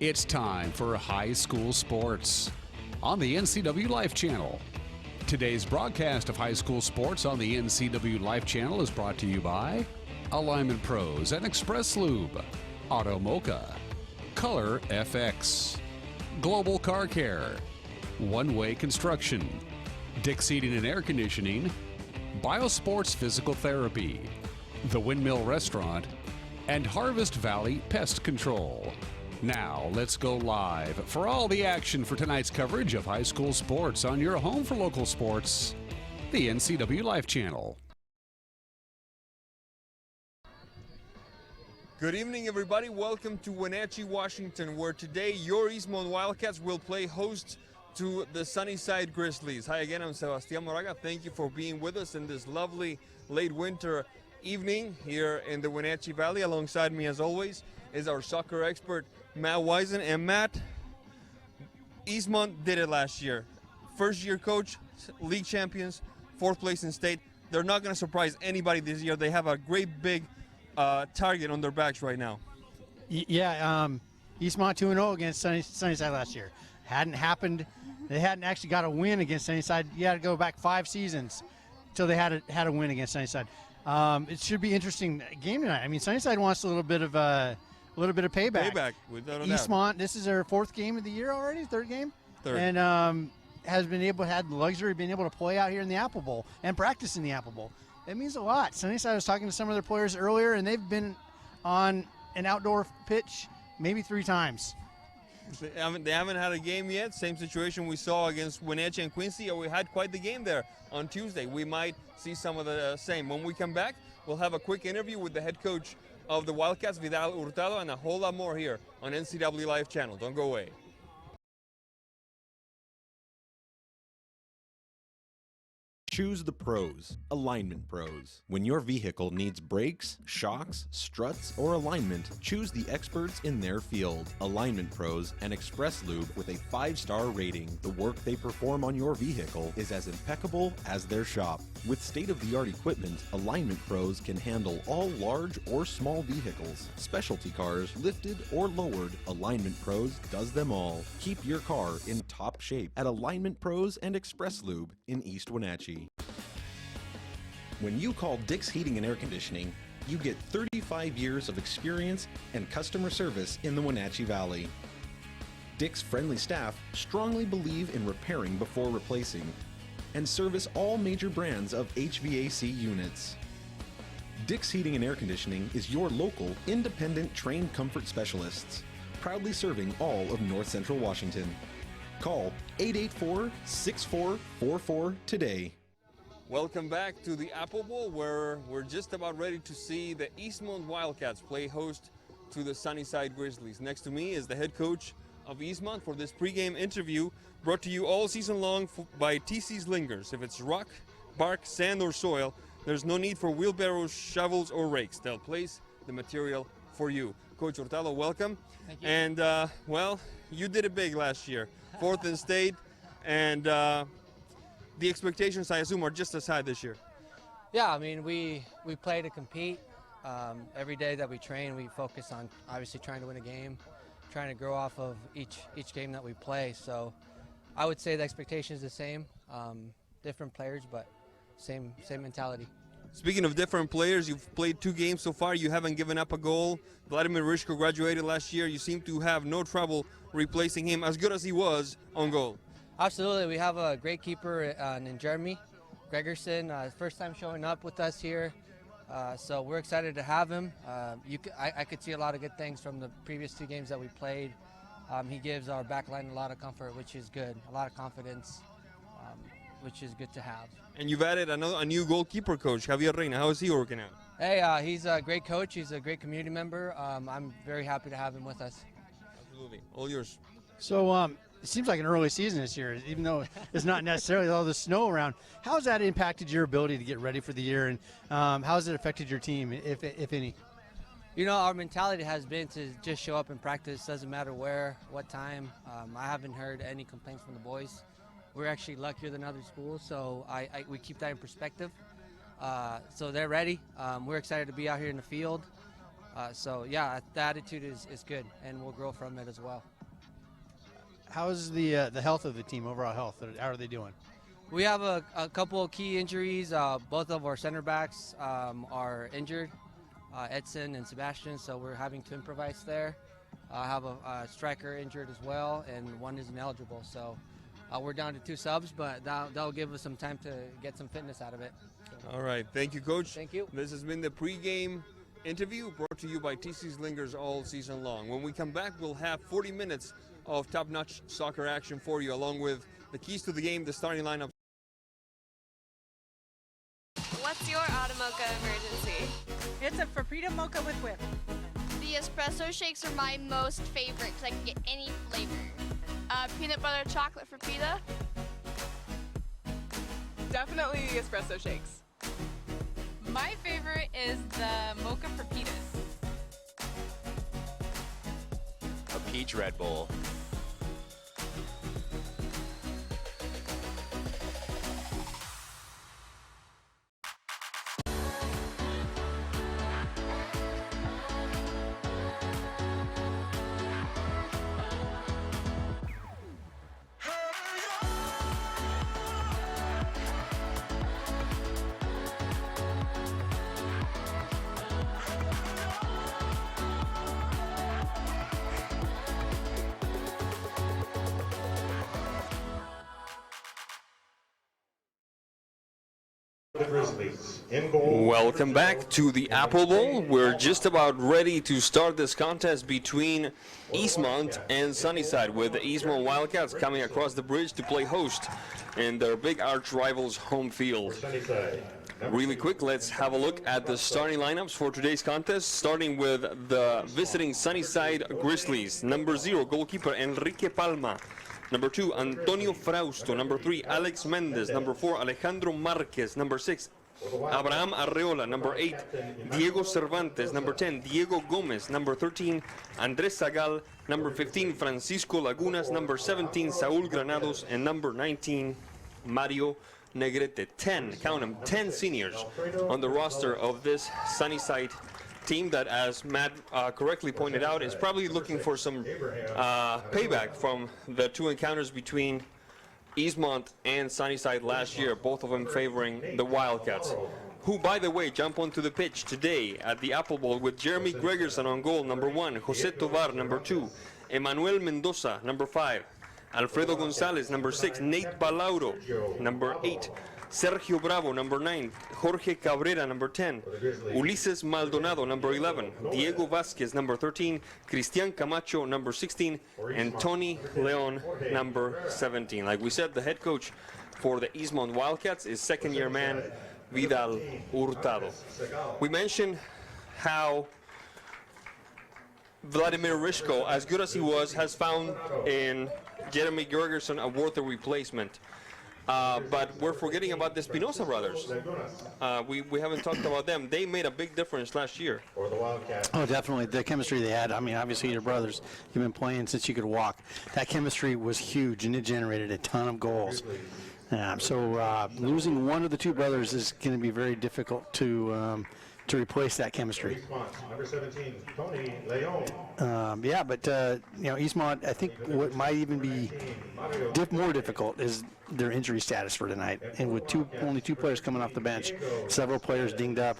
It's time for high school sports on the NCW Life Channel. Today's broadcast of high school sports on the NCW Life Channel is brought to you by Alignment Pros and Express Lube, Auto Mocha, Color FX, Global Car Care, One Way Construction, Dick's Heating and Air Conditioning, Biosports Physical Therapy, The Windmill Restaurant, and Harvest Valley Pest Control. Now, let's go live for all the action for tonight's coverage of high school sports on your home for local sports, the NCW Life Channel. Good evening, everybody. Welcome to Wenatchee, Washington, where today your Eastmont Wildcats will play host to the Sunnyside Grizzlies. Hi again, I'm Sebastián Moraga. Thank you for being with us in this lovely late winter evening here in the Wenatchee Valley. Alongside me, as always, is our soccer expert, Matt Wisen. And Matt, Eastmont did it last year. First year coach, league champions, fourth place in state. They're not going to surprise anybody this year. They have a great big target on their backs right now. Yeah, Eastmont 2-0 against Sunnyside last year. Hadn't happened. They hadn't actually got a win against Sunnyside. You had to go back 5 seasons until they had a win against Sunnyside. It should be an interesting game tonight. I mean, Sunnyside wants a little bit of payback. Without a Eastmont, this is their 4th game of the year already, 3rd game, Third. And had the luxury of being able to play out here in the Apple Bowl and practice in the Apple Bowl. It means a lot. Sunnyside was talking to some of their players earlier, and they've been on an outdoor pitch maybe 3 times. They haven't had a game yet. Same situation we saw against Wenatchee and Quincy. We had quite the game there on Tuesday. We might see some of the same. When we come back, we'll have a quick interview with the head coach of the Wildcats, Vidal Hurtado, and a whole lot more here on NCW Life Channel. Don't go away. Choose the pros, Alignment Pros. When your vehicle needs brakes, shocks, struts, or alignment, choose the experts in their field. Alignment Pros and Express Lube with a 5-star rating. The work they perform on your vehicle is as impeccable as their shop. With state-of-the-art equipment, Alignment Pros can handle all large or small vehicles, specialty cars, lifted or lowered. Alignment Pros does them all. Keep your car in top shape at Alignment Pros and Express Lube in East Wenatchee. When you call Dick's Heating and Air Conditioning, you get 35 years of experience and customer service in the Wenatchee Valley. Dick's friendly staff strongly believe in repairing before replacing and service all major brands of HVAC units. Dick's Heating and Air Conditioning is your local, independent, trained comfort specialists, proudly serving all of North Central Washington. Call 884-6444 today. Welcome back to the Apple Bowl, where we're just about ready to see the Eastmont Wildcats play host to the Sunnyside Grizzlies. Next to me is the head coach of Eastmont for this pregame interview, brought to you all season long by TC's Lingers. If it's rock, bark, sand, or soil, there's no need for wheelbarrows, shovels, or rakes. They'll place the material for you. Coach Hurtado, welcome. Thank you. And, well, you did it big last year. 4th in state, and the expectations, I assume, are just as high this year. Yeah, I mean, we play to compete. Every day that we train, we focus on obviously trying to win a game, trying to grow off of each game that we play. So I would say the expectation is the same. Different players, but same mentality. Speaking of different players, you've played 2 games so far. You haven't given up a goal. Vladimir Rishko graduated last year. You seem to have no trouble replacing him, as good as he was on goal. Absolutely. We have a great keeper in Jeremy Gregerson, first time showing up with us here. So we're excited to have him. I could see a lot of good things from the previous 2 games that we played. He gives our back line a lot of comfort, which is good, a lot of confidence, which is good to have. And you've added a new goalkeeper coach, Javier Reina. How is he working out? Hey, he's a great coach. He's a great community member. I'm very happy to have him with us. Absolutely. All yours. So it seems like an early season this year, even though it's not necessarily all the snow around. How has that impacted your ability to get ready for the year, and how has it affected your team, if any? You know, our mentality has been to just show up and practice. Doesn't matter where, what time. I haven't heard any complaints from the boys. We're actually luckier than other schools, so we keep that in perspective. So they're ready. We're excited to be out here in the field. So yeah, the attitude is good, and we'll grow from it as well. How is the health of the team, overall health? How are they doing? We have a couple of key injuries. Both of our center backs are injured, Edson and Sebastian, so we're having to improvise there. I have a striker injured as well, and one is ineligible. So we're down to 2 subs, but that'll give us some time to get some fitness out of it. So. All right. Thank you, Coach. Thank you. This has been the pregame interview brought to you by TC's Lingers all season long. When we come back, we'll have 40 minutes of top-notch soccer action for you, along with the keys to the game, the starting lineup. What's your auto mocha emergency? It's a Frappuccino mocha with whip. The espresso shakes are my most favorite because I can get any flavor. Peanut butter chocolate for pita. Definitely the espresso shakes. My favorite is the mocha Frappitas. A peach Red Bull. Welcome back to the Apple Bowl. We're just about ready to start this contest between Eastmont and Sunnyside, with the Eastmont Wildcats coming across the bridge to play host in their big arch rivals' home field. Really quick, let's have a look at the starting lineups for today's contest, starting with the visiting Sunnyside Grizzlies. Number 0, goalkeeper Enrique Palma. Number 2, Antonio Frausto. Number 3, Alex Mendez. Number 4, Alejandro Marquez. Number 6, Abraham Arreola. Number 8, Diego Cervantes. Number 10, Diego Gomez. Number 13, Andres Zagal. Number 15, Francisco Lagunas. Number 17, Saúl Granados. And number 19, Mario Negrete. 10, count them, 10 seniors on the roster of this Sunnyside team that, as Matt correctly pointed out, is probably looking for some payback from the 2 encounters between Eastmont and Sunnyside last year, both of them favoring the Wildcats, who, by the way, jump onto the pitch today at the Apple Bowl with Jeremy Gregerson on goal, number 1, Jose Tovar, number 2, Emmanuel Mendoza, number 5, Alfredo Gonzalez, number 6, Nate Balauro, number 8, Sergio Bravo, number 9, Jorge Cabrera, number 10, Ulises Maldonado, number 11, Diego Vasquez, number 13, Cristian Camacho, number 16, and Tony Leon, number 17. Like we said, the head coach for the Eastmont Wildcats is second-year man Vidal Hurtado. We mentioned how Vladimir Rishko, as good as he was, has found in Jeremy Gregerson a worthy replacement. But we're forgetting about the Espinosa brothers. We haven't talked about them. They made a big difference last year. Oh, definitely. The chemistry they had. I mean, obviously, your brothers, you've been playing since you could walk. That chemistry was huge, and it generated a ton of goals. So losing one of the 2 brothers is going to be very difficult to replace that chemistry. Number 17, Tony Leon. But Eastmont, I think what might even be more difficult is their injury status for tonight. And with only 2 players coming off the bench, several players dinged up.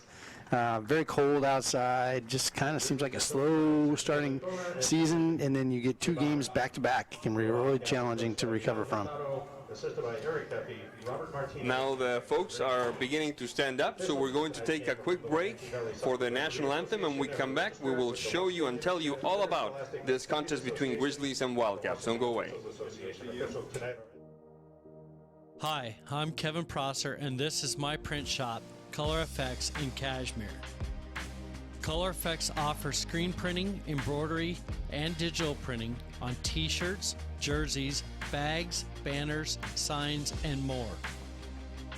Very cold outside, just kind of seems like a slow starting season, and then you get 2 games back-to-back. It can be really challenging to recover from. Now the folks are beginning to stand up, so we're going to take a quick break for the national anthem, and when we come back, we will show you and tell you all about this contest between Grizzlies and Wildcats. Don't go away. Hi, I'm Kevin Prosser, and this is my print shop, Color FX in Cashmere. Color FX offers screen printing, embroidery, and digital printing on t-shirts, jerseys, bags, banners, signs, and more.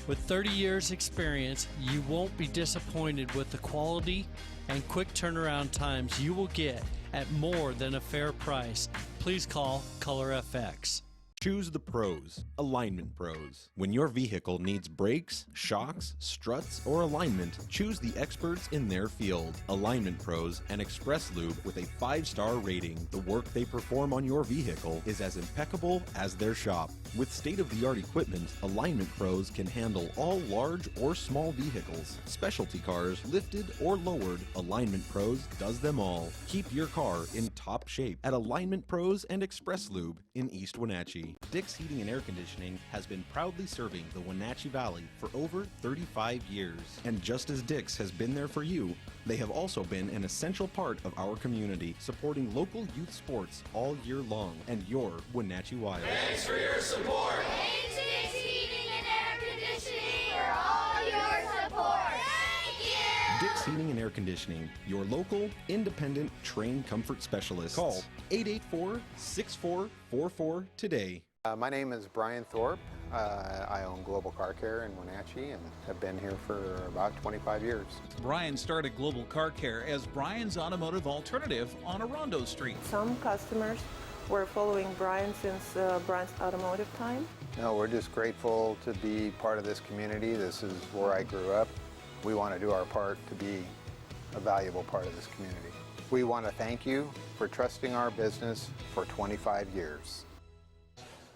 With 30 years experience, you won't be disappointed with the quality and quick turnaround times you will get at more than a fair price. Please call Color FX. Choose the pros, Alignment Pros. When your vehicle needs brakes, shocks, struts, or alignment, choose the experts in their field. Alignment Pros and Express Lube with a 5-star rating. The work they perform on your vehicle is as impeccable as their shop. With state-of-the-art equipment, Alignment Pros can handle all large or small vehicles, specialty cars, lifted or lowered. Alignment Pros does them all. Keep your car in top shape at Alignment Pros and Express Lube in East Wenatchee. Dick's Heating and Air Conditioning has been proudly serving the Wenatchee Valley for over 35 years. And just as Dick's has been there for you, they have also been an essential part of our community, supporting local youth sports all year long and your Wenatchee Wild. Thanks for your support. Thanks, Dick's Heating and Air Conditioning, for all your support. Thank you. Dick's Heating and Air Conditioning, your local, independent, trained comfort specialist. Call 884-6444 today. My name is Brian Thorpe. I own Global Car Care in Wenatchee and have been here for about 25 years. Brian started Global Car Care as Brian's automotive alternative on Orondo Street. Some customers were following Brian since Brian's automotive time. No, we're just grateful to be part of this community. This is where I grew up. We want to do our part to be a valuable part of this community. We want to thank you for trusting our business for 25 years.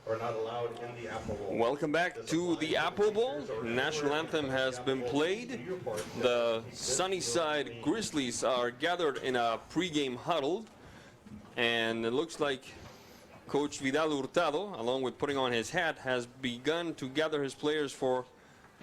Are not allowed in the Apple Bowl. Welcome back to the Apple Bowl. National anthem has been played. The Sunnyside Grizzlies are gathered in a pregame huddle, and it looks like Coach Vidal Hurtado, along with putting on his hat, has begun to gather his players for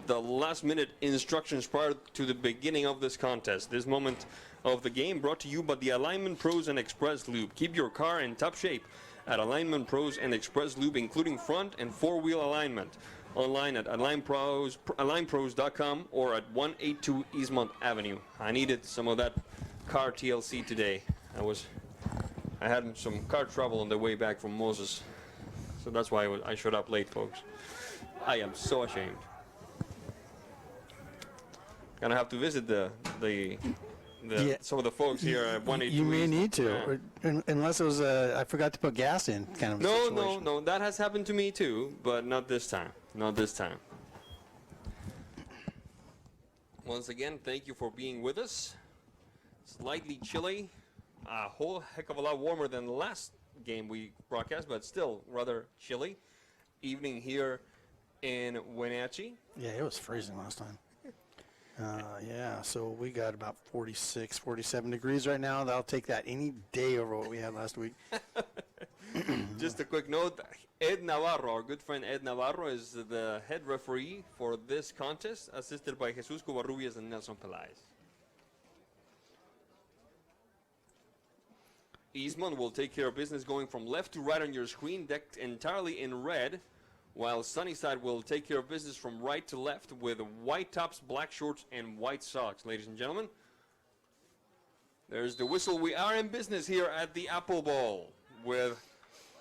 the last-minute instructions prior to the beginning of this contest. This moment of the game brought to you by the Alignment Pros and Express Lube. Keep your car in top shape at Alignment Pros and Express Lube, including front and four-wheel alignment. Online at alignpros.com or at 182 Eastmont Avenue. I needed some of that car TLC today. I had some car trouble on the way back from Moses, so that's why I showed up late, folks. I am so ashamed. Gonna have to visit some of the folks here at 182. You may East. need to, unless it was I forgot to put gas in kind of a situation. No, that has happened to me too, but not this time. Not this time. Once again, thank you for being with us. Slightly chilly, a whole heck of a lot warmer than the last game we broadcast, but still rather chilly. Evening here in Wenatchee. Yeah, it was freezing last time. Yeah, so we got about 46, 47 degrees right now. That'll take that any day over what we had last week. Just a quick note, Ed Navarro, our good friend Ed Navarro, is the head referee for this contest, assisted by Jesus Covarrubias and Nelson Pelaez. Eastmont will take care of business going from left to right on your screen, decked entirely in red, while Sunnyside will take care of business from right to left with white tops, black shorts, and white socks. Ladies and gentlemen, there's the whistle. We are in business here at the Apple Bowl with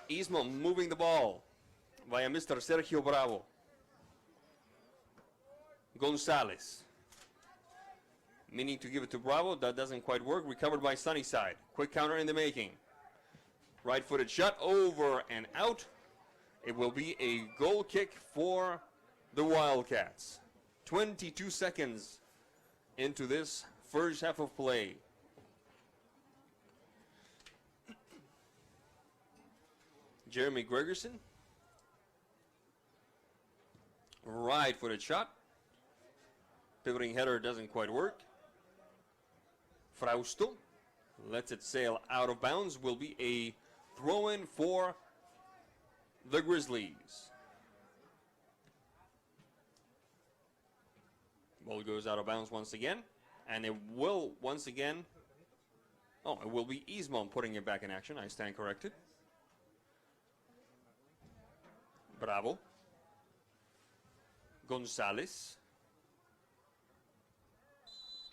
Eastmont moving the ball via Mr. Sergio Bravo. Gonzalez, meaning to give it to Bravo. That doesn't quite work. Recovered by Sunnyside. Quick counter in the making. Right-footed shot over and out. It will be a goal kick for the Wildcats. 22 seconds into this first half of play. Jeremy Gregerson. Right-footed shot. Pivoting header doesn't quite work. Frausto lets it sail out of bounds. Will be a throw-in for the Grizzlies. Ball goes out of bounds once again, and it will once again. Oh, it will be Eastmont putting it back in action. I stand corrected. Bravo. Gonzalez.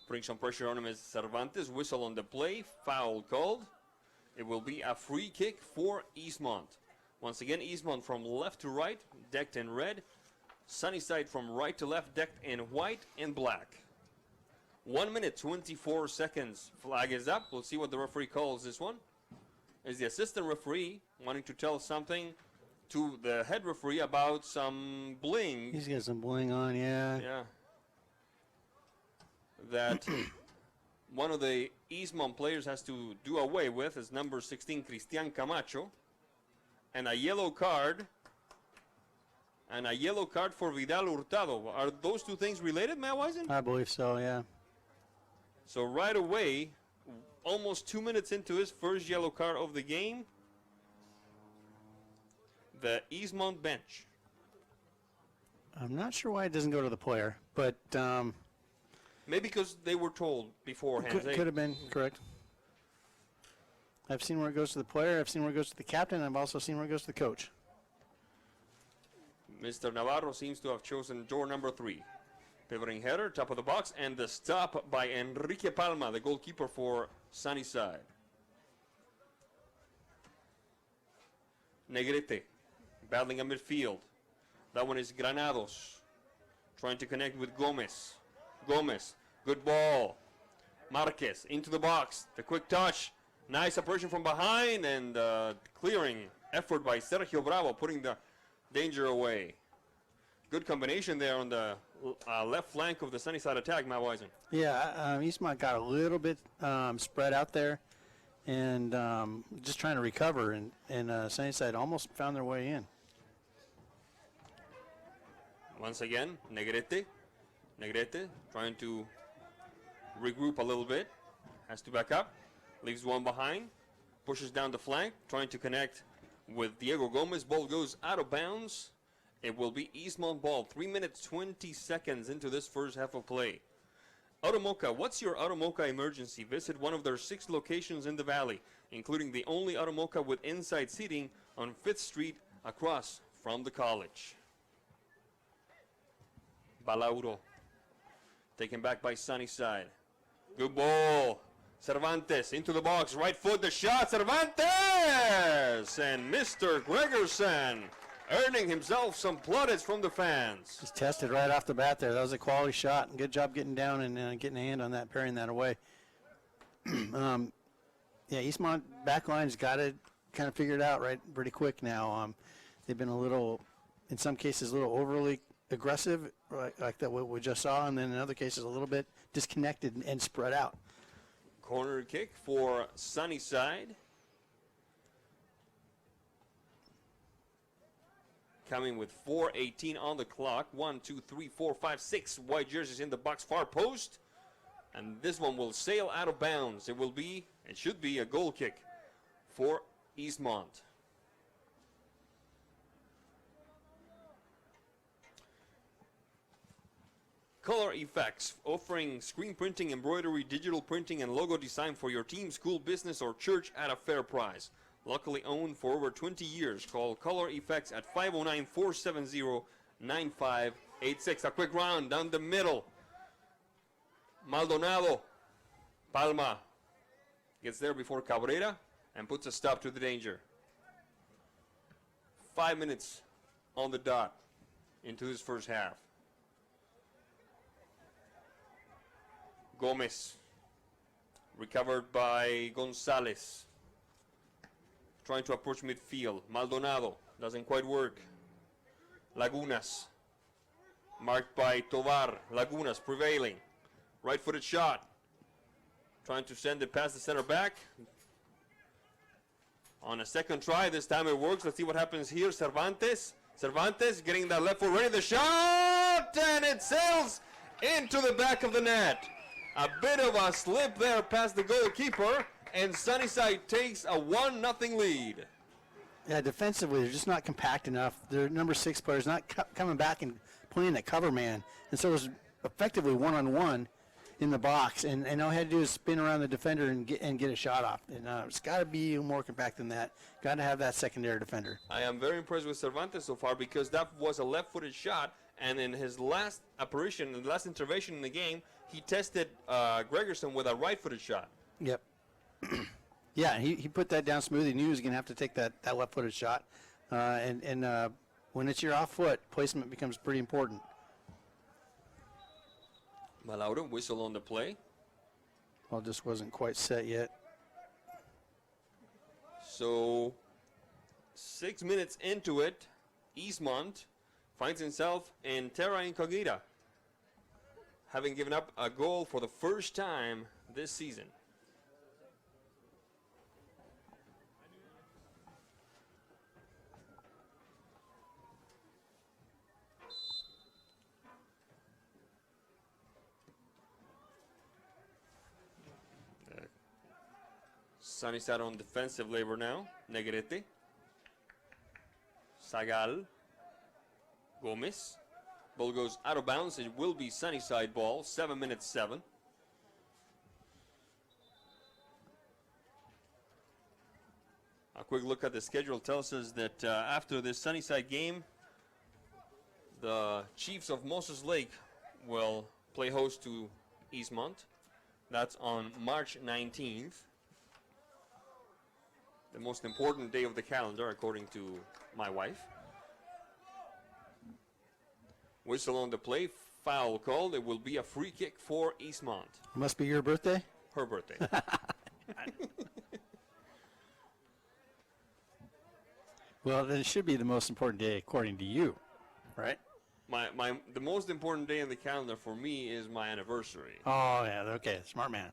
Putting some pressure on him is Cervantes. Whistle on the play. Foul called. It will be a free kick for Eastmont. Once again, Eastmont from left to right, decked in red. Sunnyside from right to left, decked in white and black. 1 minute, 24 seconds. Flag is up. We'll see what the referee calls this one. Is the assistant referee wanting to tell something to the head referee about some bling. He's got some bling on, yeah. Yeah. That one of the Eastmont players has to do away with is number 16, Cristian Camacho. And a yellow card. And a yellow card for Vidal Hurtado. Are those two things related, Matt Wisen? I believe so, yeah. So right away, almost 2 minutes into his first yellow card of the game, the Eastmont bench. I'm not sure why it doesn't go to the player, but maybe because they were told beforehand. could have been correct. I've seen where it goes to the player. I've seen where it goes to the captain. I've also seen where it goes to the coach. Mr. Navarro seems to have chosen door number 3. Pivoting header, top of the box, and the stop by Enrique Palma, the goalkeeper for Sunnyside. Negrete battling a midfield. That one is Granados trying to connect with Gomez. Gomez, good ball. Marquez into the box. The quick touch. Nice operation from behind and clearing effort by Sergio Bravo, putting the danger away. Good combination there on the left flank of the Sunnyside attack, Matt Wisen. Yeah, Eastmont got a little bit spread out there and just trying to recover, and Sunnyside almost found their way in. Once again, Negrete trying to regroup a little bit. Has to back up. Leaves one behind. Pushes down the flank. Trying to connect with Diego Gomez. Ball goes out of bounds. It will be Eastmont ball. 3 minutes, 20 seconds into this first half of play. Automoca, what's your Automoca emergency? Visit one of their 6 locations in the valley, including the only Automoca with inside seating on 5th Street across from the college. Balauro. Taken back by Sunnyside. Good ball. Cervantes into the box. Right foot, the shot. Cervantes! And Mr. Gregerson earning himself some plaudits from the fans. Just tested right off the bat there. That was a quality shot. And good job getting down and getting a hand on that, parrying that away. Yeah, Eastmont backline's got it kind of figured out right pretty quick now. They've been a little, in some cases, a little overly aggressive, like that what we just saw, and then in other cases a little bit disconnected and spread out. Corner kick for Sunnyside. Coming with 4:18 on the clock. 1, 2, 3, 4, 5, 6 white jerseys in the box, far post. And this one will sail out of bounds. It should be a goal kick for Eastmont. Color Effects, offering screen printing, embroidery, digital printing, and logo design for your team, school, business, or church at a fair price. Locally owned for over 20 years. Call Color Effects at 509-470-9586. A quick round down the middle. Maldonado. Palma gets there before Cabrera and puts a stop to the danger. 5 minutes on the dot into this first half. Gomez, recovered by Gonzalez. Trying to approach midfield. Maldonado, doesn't quite work. Lagunas, marked by Tovar. Lagunas prevailing. Right-footed shot. Trying to send it past the center back. On a second try, this time it works. Let's see what happens here. Cervantes getting that left foot ready. The shot! And it sails into the back of the net. A bit of a slip there past the goalkeeper, and Sunnyside takes a 1-0 lead. Yeah, defensively, they're just not compact enough. Their number 6 player's not coming back and playing that cover man. And so it was effectively one-on-one in the box. And all he had to do is spin around the defender and get a shot off. And it's got to be more compact than that. Got to have that secondary defender. I am very impressed with Cervantes so far because that was a left-footed shot. And in his last apparition, the last intervention in the game, he tested Gregerson with a right-footed shot. Yep. Yeah, he put that down smooth. He knew he was going to have to take that left-footed shot. And when it's your off foot, placement becomes pretty important. Malauro, whistle on the play. Well, just wasn't quite set yet. So 6 minutes into it, Eastmont finds himself in terra incognita, having given up a goal for the first time this season. Sunnyside on defensive labor now. Negrete. Sagal. Gomez. Ball goes out of bounds. It will be Sunnyside ball. 7 minutes 7. A quick look at the schedule tells us that after this Sunnyside game, the Chiefs of Moses Lake will play host to Eastmont. That's on March 19th. The most important day of the calendar, according to my wife. Whistle on the play, foul called. It will be a free kick for Eastmont. Must be your birthday? Her birthday. Well, then it should be the most important day according to you, right? The most important day in the calendar for me is my anniversary. Oh, yeah, okay, smart man.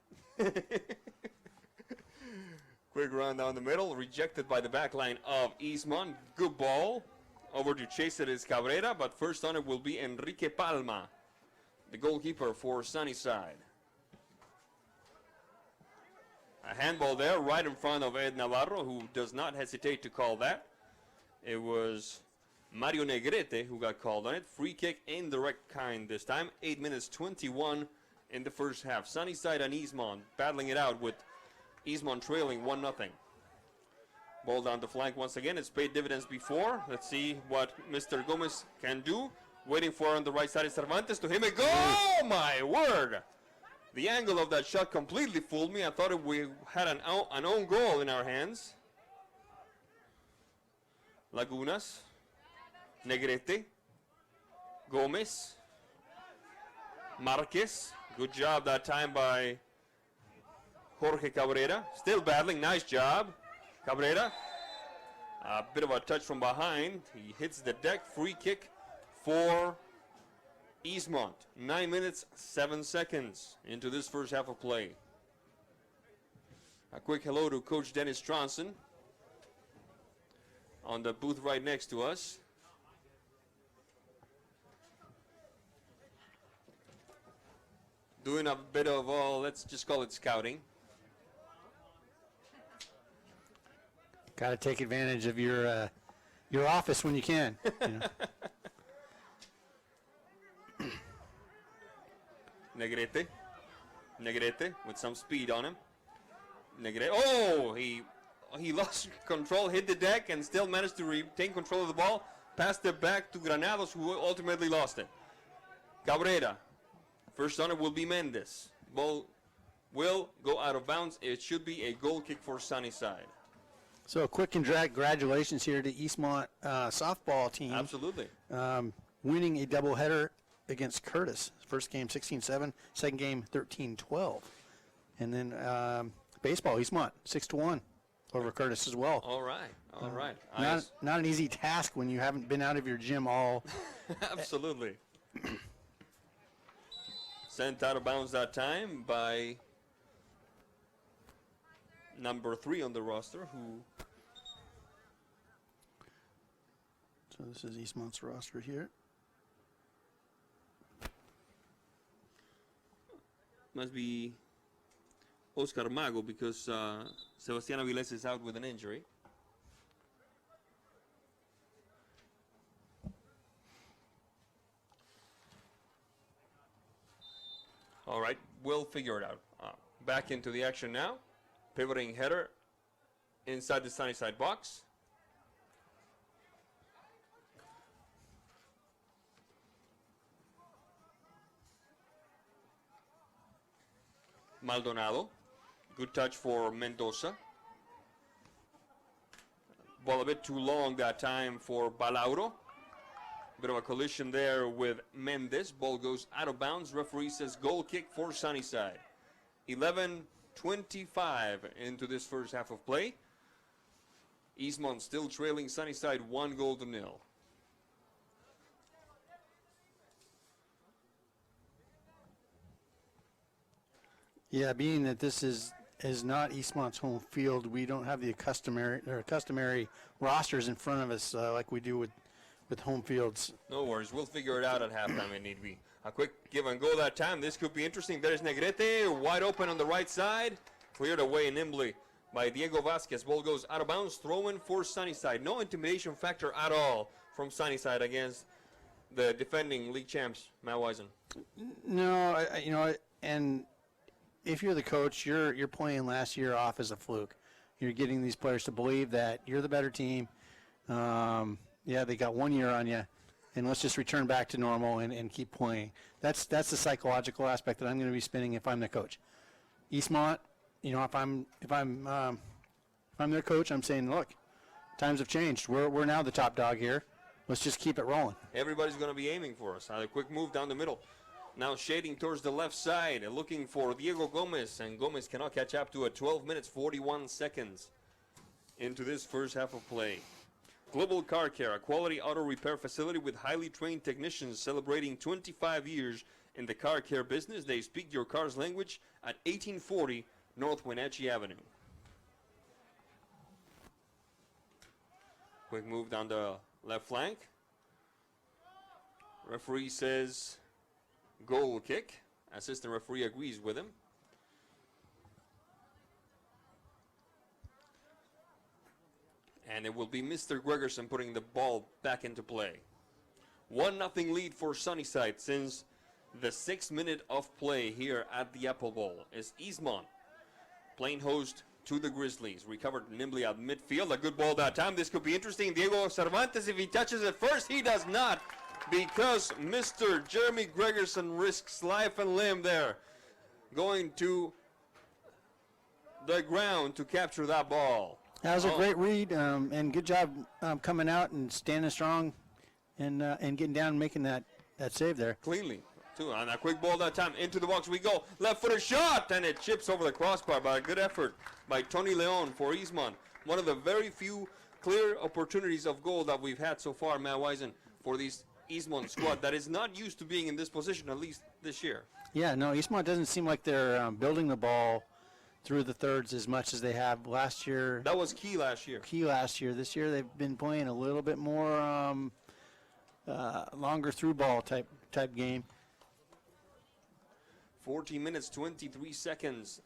Quick run down the middle, rejected by the back line of Eastmont. Good ball. Over to chase it is Cabrera, but first on it will be Enrique Palma, the goalkeeper for Sunnyside. A handball there right in front of Ed Navarro, who does not hesitate to call that. It was Mario Negrete who got called on it. Free kick, indirect kind this time. 8 minutes 21 in the first half. Sunnyside and Eastmont battling it out with Eastmont trailing 1-0. Ball down the flank once again. It's paid dividends before. Let's see what Mr. Gomez can do. Waiting for on the right side is Cervantes. To him it goes. Oh my word! The angle of that shot completely fooled me. I thought we had an own goal in our hands. Lagunas. Negrete. Gomez. Marquez. Good job that time by Jorge Cabrera. Still battling. Nice job. Cabrera. A bit of a touch from behind. He hits the deck. Free kick for Eastmont. 9 minutes, 7 seconds into this first half of play. A quick hello to Coach Dennis Stronson on the booth right next to us. Doing a bit of, let's just call it scouting. Got to take advantage of your office when you can. You know? Negrete with some speed on him. Negrete. Oh, he lost control, hit the deck, and still managed to retain control of the ball. Passed it back to Granados, who ultimately lost it. Cabrera. First on it will be Mendez. Ball will go out of bounds. It should be a goal kick for Sunnyside. So a quick congratulations here to Eastmont softball team. Absolutely. Winning a doubleheader against Curtis. First game 16-7, second game 13-12. And then baseball, Eastmont 6-1 over Curtis as well. All right. All right. Not an easy task when you haven't been out of your gym all. Absolutely. Sent out of bounds that time by number 3 on the roster, who. So this is Eastmont's roster here. Must be Oscar Mago, because Sebastián Avilés is out with an injury. All right, we'll figure it out. Back into the action now. Pivoting header inside the Sunnyside box. Maldonado. Good touch for Mendoza. Ball a bit too long that time for Balauro. Bit of a collision there with Mendez. Ball goes out of bounds. Referee says goal kick for Sunnyside. 11:25 into this first half of play. Eastmont still trailing Sunnyside 1-0. Yeah, being that this is not Eastmont's home field, we don't have the customary rosters in front of us like we do with home fields. No worries, we'll figure it out at halftime if need be. A quick give and go that time. This could be interesting. There's Negrete, wide open on the right side. Cleared away nimbly by Diego Vasquez. Ball goes out of bounds, throw-in for Sunnyside. No intimidation factor at all from Sunnyside against the defending league champs, Matt Wisen. No, and if you're the coach, you're playing last year off as a fluke. You're getting these players to believe that you're the better team. Yeah, they got 1 year on you, and let's just return back to normal and keep playing. That's the psychological aspect that I'm going to be spinning if I'm the coach. Eastmont, if I'm their coach, I'm saying, look, times have changed. We're now the top dog here. Let's just keep it rolling. Everybody's going to be aiming for us. A quick move down the middle. Now shading towards the left side, looking for Diego Gomez, and Gomez cannot catch up to it. 12 minutes, 41 seconds into this first half of play. Global Car Care, a quality auto repair facility with highly trained technicians celebrating 25 years in the car care business. They speak your car's language at 1840 North Wenatchee Avenue. Quick move down the left flank. Referee says goal kick. Assistant referee agrees with him. And it will be Mr. Gregerson putting the ball back into play. 1-0 lead for Sunnyside since the 6th minute of play here at the Apple Bowl. Is Eastmont playing host to the Grizzlies. Recovered nimbly at midfield. A good ball that time. This could be interesting. Diego Cervantes, if he touches it first, he does not, because Mr. Jeremy Gregerson risks life and limb there, going to the ground to capture that ball. That was a great read, and good job coming out and standing strong and getting down and making that save there. Cleanly, too. On a quick ball that time, into the box we go. Left-footed shot, and it chips over the crossbar by a good effort by Tony Leon for Eastmont. One of the very few clear opportunities of goal that we've had so far, Matt Wisen, for this Eastmont squad that is not used to being in this position, at least this year. Yeah, no, Eastmont doesn't seem like they're building the ball through the thirds as much as they have last year. That was key last year. This year they've been playing a little bit more longer through ball type game. 14 minutes, 23 seconds,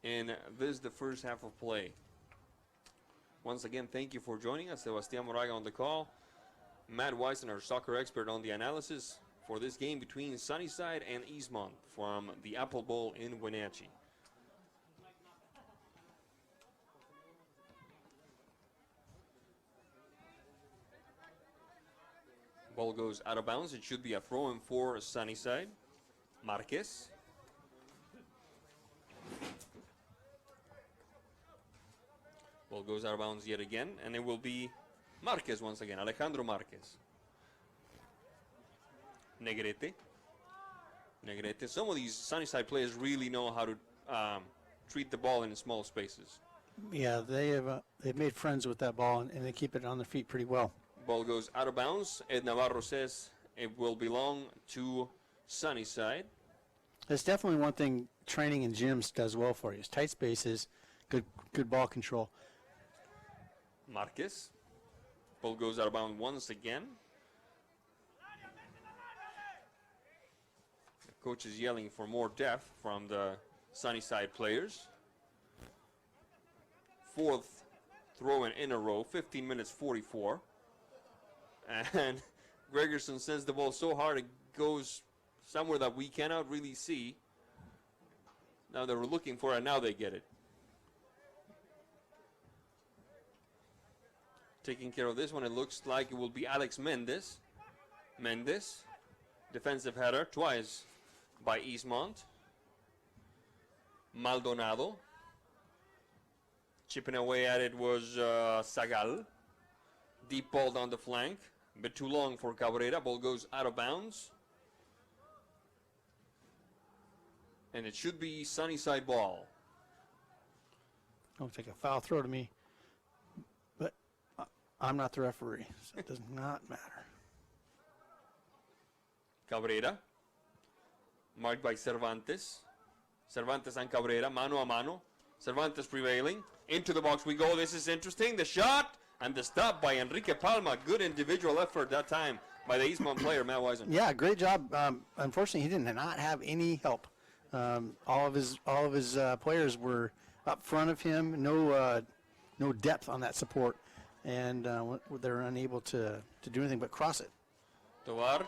and this is the first half of play. Once again, thank you for joining us. Sebastián Moraga on the call. Matt Wisen, our soccer expert, on the analysis for this game between Sunnyside and Eastmont from the Apple Bowl in Wenatchee. Ball goes out of bounds. It should be a throw-in for Sunnyside. Marquez. Ball goes out of bounds yet again, and it will be Marquez once again. Alejandro Marquez. Negrete. Some of these Sunnyside players really know how to treat the ball in small spaces. Yeah, they've made friends with that ball, and they keep it on their feet pretty well. Ball goes out of bounds. Ed Navarro says it will belong to Sunnyside. That's definitely one thing training in gyms does well for you. Is tight spaces, good ball control. Marquez. Ball goes out of bounds once again. The coach is yelling for more depth from the Sunnyside players. Fourth throw-in in a row, 15 minutes 44. And Gregerson sends the ball so hard it goes somewhere that we cannot really see. Now they were looking for it, now they get it. Taking care of this one, it looks like it will be Alex Mendez. Defensive header twice by Eastmont. Maldonado. Chipping away at it was Sagal. Deep ball down the flank. A bit too long for Cabrera. Ball goes out of bounds. And it should be Sunnyside ball. Looks like a foul throw to me. But I'm not the referee, so it does not matter. Cabrera, marked by Cervantes. Cervantes and Cabrera, mano a mano. Cervantes prevailing. Into the box we go. This is interesting. The shot and the stop by Enrique Palma. Good individual effort that time by the Eastmont player, Matt Wisen. Yeah, great job. Unfortunately, he did not have any help. All of his players were up front of him. No depth on that support, and they were unable to do anything but cross it. Tovar.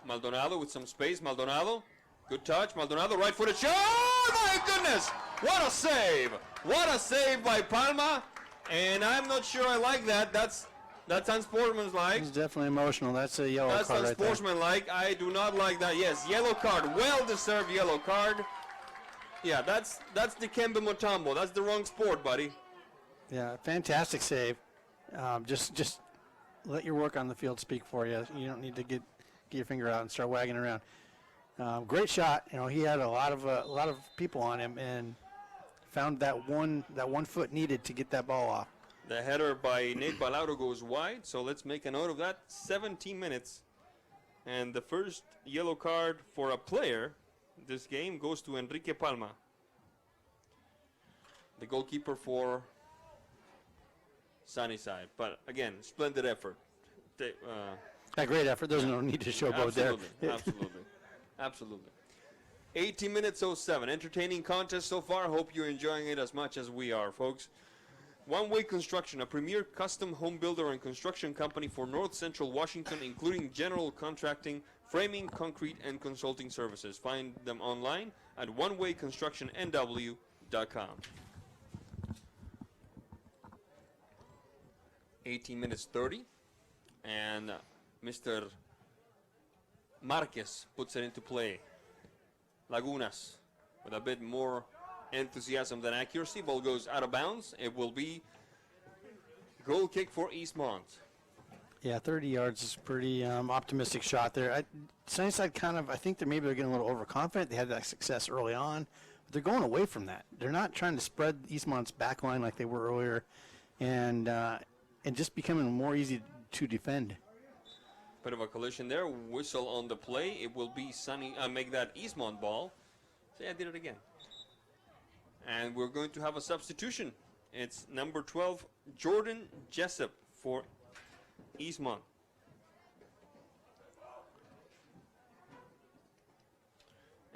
Maldonado with some space. Maldonado. Good touch. Maldonado, right-footed shot. Oh, my goodness. What a save. What a save by Palma. And I'm not sure I like that. That's unsportsmanlike. It's definitely emotional. That's a yellow That's card right there. unsportsmanlike. I do not like that. Yes, yellow card. Well-deserved yellow card. Yeah, that's Dikembe Mutombo. That's the wrong sport, buddy. Yeah, fantastic save. Just let your work on the field speak for you. You don't need to get your finger out and start wagging around. Great shot. He had a lot of people on him and found that one foot needed to get that ball off. The header by Nate Balaudo goes wide, so let's make a note of that. 17 minutes. And the first yellow card for a player this game goes to Enrique Palma, the goalkeeper for Sunnyside. But again, splendid effort. A great effort. There's no need to showboat there. Absolutely. 18 minutes 07. Entertaining contest so far. Hope you're enjoying it as much as we are, folks. One Way Construction, a premier custom home builder and construction company for North Central Washington, including general contracting, framing, concrete, and consulting services. Find them online at onewayconstructionnw.com. 18 minutes 30. And Mr. Marquez puts it into play. Lagunas with a bit more enthusiasm than accuracy. Ball goes out of bounds. It will be goal kick for Eastmont. Yeah, 30 yards is pretty optimistic shot there. Sunnyside I think they're getting a little overconfident. They had that success early on, but they're going away from that. They're not trying to spread Eastmont's back line like they were earlier, and just becoming more easy to defend. Bit of a collision there. Whistle on the play. It will be make that Eastmont ball. See, I did it again. And we're going to have a substitution. It's number 12, Jordan Jessup for Eastmont.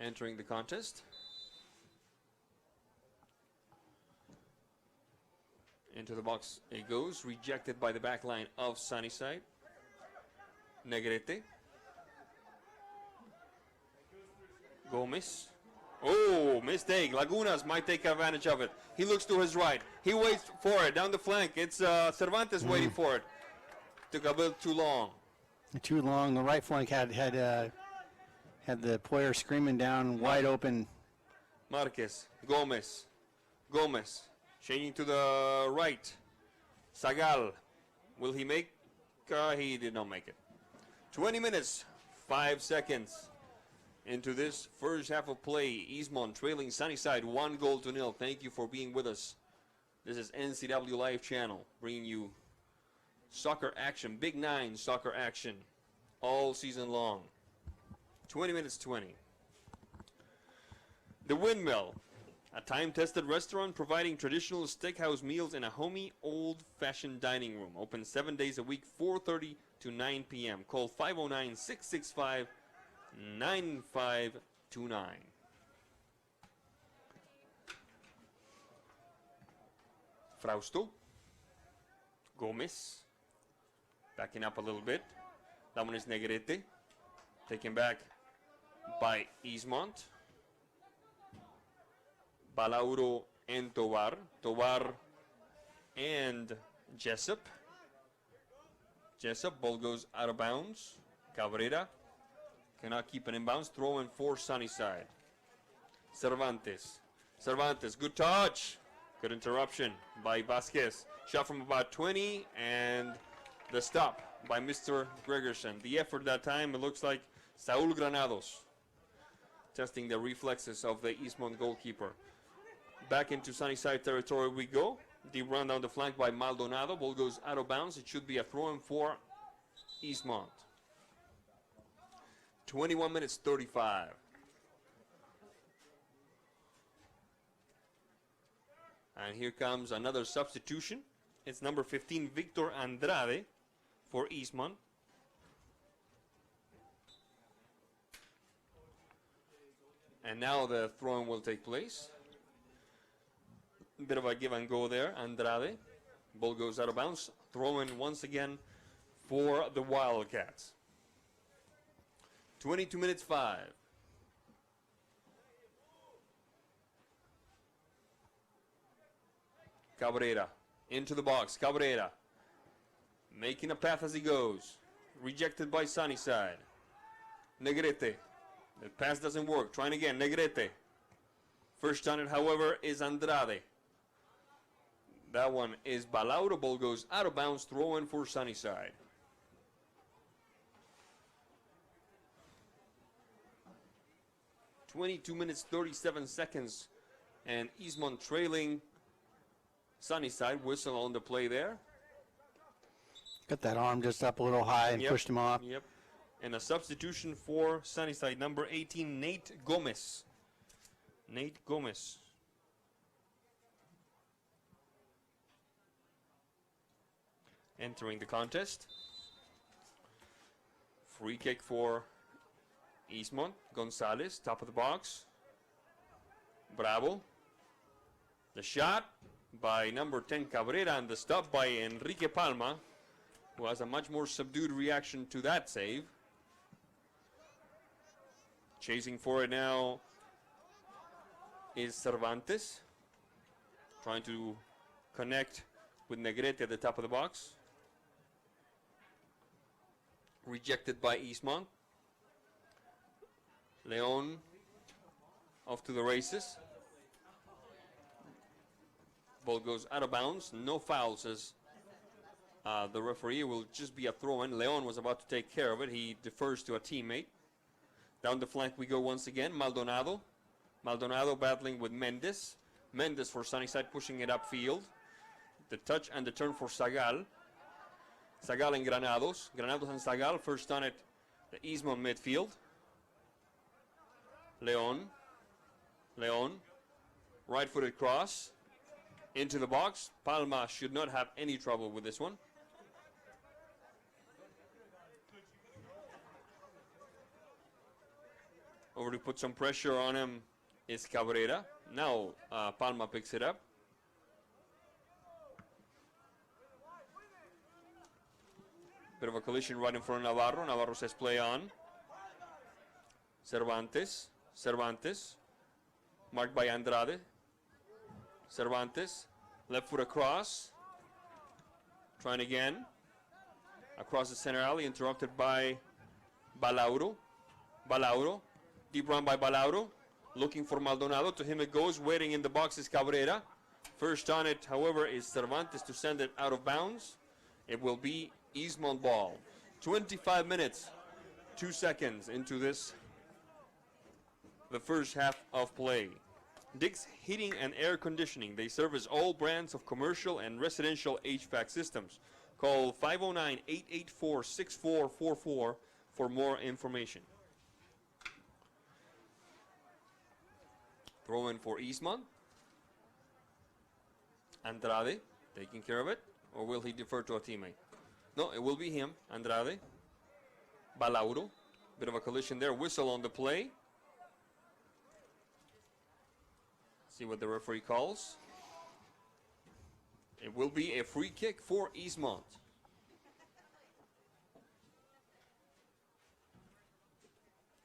Entering the contest. Into the box it goes. Rejected by the back line of Sunnyside. Negrete. Gomez. Oh, mistake. Lagunas might take advantage of it. He looks to his right. He waits for it down the flank. It's Cervantes waiting for it. Took a bit too long. Too long. The right flank had the player screaming down wide open. Marquez. Gomez. Changing to the right. Sagal. Will he make? He did not make it. 20 minutes, 5 seconds into this first half of play. Eastmont trailing Sunnyside 1-0. Thank you for being with us. This is NCW Live Channel, bringing you soccer action, Big Nine soccer action, all season long. 20 minutes 20. The Windmill, a time-tested restaurant providing traditional steakhouse meals in a homey, old-fashioned dining room. Open 7 days a week, 4:30 to 9 p.m. Call 509-665-9529. Frausto. Gomez. Backing up a little bit. That one is Negrete. Taken back by Eastmont. Balauro and Tovar. Tovar and Jessup. Ball goes out of bounds. Cabrera cannot keep it in bounds. Throw in for Sunnyside. Cervantes, good touch. Good interruption by Vasquez. Shot from about 20, and the stop by Mr. Gregerson. The effort that time, it looks like Saul Granados testing the reflexes of the Eastmont goalkeeper. Back into Sunnyside territory we go. Deep run down the flank by Maldonado. Ball goes out of bounds. It should be a throw-in for Eastmont. 21 minutes 35. And here comes another substitution. It's number 15, Victor Andrade for Eastmont. And now the throw-in will take place. A bit of a give and go there. Andrade. Ball goes out of bounds. Throw-in once again for the Wildcats. 22 minutes 5. Cabrera into the box. Cabrera making a path as he goes. Rejected by Sunnyside. Negrete. The pass doesn't work. Trying again. Negrete. First on it, however, is Andrade. That one is Balauro. Ball goes out of bounds. Throw in for Sunnyside. (22 minutes 37 seconds), and Eastmont trailing Sunnyside. Whistle on the play there. Got that arm just up a little high and pushed him off. Yep. And a substitution for Sunnyside, number 18, Nate Gomez. Nate Gomez. Entering the contest. Free kick for Eastmont. Gonzalez, top of the box. Bravo. The shot by number 10 Cabrera, and the stop by Enrique Palma, who has a much more subdued reaction to that save. Chasing for it now is Cervantes, trying to connect with Negrete at the top of the box. Rejected by Eastmont. Leon off to the races. Ball goes out of bounds. No foul, says the referee. It will just be a throw-in. Leon was about to take care of it. He defers to a teammate. Down the flank we go once again. Maldonado. Maldonado battling with Mendez. Mendez for Sunnyside, pushing it upfield. The touch and the turn for Sagal. Sagal and Granados. Granados and Sagal. First on it, the Eastmont midfield. Leon. Leon. Right-footed cross. Into the box. Palma should not have any trouble with this one. Over to put some pressure on him is Cabrera. Now Palma picks it up. Bit of a collision right in front of Navarro. Navarro says play on. Cervantes. Cervantes. Marked by Andrade. Cervantes. Left foot across. Trying again. Across the center alley. Interrupted by Balauro. Balauro. Deep run by Balauro. Looking for Maldonado. To him it goes. Waiting in the box is Cabrera. First on it, however, is Cervantes to send it out of bounds. It will be Eastmont ball. 25 minutes, 2 seconds into this, the first half of play. Dick's Heating and Air Conditioning. They service all brands of commercial and residential HVAC systems. Call 509-884-6444 for more information. Throw in for Eastmont. Andrade taking care of it, or will he defer to a teammate? No, it will be him, Andrade. Balauro. Bit of a collision there. Whistle on the play. See what the referee calls. It will be a free kick for Eastmont.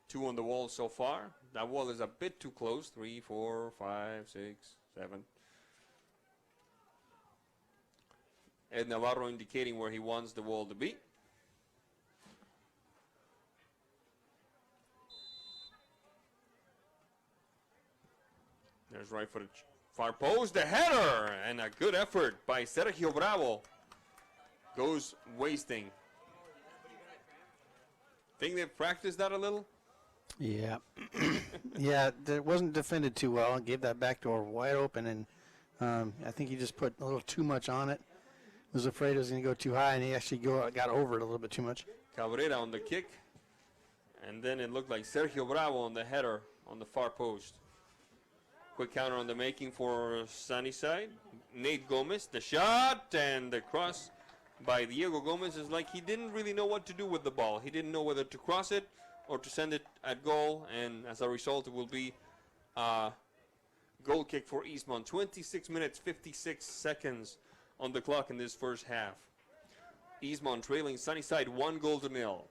Two on the wall so far. That wall is a bit too close. 3, 4, 5, 6, 7. Ed Navarro indicating where he wants the wall to be. There's right footed far post, the header, and a good effort by Sergio Bravo. Goes wasting. Think they've practiced that a little? Yeah. Yeah, it wasn't defended too well. Gave that back door wide open, and I think he just put a little too much on it. Was afraid it was going to go too high, and he actually got over it a little bit too much. Cabrera on the kick. And then it looked like Sergio Bravo on the header on the far post. Quick counter on the making for Sunnyside. Nate Gomez, the shot, and the cross by Diego Gomez is like he didn't really know what to do with the ball. He didn't know whether to cross it or to send it at goal, and as a result, it will be a goal kick for Eastmont. 26 minutes, 56 seconds on the clock in this first half. Eastmont trailing Sunnyside 1-0.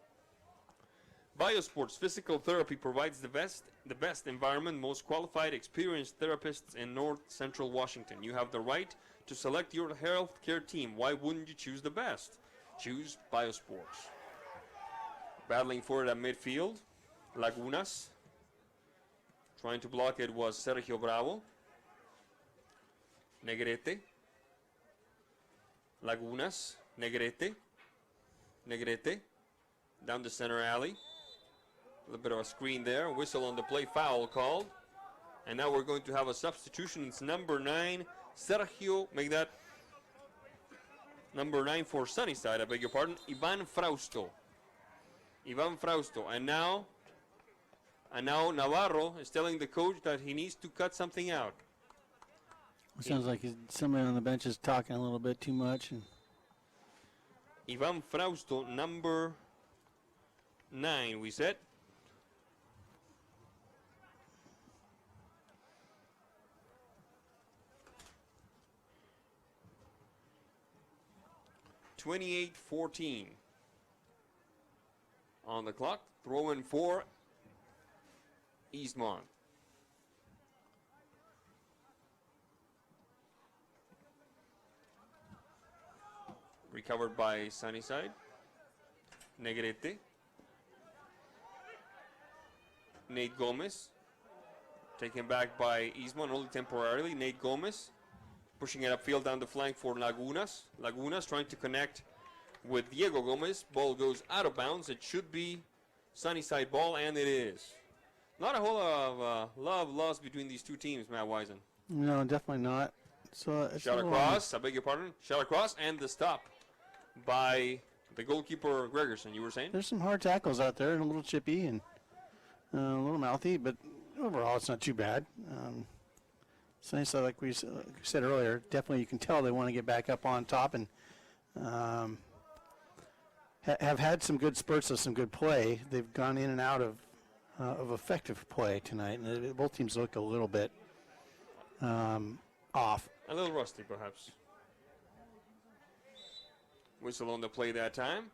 Biosports Physical Therapy provides the best environment, most qualified, experienced therapists in North Central Washington. You have the right to select your health care team. Why wouldn't you choose the best? Choose Biosports. Battling for it at midfield, Lagunas. Trying to block it was Sergio Bravo. Negrete. Lagunas. Negrete. Negrete. Down the center alley. A little bit of a screen there. Whistle on the play. Foul called. And now we're going to have a substitution. It's number 9. Sergio, make that number 9 for Sunnyside, I beg your pardon. Ivan Frausto. Ivan Frausto. And now Navarro is telling the coach that he needs to cut something out. It sounds like somebody on the bench is talking a little bit too much. And Ivan Frausto, number 9, we said. (28-14) on the clock. Throw in for Eastmont. Recovered by Sunnyside. Negrete. Nate Gomez. Taken back by Eastmont only temporarily. Nate Gomez pushing it upfield down the flank for Lagunas. Lagunas trying to connect with Diego Gomez. Ball goes out of bounds. It should be Sunnyside ball, and it is. Not a whole lot of love lost between these two teams, Matt Wisen. no, definitely not. So Shot across, I beg your pardon. Shot across, and the stop by the goalkeeper Gregerson, you were saying? There's some hard tackles out there, and a little chippy and a little mouthy, but overall it's not too bad. Sunnyside, like we said earlier, definitely you can tell they want to get back up on top and have had some good spurts of some good play. They've gone in and out of effective play tonight, and both teams look a little bit off. A little rusty, perhaps. Whistle on the play that time.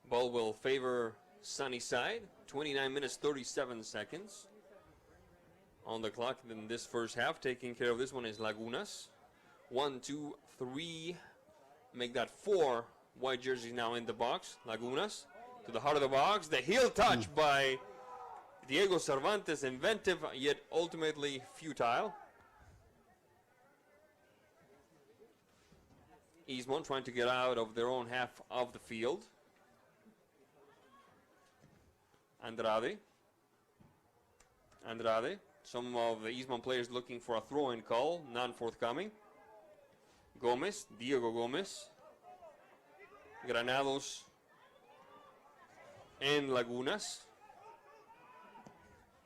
Ball will favor Sunnyside. 29 minutes, 37 seconds on the clock in this first half. Taking care of this one is Lagunas. 1, 2, 3. Make that 4 white jerseys now in the box. Lagunas to the heart of the box. The heel touch by Diego Cervantes. Inventive, yet ultimately futile. Eastmont trying to get out of their own half of the field. Andrade. Some of the Eastmont players looking for a throw-in call, none forthcoming. Gomez, Diego Gomez. Granados and Lagunas.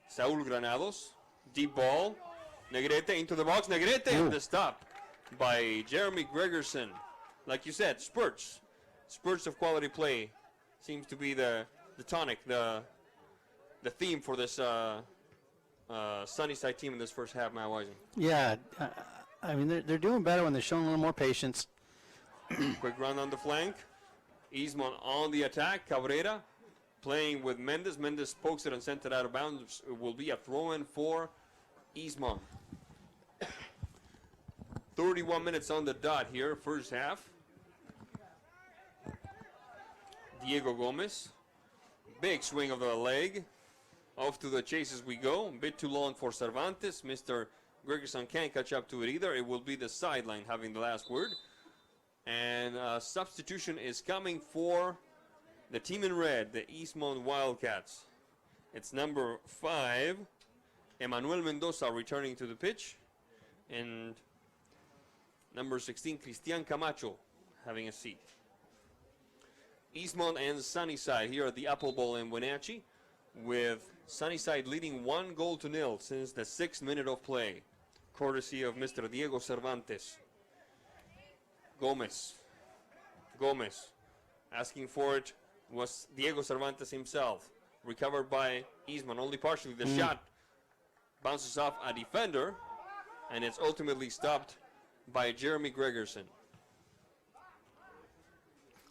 Saul Granados. Deep ball. Negrete into the box. Negrete and the stop by Jeremy Gregerson. Like you said, spurts. Spurts of quality play seems to be the tonic, the theme for this Sunnyside team in this first half, Matt Wisen. Yeah, I mean, they're doing better when they're showing a little more patience. Quick run on the flank. Eastmont on the attack. Cabrera playing with Mendez. Mendez pokes it and sent it out of bounds. It will be a throw-in for Eastmont. 31 minutes on the dot here, first half. Diego Gomez. Big swing of the leg. Off to the chase as we go. A bit too long for Cervantes. Mr. Gregerson can't catch up to it either. It will be the sideline having the last word. And substitution is coming for the team in red, the Eastmont Wildcats. It's number 5, Emmanuel Mendoza returning to the pitch. And number 16, Cristian Camacho, having a seat. Eastmont and Sunnyside here at the Apple Bowl in Wenatchee, with Sunnyside leading 1-0 since the 6th minute of play, courtesy of Mr. Diego Cervantes. Gomez asking for it was Diego Cervantes himself. Recovered by Eastmont, only partially. The shot bounces off a defender, and it's ultimately stopped by Jeremy Gregerson.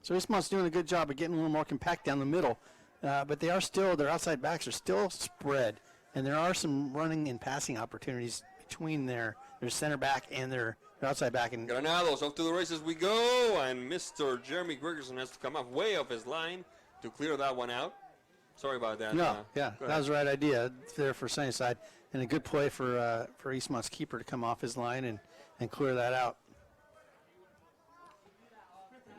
So Eastmont's doing a good job of getting a little more compact down the middle, but their outside backs are still spread, and there are some running and passing opportunities between their center back and their outside back. And Granados, off to the races we go, and Mr. Jeremy Gregerson has to come up way off his line to clear that one out. Sorry about that. No, that was the right idea there for Sunnyside, and a good play for Eastmont's keeper to come off his line and clear that out.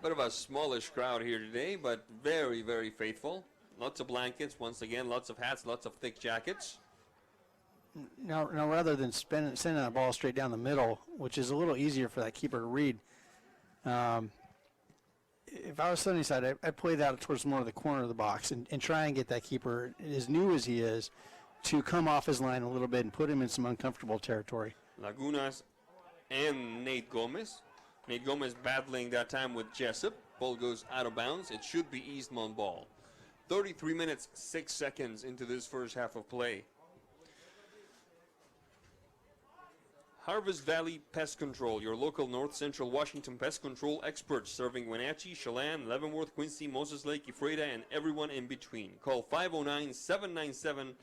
Bit of a smallish crowd here today, but very, very faithful. Lots of blankets, once again, lots of hats, lots of thick jackets. Now rather than sending that ball straight down the middle, which is a little easier for that keeper to read, if I was Sunnyside, I'd play that towards more of the corner of the box and try and get that keeper, as new as he is, to come off his line a little bit and put him in some uncomfortable territory. Lagunas and Nate Gomez. Nate Gomez battling that time with Jessup. Ball goes out of bounds. It should be Eastmont ball. 33 minutes, 6 seconds into this first half of play. Harvest Valley Pest Control, your local North Central Washington pest control experts, serving Wenatchee, Chelan, Leavenworth, Quincy, Moses Lake, Ephrata, and everyone in between. Call 509-797-0090.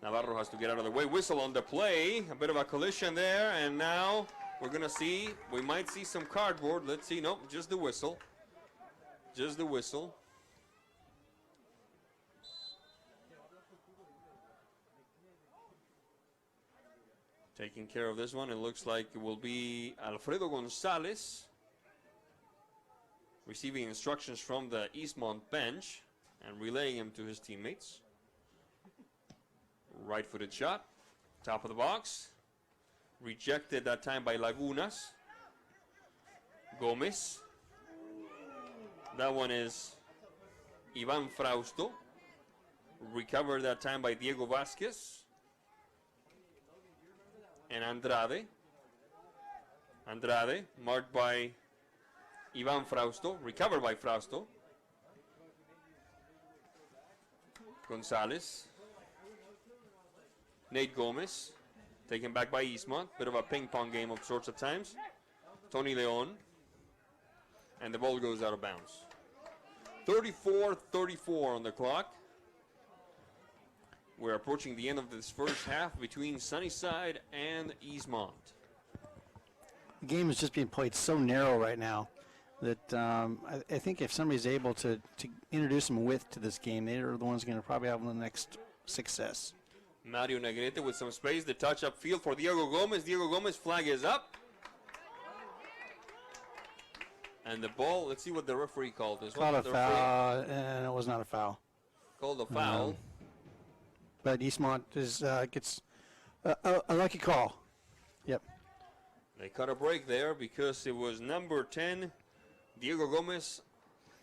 Navarro has to get out of the way. Whistle on the play. A bit of a collision there, and now we're going to see, we might see some cardboard. Let's see. Nope, just the whistle. Just the whistle. Taking care of this one, it looks like it will be Alfredo Gonzalez receiving instructions from the Eastmont bench and relaying him to his teammates. Right-footed shot, top of the box. Rejected that time by Lagunas. Gomez. That one is Ivan Frausto. Recovered that time by Diego Vasquez. And Andrade, marked by Ivan Frausto, recovered by Frausto. Gonzalez. Nate Gomez, taken back by Eastmont. Bit of a ping-pong game of sorts at times. Tony Leon. And the ball goes out of bounds. 34-34 on the clock. We're approaching the end of this first half between Sunnyside and Eastmont. The game is just being played so narrow right now that I think if somebody's able to introduce some width to this game, they are the ones going to probably have the next success. Mario Negrete with some space. The touch up field for Diego Gomez. Diego Gomez, flag is up. And the ball, let's see what the referee called. Called a foul, and it was not a foul. Called a foul. But Eastmont gets a lucky call. Yep. They cut a break there because it was number 10, Diego Gomez,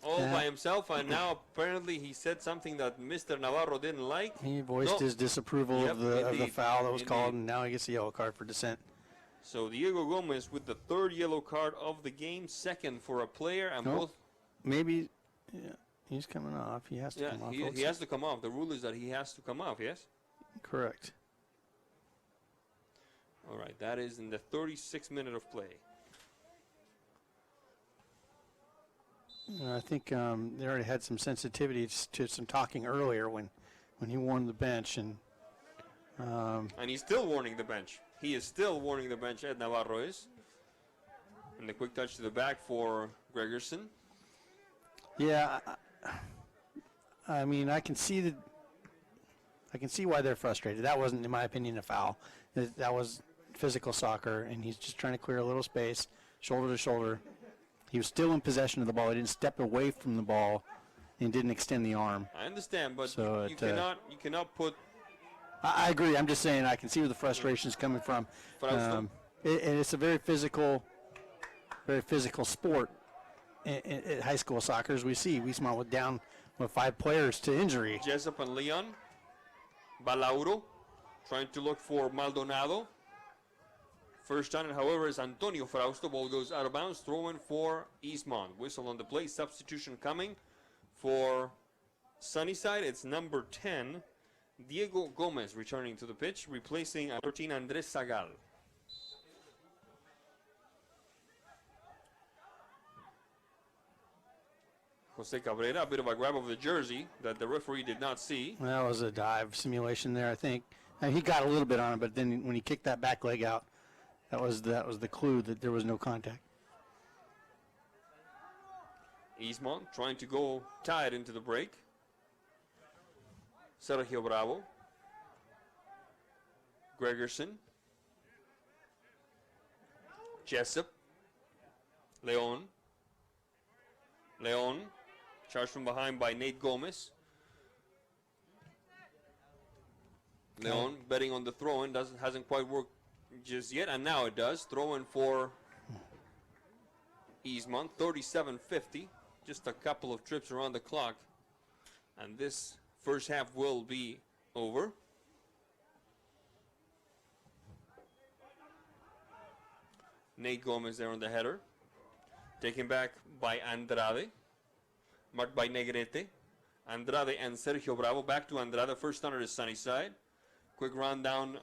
all by himself, and now apparently he said something that Mr. Navarro didn't like. He voiced his disapproval of the foul that was called, and now he gets a yellow card for dissent. So Diego Gomez with the third yellow card of the game, second for a player, and both. Maybe, yeah. He's coming off. He has to come off. He has to come off. The rule is that he has to come off, yes? Correct. All right, that is in the 36th minute of play. I think they already had some sensitivity to some talking earlier when he warned the bench. And he's still warning the bench. He is still warning the bench, Ed Navarro is. And the quick touch to the back for Gregerson. Yeah, I mean, I can see why they're frustrated. That wasn't, in my opinion, a foul. That was physical soccer, and he's just trying to clear a little space, shoulder to shoulder. He was still in possession of the ball. He didn't step away from the ball and didn't extend the arm. I understand, but So you cannot put. I agree. I'm just saying I can see where the frustration is coming from. And it's a very physical sport. At high school soccer, as we see, Eastmont was down with 5 players to injury. Jessup and Leon. Balauro trying to look for Maldonado. First on it, however, is Antonio Frausto. Ball goes out of bounds. Throw-in for Eastmont. Whistle on the play. Substitution coming for Sunnyside. It's number 10, Diego Gomez, returning to the pitch, replacing 13, Andres Zagal. Jose Cabrera, a bit of a grab of the jersey that the referee did not see. That was a dive simulation there, I think. And he got a little bit on it, but then when he kicked that back leg out, that was the clue that there was no contact. Eastmont trying to go tied into the break. Sergio Bravo. Gregerson. Jessup. Leon. Charged from behind by Nate Gomez. Leon betting on the throw-in. Hasn't quite worked just yet, and now it does. Throw-in for Eastmont. 37-50. Just a couple of trips around the clock, and this first half will be over. Nate Gomez there on the header. Taken back by Andrade. Marked by Negrete. Andrade and Sergio Bravo. Back to Andrade. First runner is Sunnyside. Quick run down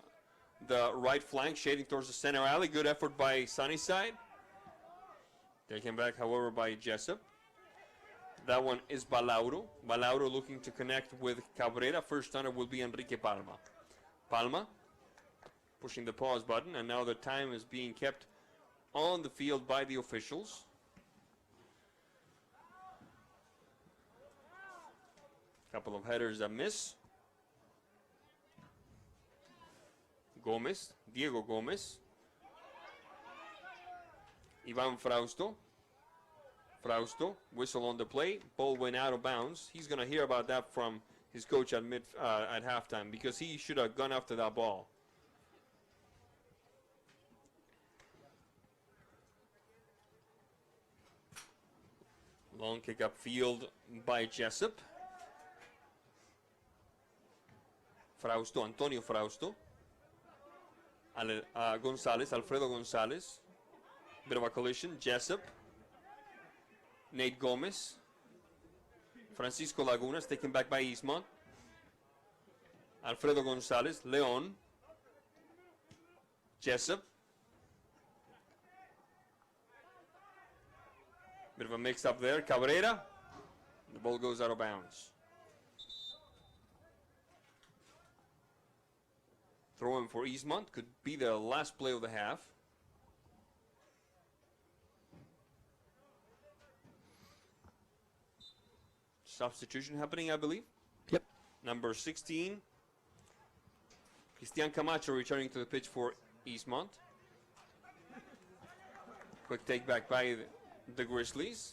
the right flank, shading towards the center alley. Good effort by Sunnyside. Taken back, however, by Jessup. That one is Balauro. Balauro looking to connect with Cabrera. First runner will be Enrique Palma. Palma pushing the pause button, and now the time is being kept on the field by the officials. Couple of headers that miss. Gomez, Diego Gomez. Ivan Frausto. Frausto, whistle on the play. Ball went out of bounds. He's going to hear about that from his coach at halftime, because he should have gone after that ball. Long kick upfield by Jessup. Frausto, Antonio Frausto. Gonzalez, Alfredo Gonzalez. Bit of a collision. Jessup. Nate Gomez. Francisco Lagunas taken back by Eastmont. Alfredo Gonzalez. Leon. Jessup. Bit of a mix up there. Cabrera. The ball goes out of bounds. Throw in for Eastmont. Could be the last play of the half. Substitution happening, I believe. Yep. Number 16. Cristian Camacho returning to the pitch for Eastmont. Quick take back by the Grizzlies.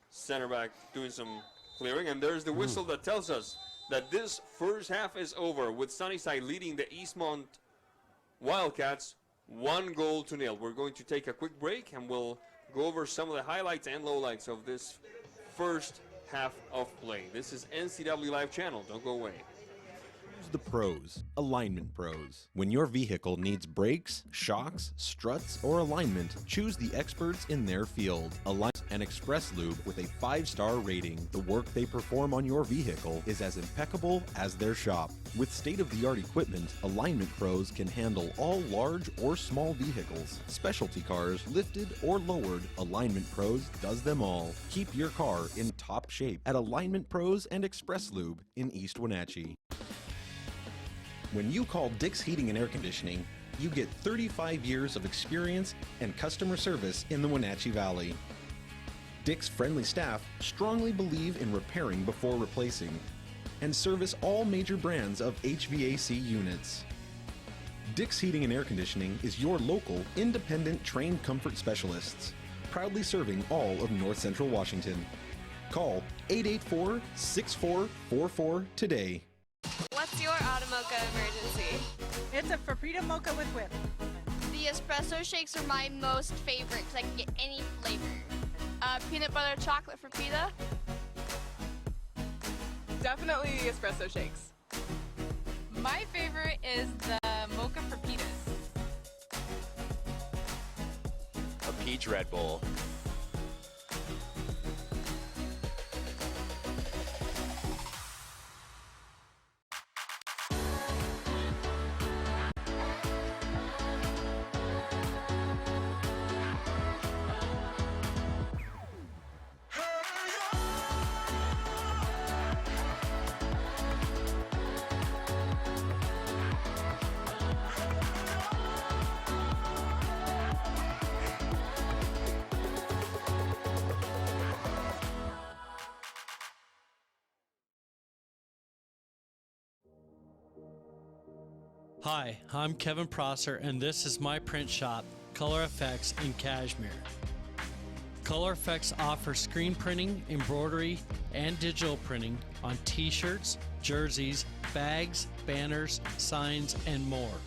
Center back doing some clearing, and there's the whistle that tells us that this first half is over, with Sunnyside leading the Eastmont Wildcats 1-0. We're going to take a quick break, and we'll go over some of the highlights and lowlights of this first half of play. This is NCW Live Channel. Don't go away. The pros, alignment pros. When your vehicle needs brakes, shocks, struts, or alignment, choose the experts in their field. Alignment and Express Lube with a 5-star rating. The work they perform on your vehicle is as impeccable as their shop. With state-of-the-art equipment, Alignment Pros can handle all large or small vehicles, specialty cars, lifted or lowered. Alignment Pros does them all. Keep your car in top shape at Alignment Pros and Express Lube in East Wenatchee. When you call Dick's Heating and Air Conditioning, you get 35 years of experience and customer service in the Wenatchee Valley. Dick's friendly staff strongly believe in repairing before replacing and service all major brands of HVAC units. Dick's Heating and Air Conditioning is your local, independent, trained comfort specialists, proudly serving all of North Central Washington. Call 884-6444 today. What's your Automocha emergency? It's a Frapita mocha with whip. The espresso shakes are my most favorite because I can get any flavor. Peanut butter chocolate Frapita. Definitely espresso shakes. My favorite is the mocha Frappitas. A peach Red Bull. Hi, I'm Kevin Prosser, and this is my print shop, Color Effects in Cashmere. Color Effects offers screen printing, embroidery, and digital printing on t-shirts, jerseys, bags, banners, signs, and more.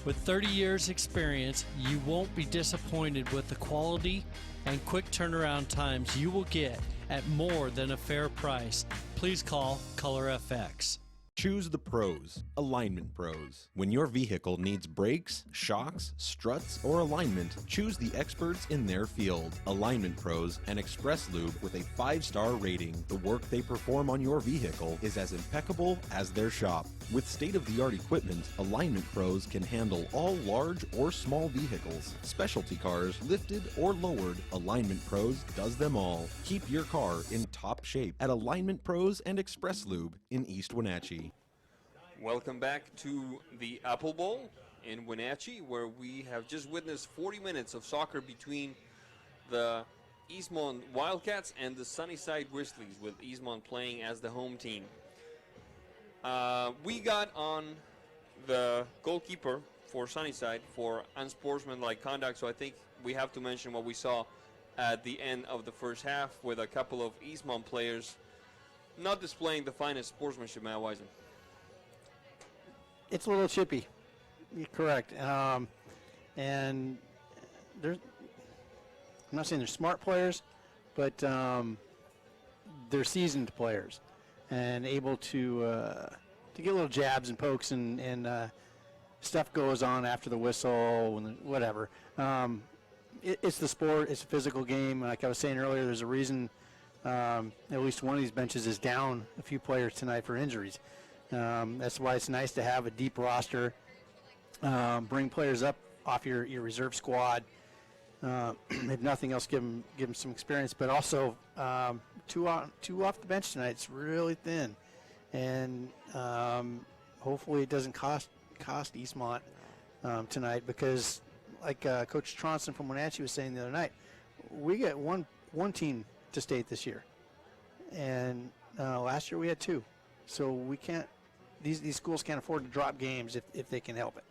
With 30 years experience, you won't be disappointed with the quality and quick turnaround times you will get at more than a fair price. Please call Color FX. Choose the pros, Alignment Pros. When your vehicle needs brakes, shocks, struts, or alignment, choose the experts in their field. Alignment Pros and Express Lube with a 5-star rating. The work they perform on your vehicle is as impeccable as their shop. With state-of-the-art equipment, Alignment Pros can handle all large or small vehicles, specialty cars, lifted or lowered. Alignment Pros does them all. Keep your car in top shape at Alignment Pros and Express Lube in East Wenatchee. Welcome back to the Apple Bowl in Wenatchee, where we have just witnessed 40 minutes of soccer between the Eastmont Wildcats and the Sunnyside Grizzlies, with Eastmont playing as the home team. We got on the goalkeeper for Sunnyside for unsportsmanlike conduct, so I think we have to mention what we saw at the end of the first half with a couple of Eastmont players not displaying the finest sportsmanship, Matt Wisen. It's a little chippy. You're correct. And I'm not saying they're smart players, but they're seasoned players and able to get little jabs and pokes and stuff goes on after the whistle and whatever. It's the sport. It's a physical game. Like I was saying earlier, there's a reason at least one of these benches is down a few players tonight for injuries. That's why it's nice to have a deep roster, bring players up off your reserve squad. If nothing else, give them some experience. But also, two off the bench tonight. It's really thin, and hopefully it doesn't cost Eastmont tonight, because like Coach Tronson from Wenatchee was saying the other night, we get one team to state this year, and last year we had 2. So we can't. These schools can't afford to drop games if they can help it.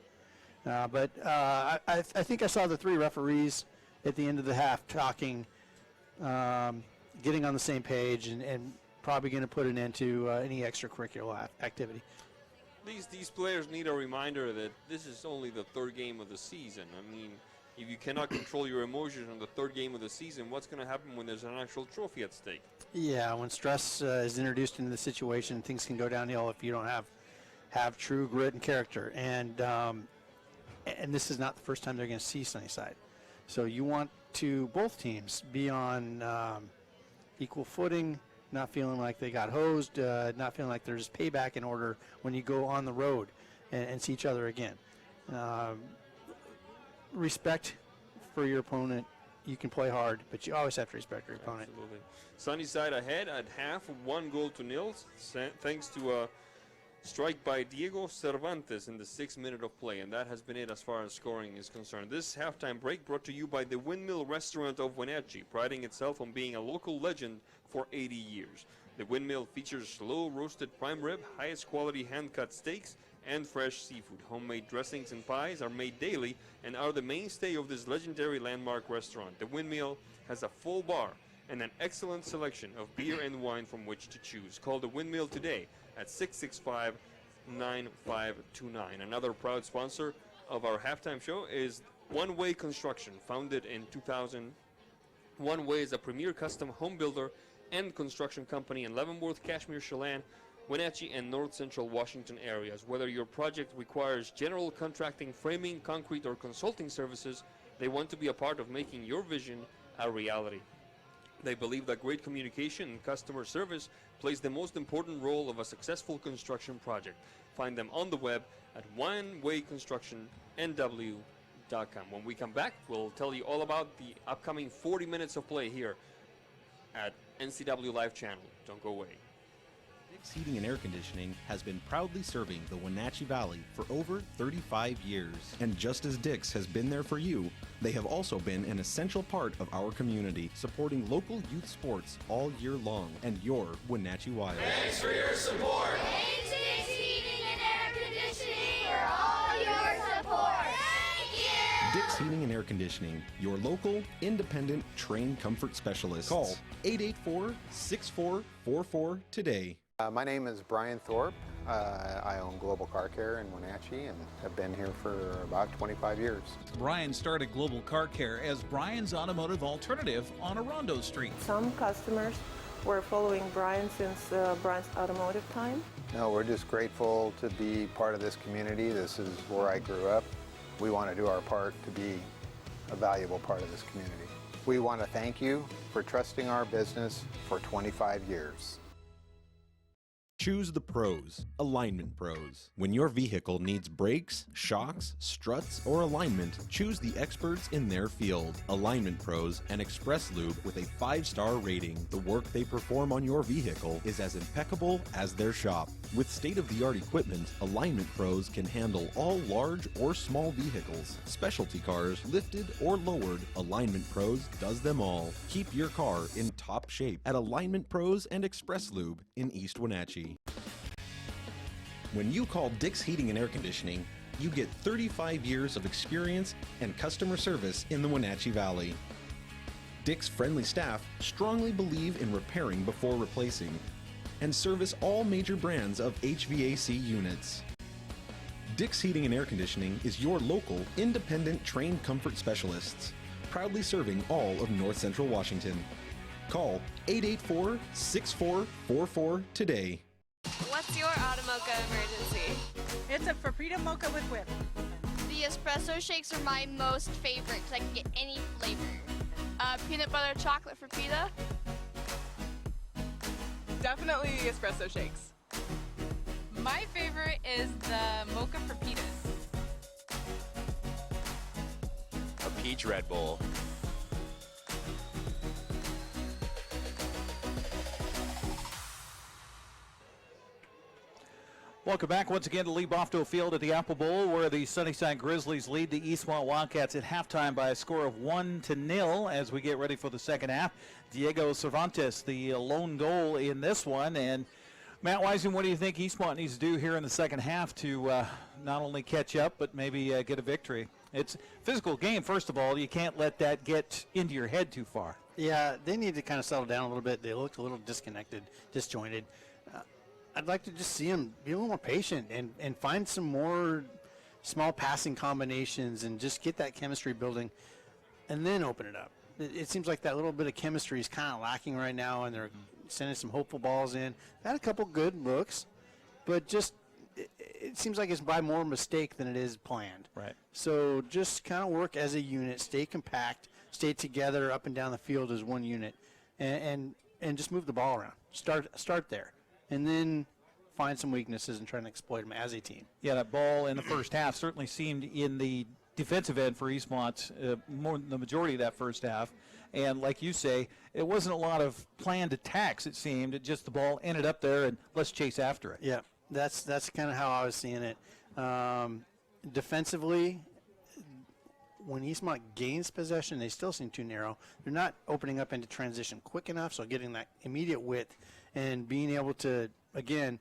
But I think I saw the 3 referees at the end of the half talking, getting on the same page, and probably going to put an end to any extracurricular activity. These players need a reminder that this is only the 3rd game of the season. I mean, if you cannot control your emotions on the 3rd game of the season, what's going to happen when there's an actual trophy at stake? Yeah, when stress is introduced into the situation, things can go downhill if you don't have true grit and character. And this is not the first time they're going to see Sunnyside. So you want to both teams be on equal footing, not feeling like they got hosed, not feeling like there's payback in order when you go on the road and see each other again. Respect for your opponent. You can play hard, but you always have to respect your opponent. Absolutely. Sunnyside ahead at half, 1-0 thanks to a strike by Diego Cervantes in the 6th minute of play, and that has been it as far as scoring is concerned. This halftime break brought to you by the Windmill Restaurant of Wenatchee, priding itself on being a local legend for 80 years. The Windmill features slow-roasted prime rib, highest quality hand-cut steaks, and fresh seafood. Homemade dressings and pies are made daily and are the mainstay of this legendary landmark restaurant. The Windmill has a full bar and an excellent selection of beer and wine from which to choose. Call the Windmill today at 665-9529. Another proud sponsor of our halftime show is One Way Construction, founded in 2000. One Way is a premier custom home builder and construction company in Leavenworth, Kashmir, Chelan, Wenatchee, and North Central Washington areas. Whether your project requires general contracting, framing, concrete, or consulting services, they want to be a part of making your vision a reality. They believe that great communication and customer service plays the most important role of a successful construction project. Find them on the web at onewayconstructionnw.com. When we come back, we'll tell you all about the upcoming 40 minutes of play here at NCW Live Channel. Don't go away. Dick's Heating and Air Conditioning has been proudly serving the Wenatchee Valley for over 35 years. And just as Dick's has been there for you, they have also been an essential part of our community, supporting local youth sports all year long and your Wenatchee Wild. Thanks for your support. Thanks, Dick's Heating and Air Conditioning, for all your support. Thank you. Dick's Heating and Air Conditioning, your local, independent, trained comfort specialist. Call 884-6444 today. My name is Brian Thorpe. I own Global Car Care in Wenatchee and have been here for about 25 years. Brian started Global Car Care as Brian's automotive alternative on Orondo Street. Some customers were following Brian since Brian's automotive time. No, we're just grateful to be part of this community. This is where I grew up. We want to do our part to be a valuable part of this community. We want to thank you for trusting our business for 25 years. Choose the pros, Alignment Pros. When your vehicle needs brakes, shocks, struts, or alignment, choose the experts in their field. Alignment Pros and Express Lube with a 5-star rating. The work they perform on your vehicle is as impeccable as their shop. With state-of-the-art equipment, Alignment Pros can handle all large or small vehicles, specialty cars, lifted or lowered. Alignment Pros does them all. Keep your car in top shape at Alignment Pros and Express Lube in East Wenatchee. When you call Dick's Heating and Air Conditioning, you get 35 years of experience and customer service in the Wenatchee Valley. Dick's friendly staff strongly believe in repairing before replacing and service all major brands of HVAC units. Dick's Heating and Air Conditioning is your local, independent, trained comfort specialists, proudly serving all of North Central Washington. Call 884-6444 today. What's your Automocha emergency? It's a paprika mocha with whip. The espresso shakes are my most favorite because I can get any flavor. Peanut butter chocolate for pita. Definitely espresso shakes. My favorite is the mocha for pitas. A peach Red Bull. Welcome back once again to Lee Bofto Field at the Apple Bowl, where the Sunnyside Grizzlies lead the Eastmont Wildcats at halftime by a score of 1-0 as we get ready for the second half. Diego Cervantes, the lone goal in this one. And Matt Wiseman, what do you think Eastmont needs to do here in the second half to not only catch up, but maybe get a victory? It's a physical game, first of all. You can't let that get into your head too far. Yeah, they need to kind of settle down a little bit. They look a little disconnected, disjointed. I'd like to just see them be a little more patient and find some more small passing combinations and just get that chemistry building and then open it up. It seems like that little bit of chemistry is kind of lacking right now, and they're sending some hopeful balls in. Had a couple good looks, but just it seems like it's by more mistake than it is planned. Right. So just kind of work as a unit, stay compact, stay together up and down the field as one unit, and just move the ball around. Start there. And then find some weaknesses and try and exploit them as a team. Yeah, that ball in the first half certainly seemed in the defensive end for Eastmont more than the majority of that first half. And like you say, it wasn't a lot of planned attacks, it seemed. It just the ball ended up there, and let's chase after it. Yeah, that's kind of how I was seeing it. Defensively, when Eastmont gains possession, they still seem too narrow. They're not opening up into transition quick enough, so getting that immediate width and being able to, again,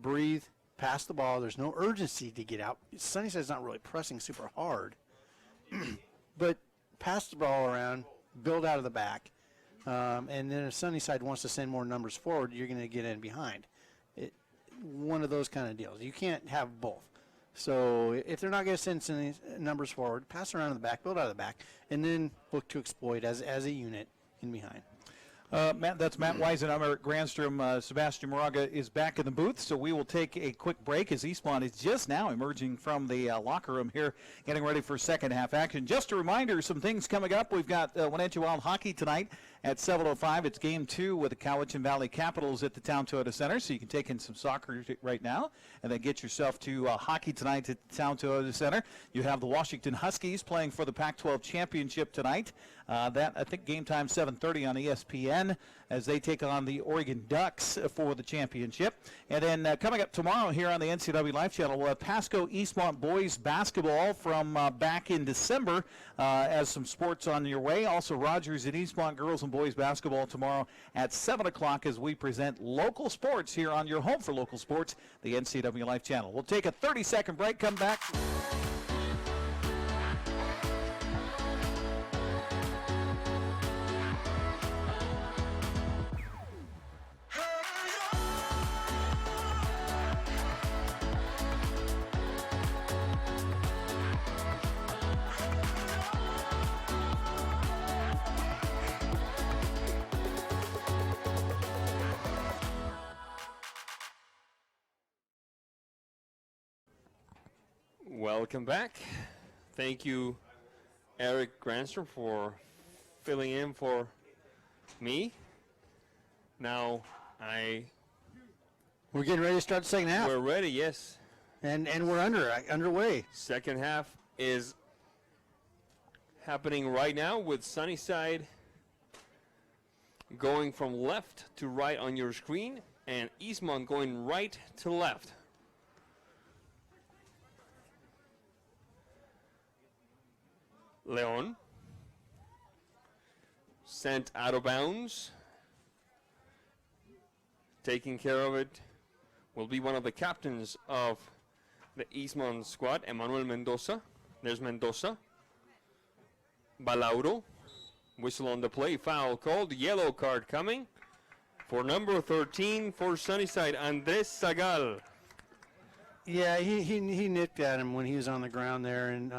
breathe, pass the ball. There's no urgency to get out. Sunnyside's not really pressing super hard, but pass the ball around, build out of the back. And then if Sunnyside wants to send more numbers forward, you're going to get in behind. One of those kind of deals. You can't have both. So if they're not going to send some numbers forward, pass around in the back, build out of the back, and then look to exploit as a unit in behind. That's Matt Weisen. I'm Eric Granstrom. Sebastian Moraga is back in the booth, so we will take a quick break as Eastmont is just now emerging from the locker room here, getting ready for second half action. Just a reminder, some things coming up. We've got Wenatchee Wild hockey tonight at 7:05. It's game 2 with the Cowichan Valley Capitals at the Town Toyota Center, so you can take in some soccer right now and then get yourself to hockey tonight at the Town Toyota Center. You have the Washington Huskies playing for the Pac-12 championship tonight. That, I think, game time 7:30 on ESPN as they take on the Oregon Ducks for the championship. And then coming up tomorrow here on the NCW Live Channel, we'll have Pasco Eastmont boys basketball from back in December as some sports on your way. Also Rogers and Eastmont girls and boys basketball tomorrow at 7 o'clock as we present local sports here on your home for local sports, the NCW Live Channel. We'll take a 30-second break, come back. Welcome back. Thank you, Eric Granstrom, for filling in for me. Now we're getting ready to start the second half. We're ready, yes. And we're underway. Second half is happening right now with Sunnyside going from left to right on your screen and Eastmont going right to left. Leon sent out of bounds. Taking care of it will be one of the captains of the Eastmont squad, Emmanuel Mendoza. There's Mendoza. Balauro. Whistle on the play. Foul called. Yellow card coming for number 13 for Sunnyside, Andres Sagal. Yeah, he nipped at him when he was on the ground there, and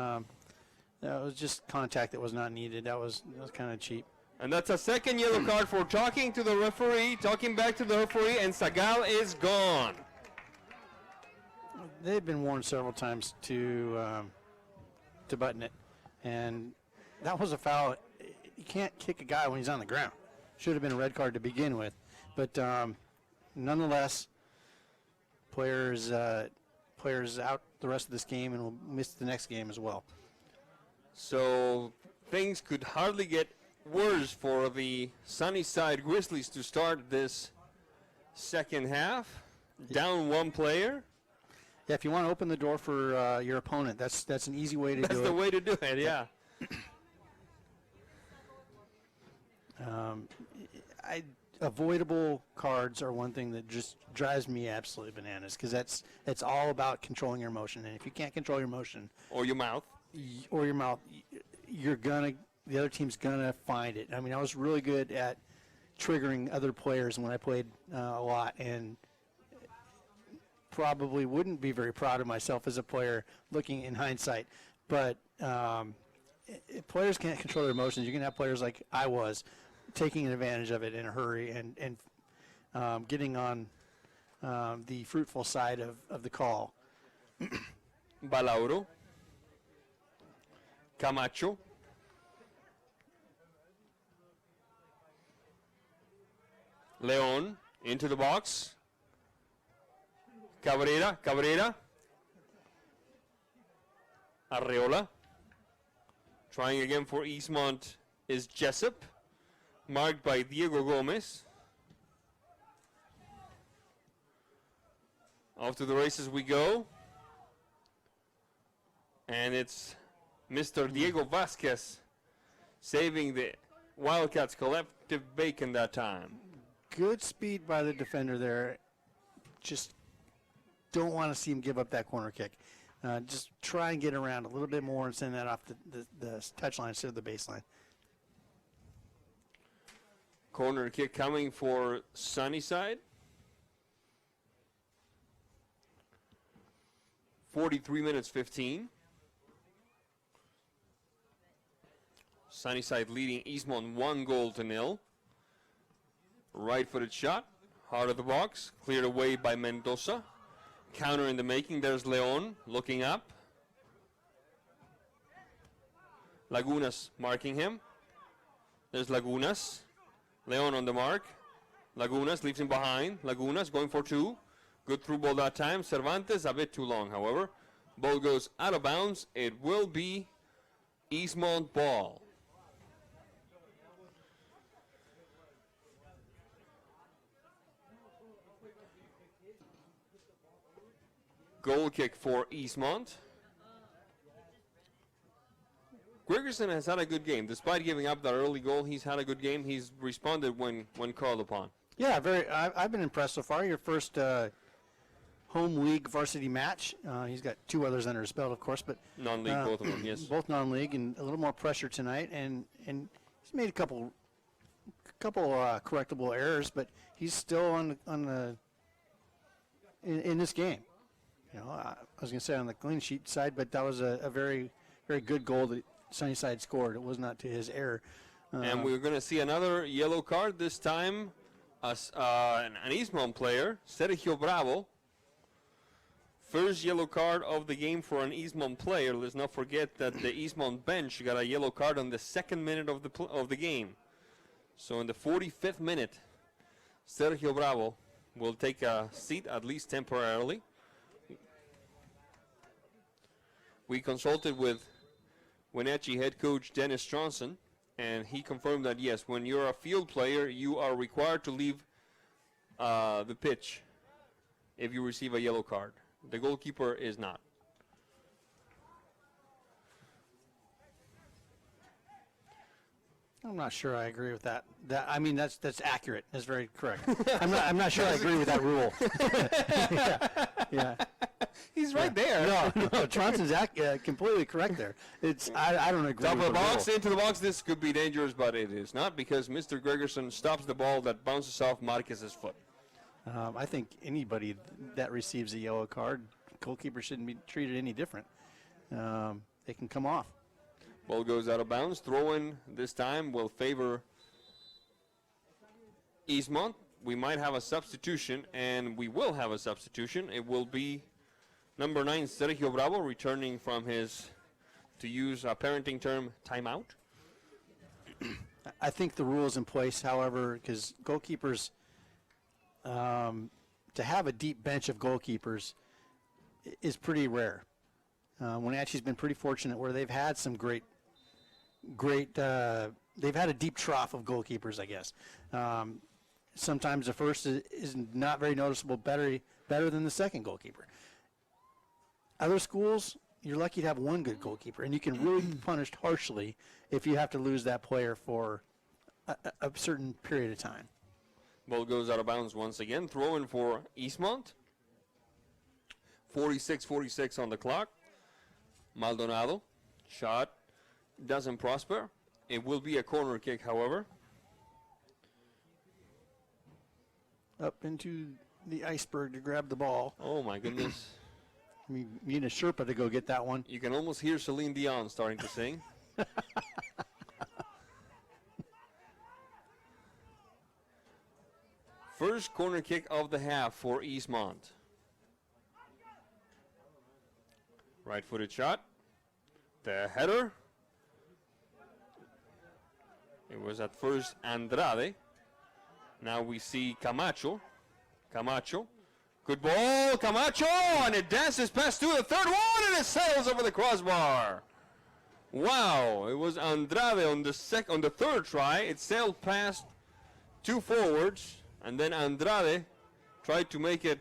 that was just contact that was not needed. That was kind of cheap. And that's a second yellow card for talking to the referee, talking back to the referee, and Sagal is gone. They've been warned several times to button it, and that was a foul. You can't kick a guy when he's on the ground. Should have been a red card to begin with, but nonetheless, players out the rest of this game and will miss the next game as well. So things could hardly get worse for the Sunnyside Grizzlies to start this second half. Down one player. Yeah, if you want to open the door for your opponent, that's an easy way to do it. That's the way to do it, yeah. Avoidable cards are one thing that just drives me absolutely bananas because it's all about controlling your emotion, and if you can't control your emotion or your mouth, the other team's gonna find it. I mean, I was really good at triggering other players when I played a lot, and probably wouldn't be very proud of myself as a player looking in hindsight. But if players can't control their emotions, you're gonna have players like I was taking advantage of it in a hurry and getting on the fruitful side of the call. Balauro. Camacho. Leon into the box. Cabrera. Arreola. Trying again for Eastmont is Jessup. Marked by Diego Gomez. Off to the races we go. And it's Mr. Diego Vasquez saving the Wildcats collective bacon that time. Good speed by the defender there. Just don't want to see him give up that corner kick. Just try and get around a little bit more and send that off the touchline instead of the baseline. Corner kick coming for Sunnyside. 43 minutes 15. Sunnyside leading Eastmont 1-0. Right-footed shot, heart of the box, cleared away by Mendoza. Counter in the making, there's Leon looking up. Lagunas marking him. There's Lagunas. Leon on the mark. Lagunas leaves him behind. Lagunas going for two. Good through ball that time. Cervantes a bit too long, however. Ball goes out of bounds. It will be Eastmont ball. Goal kick for Eastmont. Gregerson has had a good game. Despite giving up that early goal, he's had a good game. He's responded when called upon. Yeah, I've been impressed so far. Your first home league varsity match. He's got two others under his belt, of course, but non-league, both of them, yes. Both non-league, and a little more pressure tonight. And he's made a couple correctable errors, but he's still in this game. You know, I was going to say on the clean sheet side, but that was a very, very good goal that Sunnyside scored. It was not to his error. And we're going to see another yellow card, this time an Eastmont player, Sergio Bravo. First yellow card of the game for an Eastmont player. Let's not forget that the Eastmont bench got a yellow card on the 2nd minute of the game. So in the 45th minute, Sergio Bravo will take a seat, at least temporarily. We consulted with Wenatchee head coach Dennis Johnson, and he confirmed that, yes, when you're a field player, you are required to leave the pitch if you receive a yellow card. The goalkeeper is not. I'm not sure I agree with that. That's accurate. That's very correct. I'm not sure I agree with that rule. yeah. He's right there. No, Johnson's completely correct there. I don't agree Top with of the box, rule. into the box. This could be dangerous, but it is not, because Mr. Gregerson stops the ball that bounces off Marquez's foot. I think anybody that receives a yellow card, goalkeeper shouldn't be treated any different. They can come off. Ball goes out of bounds. Throw-in this time will favor Eastmont. We might have a substitution, and we will have a substitution. It will be number 9, Sergio Bravo, returning from his, to use a parenting term, timeout. I think the rule is in place, however, because goalkeepers, to have a deep bench of goalkeepers is pretty rare. Wenatchee's been pretty fortunate where they've had some great, they've had a deep trough of goalkeepers, I guess. Sometimes the first is not very noticeable, better than the second goalkeeper. Other schools, you're lucky to have one good goalkeeper, and you can really be punished harshly if you have to lose that player for a certain period of time. Ball goes out of bounds once again. Throw in for Eastmont. 46-46 on the clock. Maldonado. Shot doesn't prosper. It will be a corner kick, however. Up into the iceberg to grab the ball. Oh, my goodness. You need a Sherpa to go get that one. You can almost hear Celine Dion starting to sing. First corner kick of the half for Eastmont. Right-footed shot. The header. It was at first Andrade. Now we see Camacho. Camacho. Good ball, Camacho, and it dances past to the third one, and it sails over the crossbar. Wow, it was Andrade on the third try. It sailed past two forwards, and then Andrade tried to make it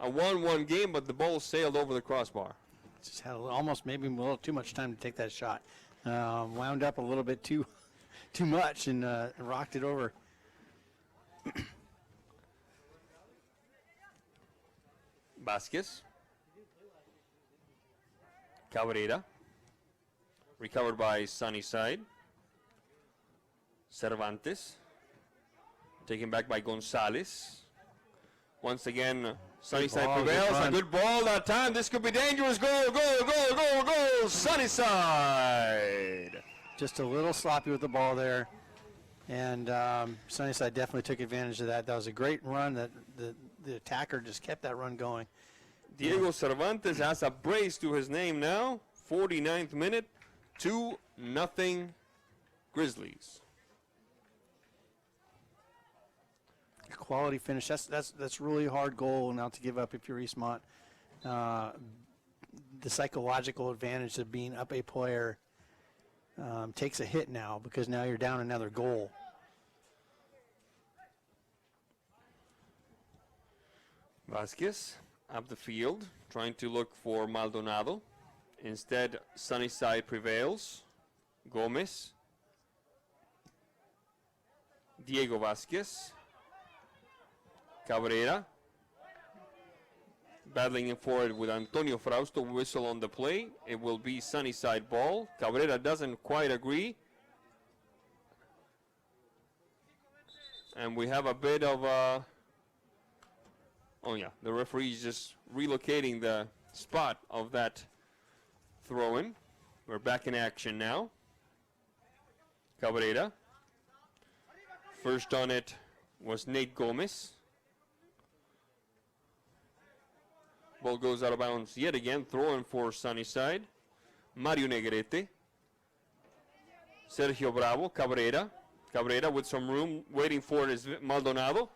a 1-1 game, but the ball sailed over the crossbar. Just had almost maybe a little too much time to take that shot. Wound up a little bit too much and rocked it over. Vasquez. Cabrera. Recovered by Sunnyside. Cervantes. Taken back by Gonzalez. Once again, Sunnyside ball, prevails. good A good ball that time. This could be dangerous. Goal, goal, goal, goal, goal. Sunnyside. Just a little sloppy with the ball there. And Sunnyside definitely took advantage of that. That was a great run. That the attacker just kept that run going. Diego Cervantes has a brace to his name now. 49th minute. 2-0 Grizzlies. Quality finish. That's really hard goal now to give up if you're Eastmont. The psychological advantage of being up a player takes a hit now because now you're down another goal. Vasquez up the field, trying to look for Maldonado. Instead, Sunnyside prevails. Gomez. Diego Vasquez. Cabrera. Battling it forward with Antonio Frausto. Whistle on the play. It will be Sunnyside ball. Cabrera doesn't quite agree. And we have a bit of oh yeah, the referee is just relocating the spot of that throw-in. We're back in action now. Cabrera. First on it was Nate Gomez. Ball goes out of bounds yet again. Throwing for Sunnyside. Mario Negrete. Sergio Bravo. Cabrera. Cabrera with some room waiting for his Maldonado.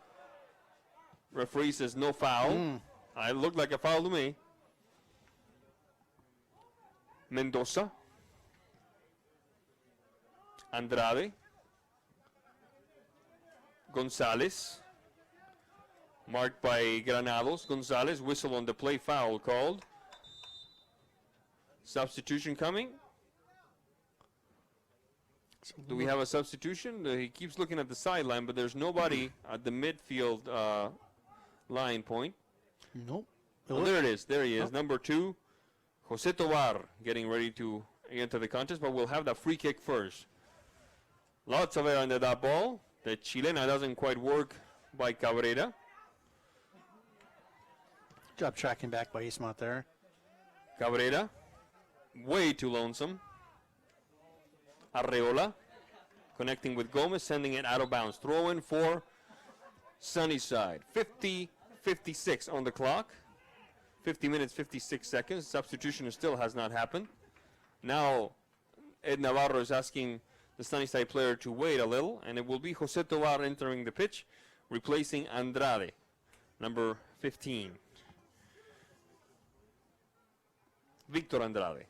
Referee says no foul. It looked like a foul to me. Mendoza. Andrade. Gonzalez. Marked by Granados. Gonzalez, whistle on the play, foul called. Substitution coming. Do we have a substitution? He keeps looking at the sideline, but there's nobody at the midfield line point. Nope. Oh, there it is. There he is. Number 2, Jose Tovar, getting ready to enter the contest, but we'll have the free kick first. Lots of air under that ball. The Chilena doesn't quite work by Cabrera. Job tracking back by Eastmont there. Cabrera, way too lonesome. Arreola, connecting with Gomez, sending it out of bounds. Throw in for Sunnyside. 50-56 on the clock. 50 minutes, 56 seconds. Substitution still has not happened. Now, Ed Navarro is asking the Sunnyside player to wait a little, and it will be Jose Tovar entering the pitch, replacing Andrade, number 15. Victor Andrade.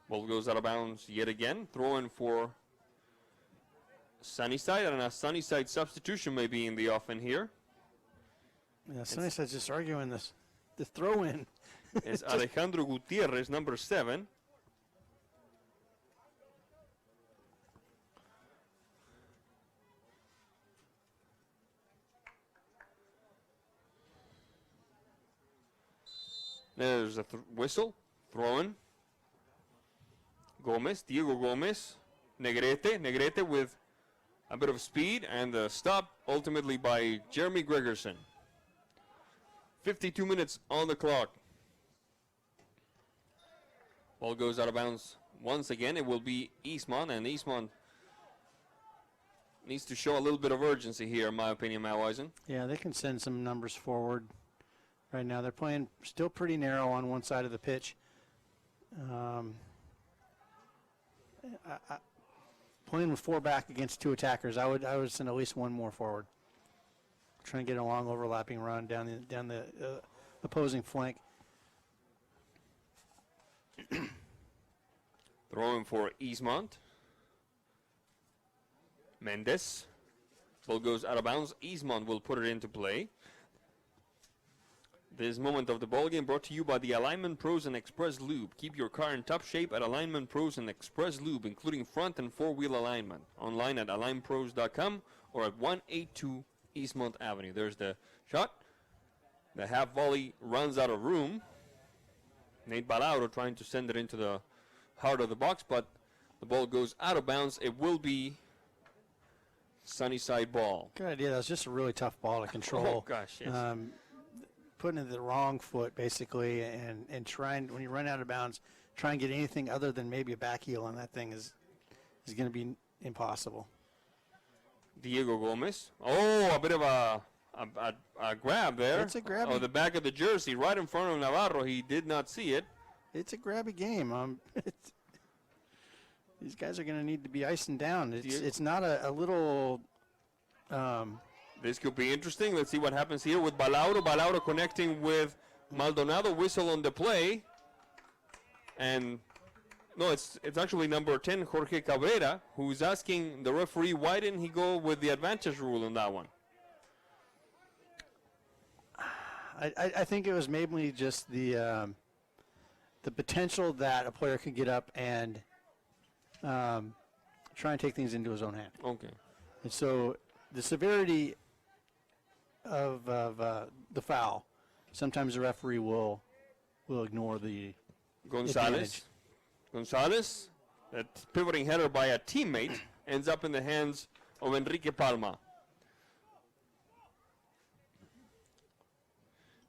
Ball goes out of bounds yet again. Throw in for Sunnyside, and a Sunnyside substitution may be in the offing here. Yeah, Sunnyside's just arguing this. The throw in. It's Alejandro Gutierrez, number 7. There's a whistle. Throw in. Gomez, Diego Gomez, Negrete with a bit of speed, and the stop ultimately by Jeremy Gregerson. 52 minutes on the clock. Ball goes out of bounds once again. It will be Eastmont, and Eastmont needs to show a little bit of urgency here, in my opinion, Matt Wisen. Yeah, they can send some numbers forward right now. They're playing still pretty narrow on one side of the pitch. Playing with 4 back against 2 attackers, I would send at least 1 more forward. Trying to get a long overlapping run down the opposing flank. Throwing for Eastmont. Mendes. Ball goes out of bounds. Eastmont will put it into play. This moment of the ball game brought to you by the Alignment Pros and Express Lube. Keep your car in top shape at Alignment Pros and Express Lube, including front and 4-wheel alignment. Online at alignpros.com or at 182 Eastmont Avenue. There's the shot. The half volley runs out of room. Nate Balaudo trying to send it into the heart of the box, but The ball goes out of bounds. It will be Sunnyside ball. Good idea. That was just a really tough ball to control. Oh, gosh, yes. Putting it the wrong foot, basically, and trying, when you run out of bounds, try and get anything other than maybe a back heel on that thing is going to be impossible. Diego Gomez. Oh, a bit of a grab there. It's a grab. Oh, the back of the jersey right in front of Navarro. He did not see it. It's a grabby game. These guys are going to need to be icing down. It's not a little. This could be interesting. Let's see what happens here with Balauro. Balauro connecting with Maldonado. Whistle on the play. And no, it's actually number 10, Jorge Cabrera, who's asking the referee why didn't he go with the advantage rule on that one. I think it was mainly just the potential that a player could get up and try and take things into his own hand. Okay. And so the severity of the foul, sometimes the referee will ignore the advantage. Gonzalez, that pivoting header by a teammate, ends up in the hands of Enrique Palma.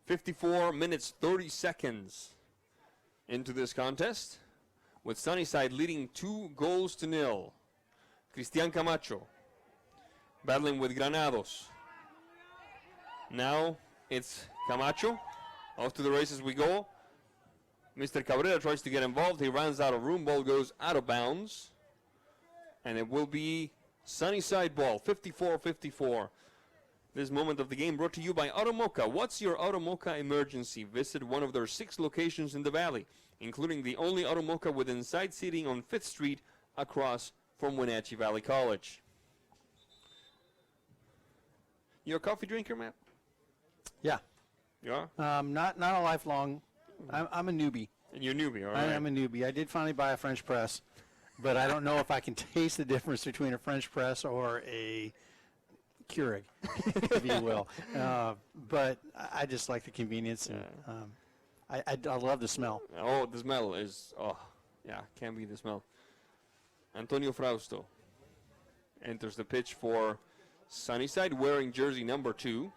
54 minutes, 30 seconds into this contest, with Sunnyside leading 2-0. Cristian Camacho battling with Granados. Now it's Camacho. Off to the races we go. Mr. Cabrera tries to get involved. He runs out of room. Ball goes out of bounds. And it will be Sunnyside ball, 54-54. This moment of the game brought to you by Automoca. What's your Automoca emergency? Visit one of their 6 locations in the valley, including the only Automoca with inside seating on 5th Street across from Wenatchee Valley College. You a coffee drinker, Matt? Yeah. You are? Not a lifelong. I'm a newbie. And you're a newbie, all right. I'm a newbie. I did finally buy a French press, but I don't know if I can taste the difference between a French press or a Keurig, if you will. But I just like the convenience. And, I love the smell. Oh, the smell is, can't be the smell. Antonio Frausto enters the pitch for Sunnyside wearing jersey number 2.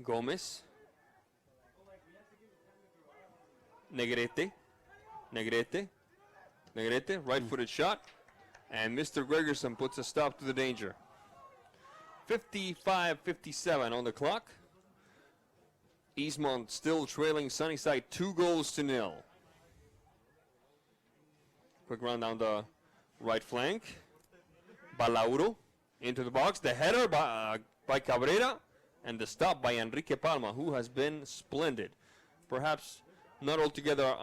Gomez. Negrete, right-footed shot, and Mr. Gregerson puts a stop to the danger. 55-57 on the clock. Eastmont still trailing Sunnyside 2-0. Quick run down the right flank. Balauro into the box. The header by Cabrera, and the stop by Enrique Palma, who has been splendid. Perhaps not altogether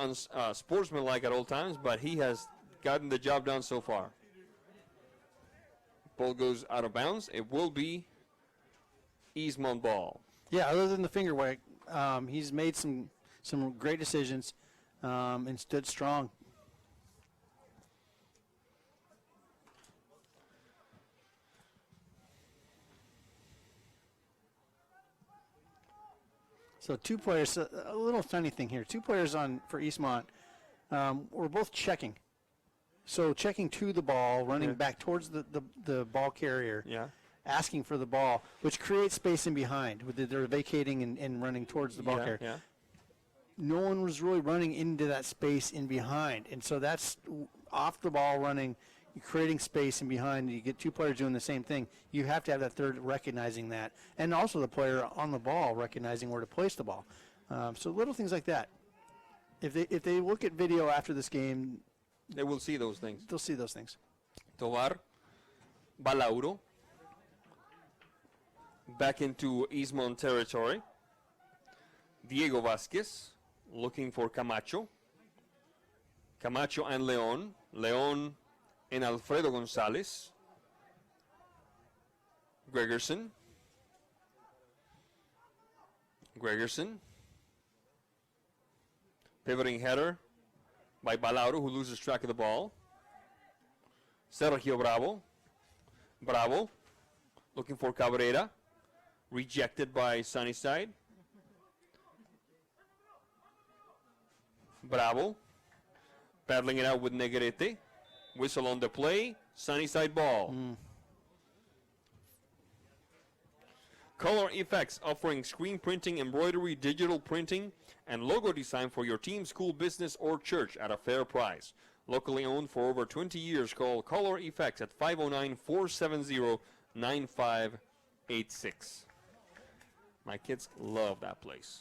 sportsmanlike at all times, but he has gotten the job done so far. Ball goes out of bounds. It will be Eastmont ball. Yeah, other than the finger whack, he's made some great decisions and stood strong. So 2 players, a little funny thing here. 2 players for Eastmont were both checking. So checking to the ball, running back towards the ball carrier, asking for the ball, which creates space in behind. They're vacating and running towards the ball carrier. Yeah. No one was really running into that space in behind. And so that's off the ball running, creating space in behind. You get 2 players doing the same thing. You have to have that third recognizing that, and also the player on the ball recognizing where to place the ball. So little things like that. If they look at video after this game, they will see those things. They'll see those things. Tovar, Balauro, back into Eastmont territory. Diego Vasquez looking for Camacho. Camacho and Leon. Leon and Alfredo Gonzalez. Gregerson. Pivoting header by Balauro, who loses track of the ball. Sergio Bravo. Looking for Cabrera. Rejected by Sunnyside. Bravo. Battling it out with Negrete. Whistle on the play. Sunnyside ball. Color Effects, offering screen printing, embroidery, digital printing, and logo design for your team, school, business, or church at a fair price. Locally owned for over 20 years. Call Color Effects at 509-470-9586. My kids love that place.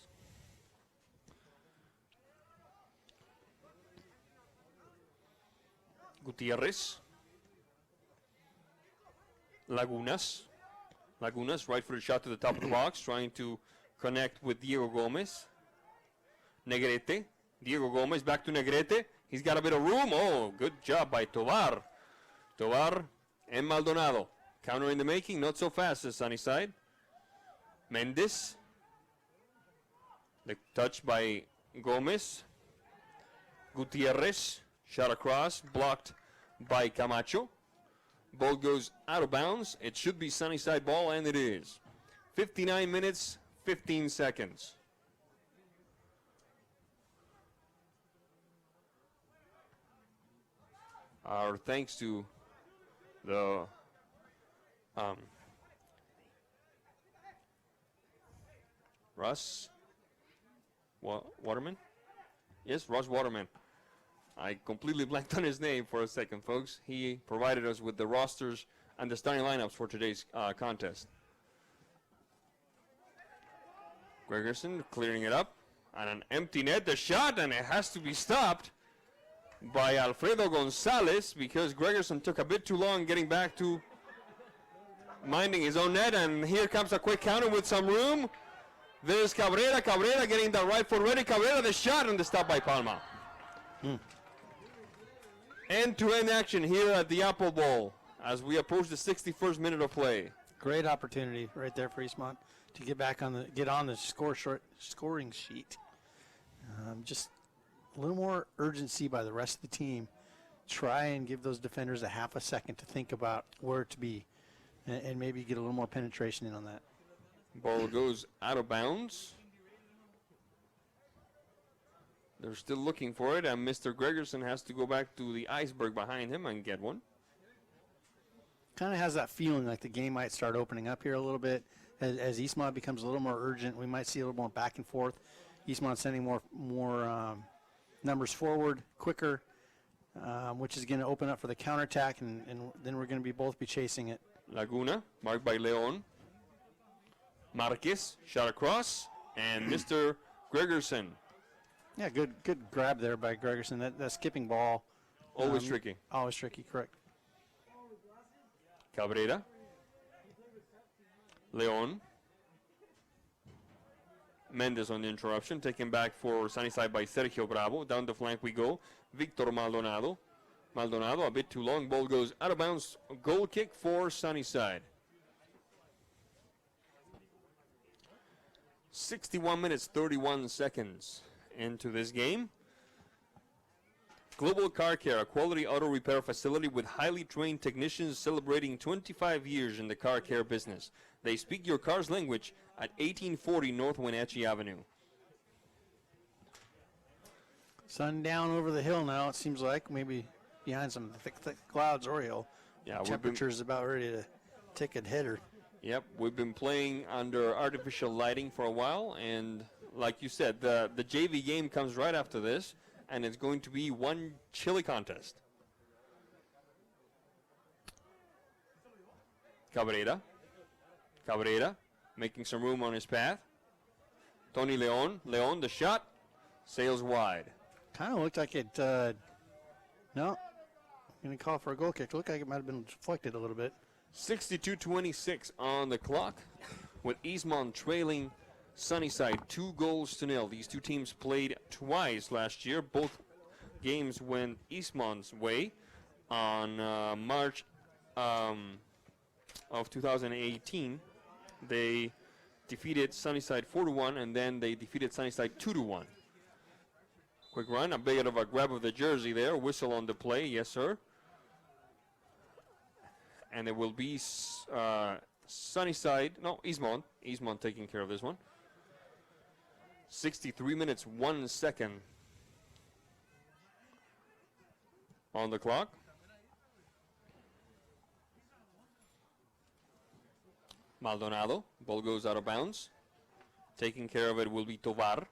Gutierrez. Lagunas, right footed shot to the top of the box, trying to connect with Diego Gomez. Negrete. Diego Gomez back to Negrete. He's got a bit of room. Oh, good job by Tovar. Tovar and Maldonado. Counter in the making, not so fast as Sunnyside. Mendes. The touch by Gomez. Gutierrez. Shot across, blocked by Camacho. Ball goes out of bounds. It should be Sunnyside ball, and it is. 59 minutes, 15 seconds. Our thanks to the Russ Waterman? Yes, Russ Waterman. I completely blanked on his name for a second, folks. He provided us with the rosters and the starting lineups for today's contest. Gregerson clearing it up. And an empty net, the shot, and it has to be stopped by Alfredo Gonzalez because Gregerson took a bit too long getting back to minding his own net. And here comes a quick counter with some room. There's Cabrera. Cabrera getting the right foot ready. Cabrera, the shot, and the stop by Palma. End-to-end action here at the Apple Bowl as we approach the 61st minute of play. Great opportunity right there for Eastmont to get on the scoring sheet. Just a little more urgency by the rest of the team. Try and give those defenders a half a second to think about where to be and maybe get a little more penetration in on that. Ball goes out of bounds. They're still looking for it, and Mr. Gregerson has to go back to the iceberg behind him and get one. Kind of has that feeling like the game might start opening up here a little bit. As Eastmont becomes a little more urgent, we might see a little more back and forth. Eastmont sending more numbers forward quicker, which is going to open up for the counterattack, and then we're going to both be chasing it. Laguna, marked by Leon. Marquez, shot across, and Mr. Gregerson. Yeah, good grab there by Gregerson. That skipping ball. Always tricky. Always tricky, correct. Cabrera. Leon. Mendes on the interruption. Taken back for Sunnyside by Sergio Bravo. Down the flank we go. Victor Maldonado. Maldonado a bit too long. Ball goes out of bounds. Goal kick for Sunnyside. 61 minutes, 31 seconds into this game. Global Car Care, a quality auto repair facility with highly trained technicians celebrating 25 years in the car care business. They speak your car's language at 1840 North Wenatchee Avenue. Sun down over the hill now, it seems like. Maybe behind some thick clouds or hill. Yeah, temperature's about ready to take a header. Yep, we've been playing under artificial lighting for a while, and like you said, the JV game comes right after this, and it's going to be one chilly contest. Cabrera making some room on his path. Tony Leon, the shot, sails wide. Kind of looked like it, no, I'm going to call for a goal kick. Looked like it might have been deflected a little bit. 62-26 on the clock, with Eastmont trailing Sunnyside 2-0. These two teams played twice last year. Both games went Eastmont's way. On March of 2018, they defeated Sunnyside 4-1, and then they defeated Sunnyside 2-1. Quick run, a bit of a grab of the jersey there. Whistle on the play, yes, sir. And it will be Sunnyside, no, Eastmont. Eastmont taking care of this one. 63 minutes, 1 second. on the clock. Maldonado, ball goes out of bounds. Taking care of it will be Tovar.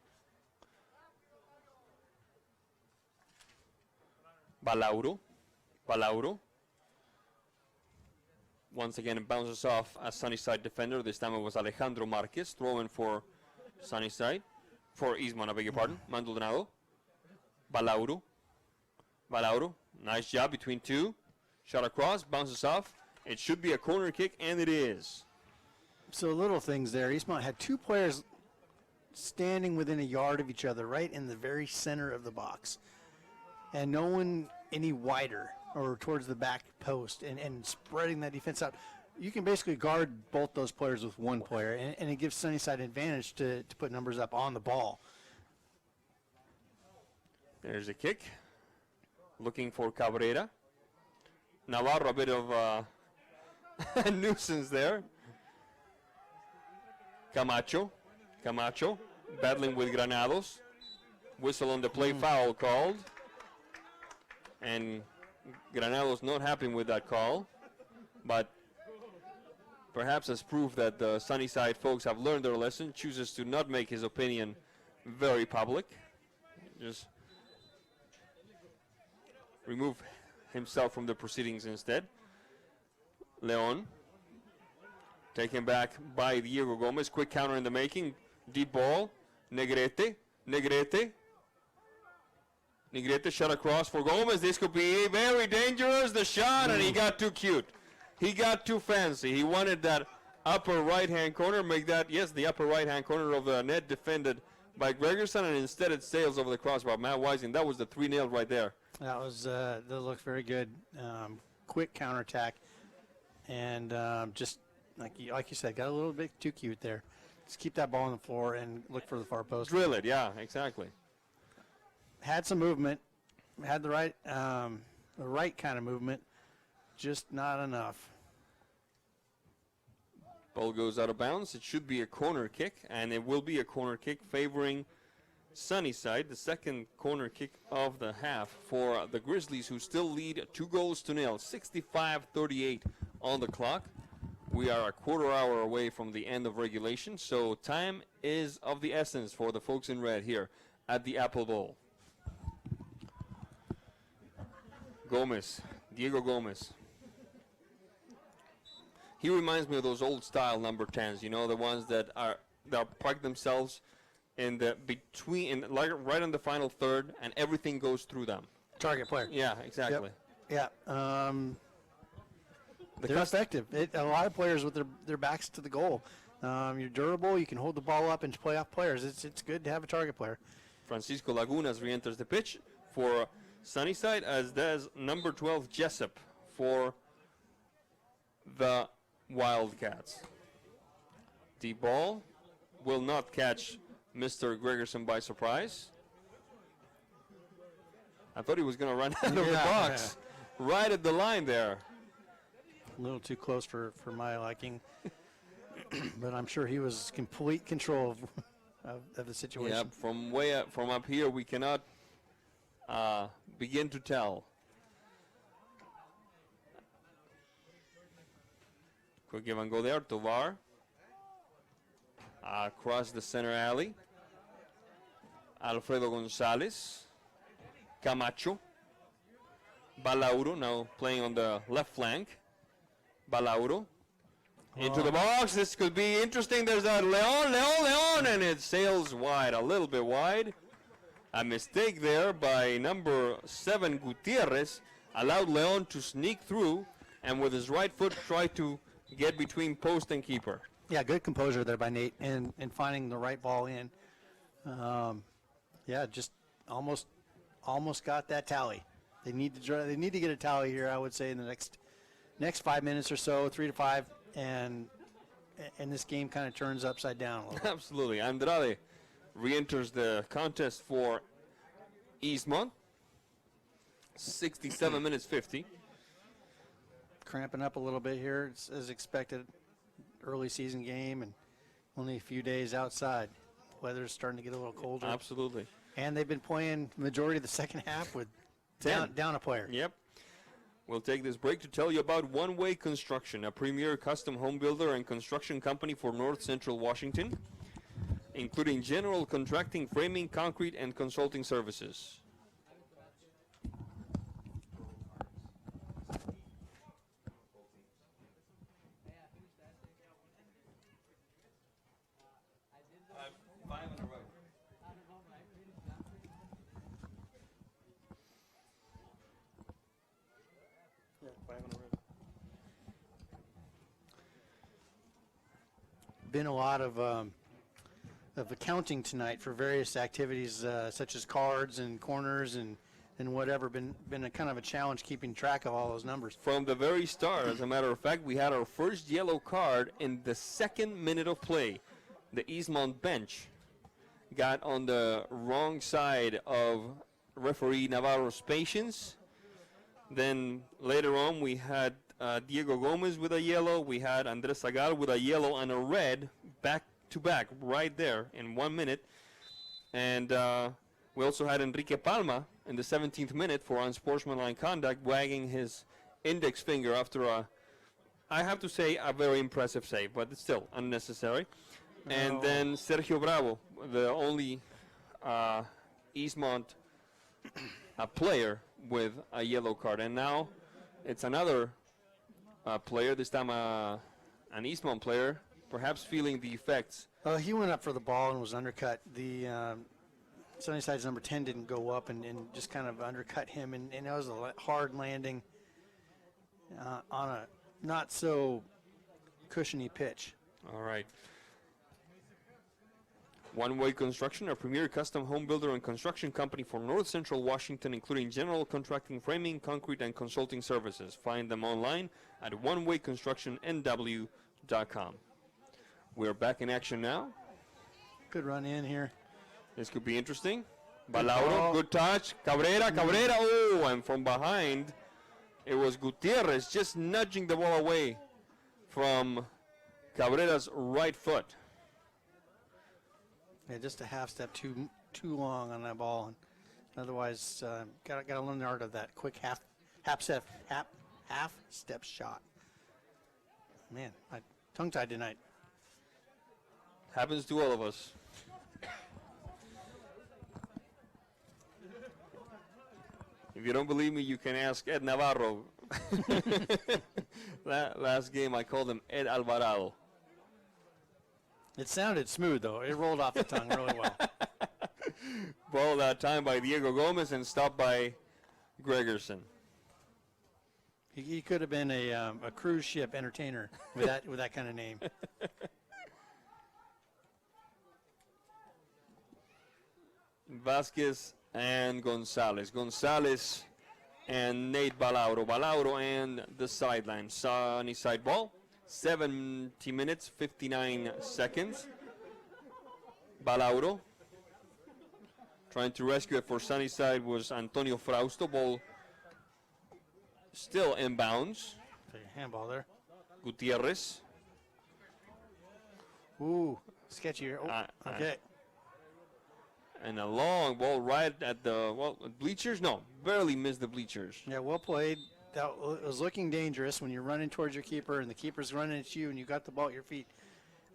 Balauro. Once again, it bounces off a Sunnyside defender. This time it was Alejandro Marquez throwing for Sunnyside. For Eastmont, I beg your pardon. Maldonado. Balauro. Nice job between two. Shot across, bounces off. It should be a corner kick, and it is. So little things there. Eastmont had two players standing within a yard of each other, right in the very center of the box. And no one any wider or towards the back post and spreading that defense out. You can basically guard both those players with one player, and it gives Sunnyside an advantage to put numbers up on the ball. There's a kick. Looking for Cabrera. Navarro, a bit of a nuisance there. Camacho, battling with Granados. Whistle on the play, foul called. And Granados not happy with that call, but perhaps as proof that the Sunnyside folks have learned their lesson, chooses to not make his opinion very public. Just remove himself from the proceedings instead. Leon, taken back by Diego Gomez. Quick counter in the making. Deep ball. Negrete shot across for Gomez. This could be very dangerous. The shot, and he got too cute. He got too fancy. He wanted that upper right-hand corner. Make that, yes, the upper right-hand corner of the net defended by Gregerson, and instead it sails over the crossbar. Matt Weising, that was the 3-0 right there. That looks very good. Quick counterattack, and just like you said, got a little bit too cute there. Just keep that ball on the floor and look for the far post. Drill it, yeah, exactly. Had some movement, had the right kind of movement, just not enough. Ball goes out of bounds. It should be a corner kick, and it will be a corner kick favoring Sunnyside, the second corner kick of the half for the Grizzlies, who still lead 2-0. 65-38 on the clock. We are a quarter hour away from the end of regulation, so time is of the essence for the folks in red here at the Apple Bowl. Diego Gomez. He reminds me of those old style number 10s, you know, the ones that park themselves in the like right on the final third, and everything goes through them. Target player. Yeah, exactly. Yep. Yeah. They're effective. A lot of players with their backs to the goal. You're durable. You can hold the ball up and play off players. It's good to have a target player. Francisco Lagunas re-enters the pitch for Sunnyside, as does number 12 Jessup for the Wildcats. The ball will not catch Mr. Gregerson by surprise. I thought he was going to run out of the box right at the line there. A little too close for my liking, but I'm sure he was complete control of the situation. Yeah, from up here we cannot begin to tell. Quick give and go there. Tovar across the center alley. Alfredo Gonzalez. Camacho. Balauro now playing on the left flank. Balauro into the box. This could be interesting. There's that Leon, and it sails wide, a little bit wide. A mistake there by number 7 Gutierrez allowed Leon to sneak through, and with his right foot try to get between post and keeper. Yeah, good composure there by Nate and finding the right ball in. Just almost got that tally. They need to get a tally here, I would say, in the next 5 minutes or so, 3 to 5, and this game kind of turns upside down a little bit. Absolutely. Andrade re-enters the contest for Eastmont. 67 minutes 50. Cramping up a little bit here, it's as expected. Early season game and only a few days outside. Weather's starting to get a little colder. Absolutely. And they've been playing the majority of the second half with 10. Down a player. Yep. We'll take this break to tell you about One Way Construction, a premier custom home builder and construction company for North Central Washington, including general contracting, framing, concrete, and consulting services. Been a lot of accounting tonight for various activities such as cards and corners and whatever. Been a kind of a challenge keeping track of all those numbers. From the very start, as a matter of fact, we had our first yellow card in the 2nd minute of play. The Eastmont bench got on the wrong side of referee Navarro's patience. Then later on, we had Diego Gomez with a yellow. We had Andres Zagal with a yellow and a red back to back right there in 1 minute. And we also had Enrique Palma in the 17th minute for unsportsmanlike conduct, wagging his index finger after I have to say, a very impressive save, but it's still unnecessary. No. And then Sergio Bravo, the only Eastmont player with a yellow card. And now it's another player, this time an Eastmont player, perhaps feeling the effects. He went up for the ball and was undercut. The Sunnyside's number 10 didn't go up and just kind of undercut him, and it was a hard landing on a not so cushiony pitch. All right. One Way Construction, a premier custom home builder and construction company for North Central Washington, including general contracting, framing, concrete, and consulting services. Find them online at onewayconstructionnw.com. We're back in action now. Good run in here. This could be interesting. Balauro, good touch. Cabrera, oh, and from behind, it was Gutierrez just nudging the ball away from Cabrera's right foot. Yeah, just a half step too long on that ball, and otherwise got to learn the art of that quick half step shot. Man, I tongue tied tonight. Happens to all of us. If you don't believe me, you can ask Ed Navarro. Last game, I called him Ed Alvarado. It sounded smooth, though. It rolled off the tongue really well. Ball that time by Diego Gomez and stopped by Gregerson. He could have been a cruise ship entertainer with that kind of name. Vasquez and Gonzalez. Gonzalez and Nate Balauro. Balauro and the sideline. Sunnyside ball. 70 minutes, 59 seconds. Balauro. Trying to rescue it for Sunnyside was Antonio Frausto. Ball still in bounds. Handball there. Gutierrez. Ooh, sketchy here. Oh, okay. And a long ball right at the bleachers. No, barely missed the bleachers. Yeah, well played. That was looking dangerous when you're running towards your keeper and the keeper's running at you and you got the ball at your feet.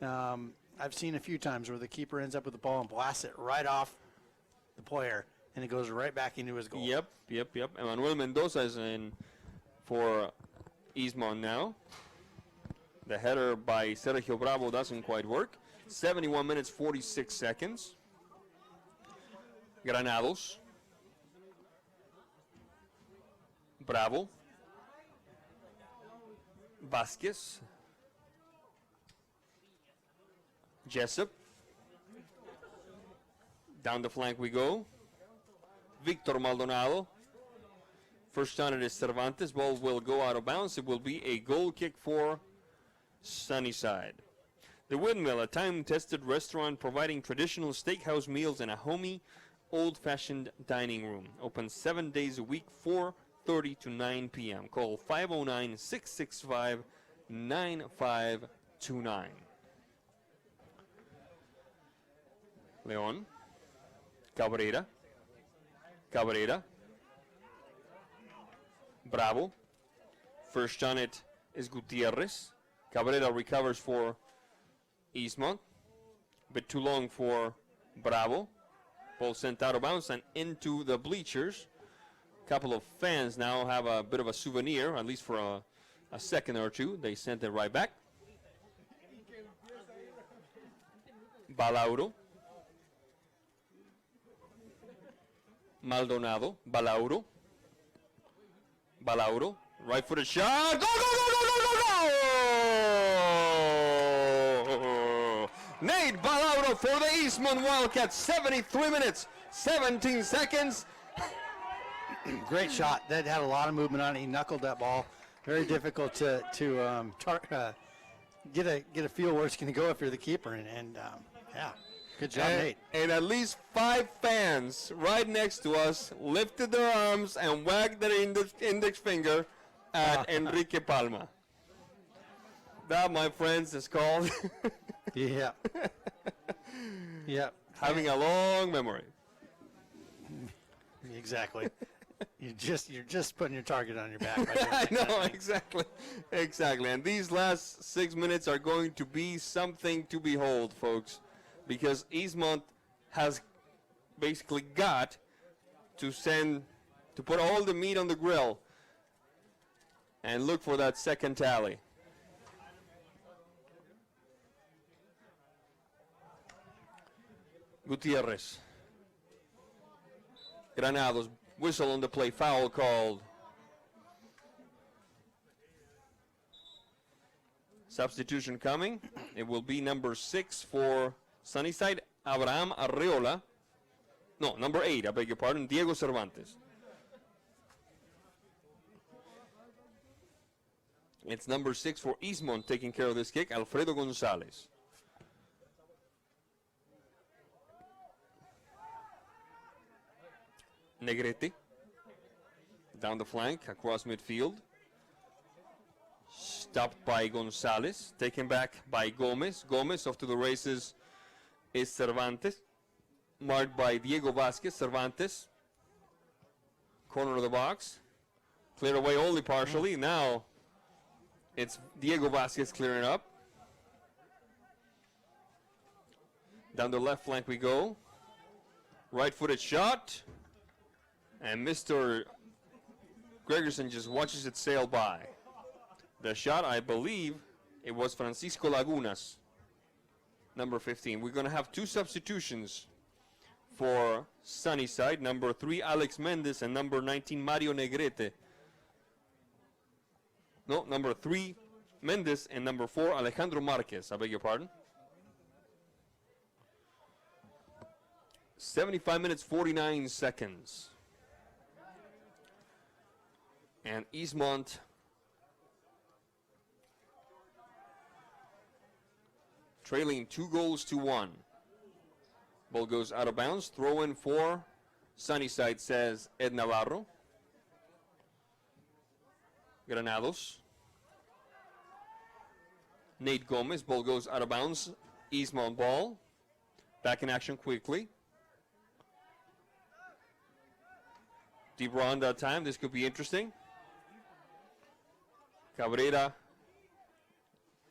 I've seen a few times where the keeper ends up with the ball and blasts it right off the player and it goes right back into his goal. Yep. Emmanuel Mendoza is in for Eastmont now. The header by Sergio Bravo doesn't quite work. 71 minutes, 46 seconds. Granados. Bravo. Vasquez. Jessup. Down the flank we go. Victor Maldonado. First time it is Cervantes. Ball will go out of bounds. It will be a goal kick for Sunnyside. The Windmill, a time-tested restaurant providing traditional steakhouse meals in a homey, old-fashioned dining room. Open 7 days a week, 4:30 to 9 p.m. Call 509-665-9529. Leon. Cabrera. Bravo. First on it is Gutierrez. Cabrera recovers for Eastmont. Bit too long for Bravo. Ball sent out of bounds and into the bleachers. Couple of fans now have a bit of a souvenir, at least for a second or two. They sent it right back. Balauro. Maldonado. Balauro. Balauro. Right-footed shot. Go, go, go, go, go, go, go! Nate Balauro for the Eastmont Wildcats. 73 minutes, 17 seconds. Great shot. That had a lot of movement on it. He knuckled that ball. Very difficult to get a feel where it's going to go if you're the keeper. And yeah, good job, Nate. And at least 5 fans right next to us lifted their arms and wagged their index finger at Enrique Palma. That, my friends, is called yeah. Yeah. Having a long memory. Exactly. You're just putting your target on your back. Right I know, exactly. And these last 6 minutes are going to be something to behold, folks, because Eastmont has basically got to put all the meat on the grill and look for that second tally. Gutierrez. Granados. Whistle on the play. Foul called. Substitution coming. It will be number 6 for Sunnyside, Abraham Arreola. No, number 8, I beg your pardon, Diego Cervantes. It's number 6 for Eastmont taking care of this kick, Alfredo Gonzalez. Negrete down the flank, across midfield. Stopped by Gonzalez, taken back by Gomez. Gomez off to the races is Cervantes. Marked by Diego Vasquez. Cervantes, corner of the box. Cleared away only partially. Now it's Diego Vasquez clearing up. Down the left flank we go. Right-footed shot. And Mr. Gregerson just watches it sail by. The shot, I believe, it was Francisco Lagunas, number 15. We're going to have 2 substitutions for Sunnyside. Number 3, Alex Mendez, and number 19, Mario Negrete. No, number 3, Mendez, and number 4, Alejandro Marquez. I beg your pardon. 75 minutes, 49 seconds. And Eastmont trailing 2-1. Ball goes out of bounds. Throw in for Sunnyside, says Ed Navarro. Granados. Nate Gomez. Ball goes out of bounds. Eastmont ball. Back in action quickly. Deep run that time. This could be interesting. Cabrera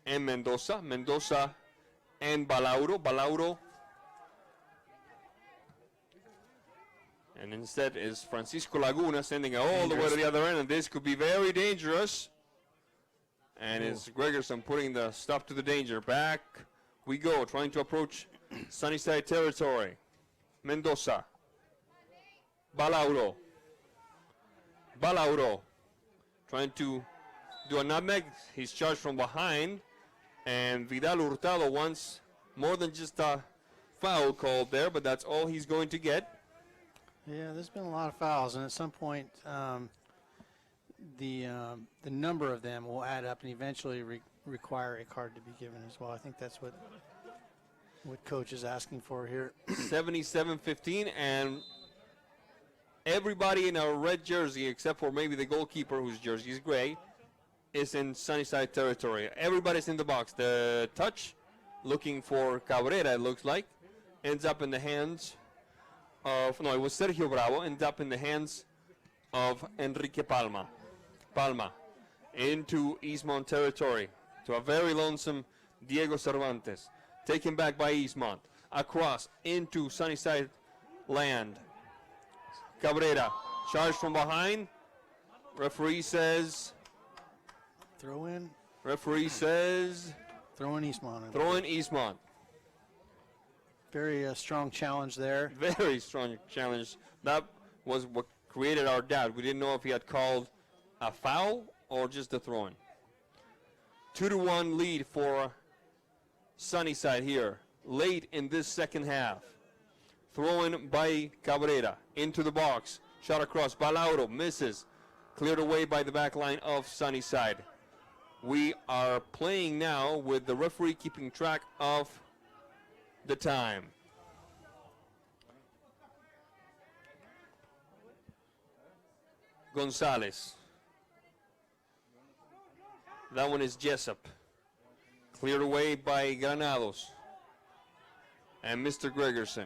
and Mendoza. Mendoza and Balauro. Balauro. And instead is Francisco Laguna sending it all the way to the other end. And this could be very dangerous. And it's Gregerson putting the stop to the danger. Back we go, trying to approach Sunnyside territory. Mendoza. Balauro. Balauro. Trying to do a nutmeg. He's charged from behind. And Vidal Hurtado wants more than just a foul called there, but that's all he's going to get. Yeah, there's been a lot of fouls, and at some point the number of them will add up and eventually require a card to be given as well. I think that's what Coach is asking for here. 77-15, and everybody in a red jersey, except for maybe the goalkeeper whose jersey is gray, is in Sunnyside territory. Everybody's in the box. The touch, looking for Cabrera, it looks like, ends up in the hands of, no, it was Sergio Bravo, ends up in the hands of Enrique Palma. Palma into Eastmont territory to a very lonesome Diego Cervantes. Taken back by Eastmont. Across into Sunnyside land. Cabrera charged from behind. Referee says. Throw in. Referee says. Throw in Eastmont. Throw in Eastmont. Very strong challenge there. Very strong challenge. That was what created our doubt. We didn't know if he had called a foul or just a throw-in. 2-1 lead for Sunnyside here, late in this second half. Throw-in by Cabrera into the box. Shot across. Balauro misses. Cleared away by the back line of Sunnyside. We are playing now with the referee keeping track of the time. Gonzalez. That one is Jessup. Cleared away by Granados. And Mr. Gregerson.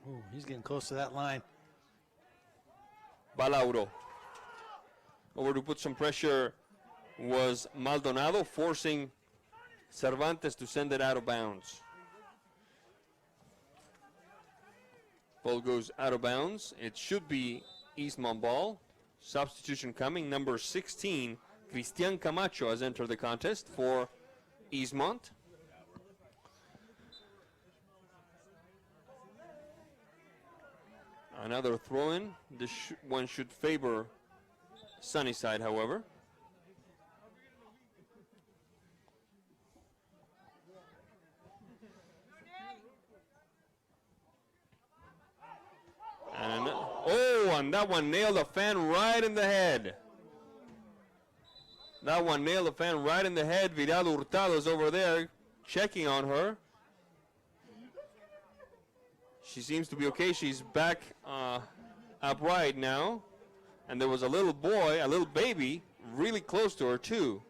Ooh, he's getting close to that line. Balauro. Over to put some pressure was Maldonado, forcing Cervantes to send it out of bounds. Ball goes out of bounds. It should be Eastmont ball. Substitution coming. Number 16, Cristian Camacho has entered the contest for Eastmont. Another throw-in. This one should favor Sunnyside, however. And that one nailed a fan right in the head. That one nailed a fan right in the head. Vidal Hurtado's over there checking on her. She seems to be okay. She's back upright now. And there was a little boy, a little baby, really close to her too.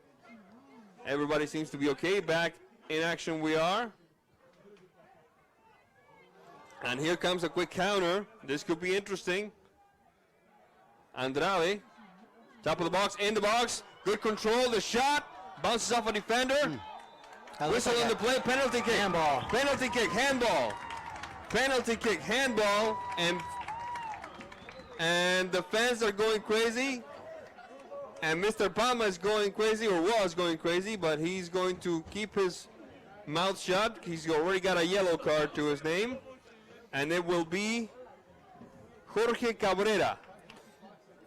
Everybody seems to be okay. Back in action we are. And here comes a quick counter. This could be interesting. Andrade, top of the box, in the box. Good control, the shot. Bounces off a defender. Whistle on the play, penalty kick. Handball. Penalty kick, handball. Penalty kick, handball. And the fans are going crazy. And Mr. Palma is going crazy, or was going crazy, but he's going to keep his mouth shut. He's already got a yellow card to his name. And it will be Jorge Cabrera.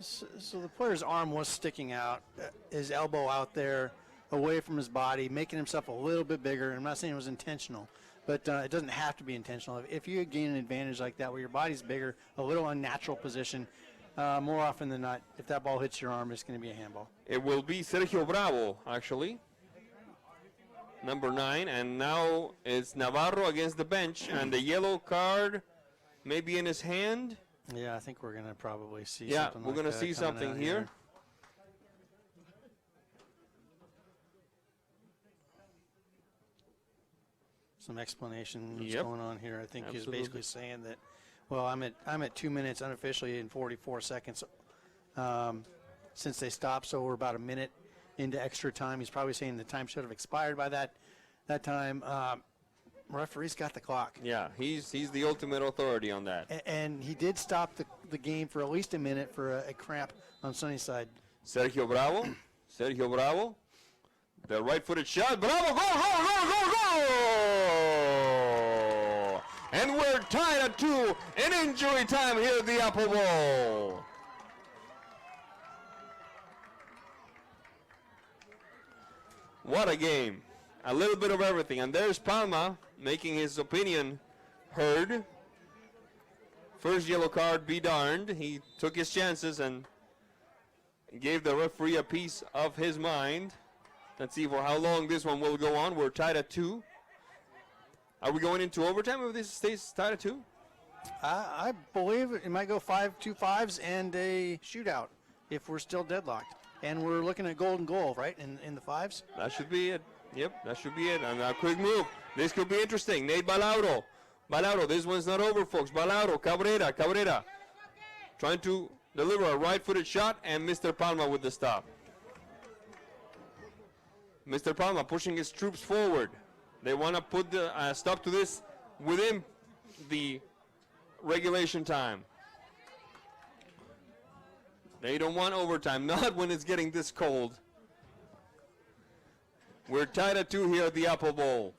So the player's arm was sticking out, his elbow out there, away from his body, making himself a little bit bigger. I'm not saying it was intentional, but it doesn't have to be intentional. If you gain an advantage like that where your body's bigger, a little unnatural position, more often than not, if that ball hits your arm, it's going to be a handball. It will be Sergio Bravo, actually. Number 9, and now it's Navarro against the bench, and the yellow card may be in his hand. Yeah, I think we're going to probably see something Yeah, like we're going to that see coming something out here. Some explanation Yep. going on here. I think Absolutely. he's basically saying that, well, I'm at 2 minutes unofficially and 44 seconds since they stopped, so we're about a minute into extra time. He's probably saying the time should have expired by that time. Referee's got the clock. Yeah, he's the ultimate authority on that. And he did stop the game for at least a minute for a cramp on Sunnyside. Sergio Bravo. Sergio Bravo. The right-footed shot. Bravo, goal, goal, goal, goal, goal! And we're tied at 2 in injury time here at the Apple Bowl. What a game. A little bit of everything. And there's Palma making his opinion heard. First yellow card, be darned. He took his chances and gave the referee a piece of his mind. Let's see for how long this one will go on. We're tied at 2. Are we going into overtime if this stays tied at 2? I believe it might go 2 5s and a shootout if we're still deadlocked. And we're looking at golden goal, right, in the 5s? That should be it. Yep, that should be it. And a quick move. This could be interesting. Nate Balauro. Balauro, this one's not over, folks. Balauro, Cabrera. Trying to deliver a right-footed shot, and Mr. Palma with the stop. Mr. Palma pushing his troops forward. They want to put the stop to this within the regulation time. They don't want overtime, not when it's getting this cold. We're tied at 2 here at the Apple Bowl.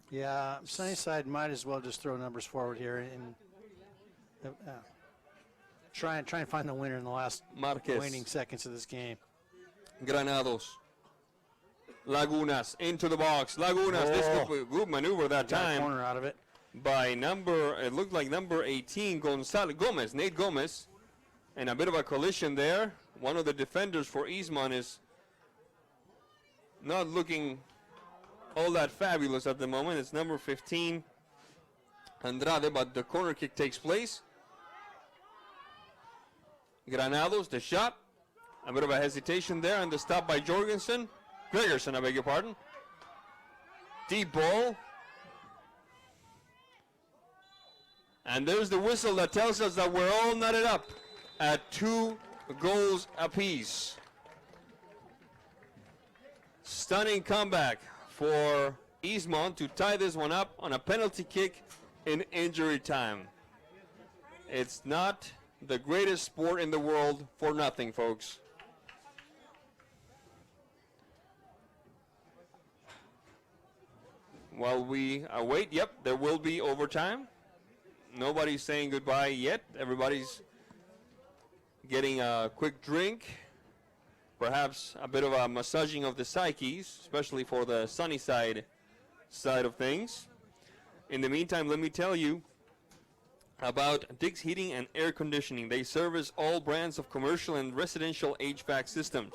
Yeah, Sunnyside might as well just throw numbers forward here and try and find the winner in the last waning seconds of this game. Granados. Lagunas into the box. Lagunas, this is a good maneuver that time. Got a corner out of it. By it looked like number 18, Nate Gomez. And a bit of a collision there. One of the defenders for Eastmont is not looking all that fabulous at the moment. It's number 15, Andrade, but the corner kick takes place. Granados, the shot. A bit of a hesitation there, and the stop by Gregerson, I beg your pardon. Deep ball. And there's the whistle that tells us that we're all knotted up at 2 goals apiece. Stunning comeback for Eastmont to tie this one up on a penalty kick in injury time. It's not the greatest sport in the world for nothing, folks. While we await, yep, there will be overtime. Nobody's saying goodbye yet. Everybody's getting a quick drink, perhaps a bit of a massaging of the psyches, especially for the Sunnyside side of things. In the meantime, let me tell you about Dick's Heating and Air Conditioning. They service all brands of commercial and residential HVAC systems.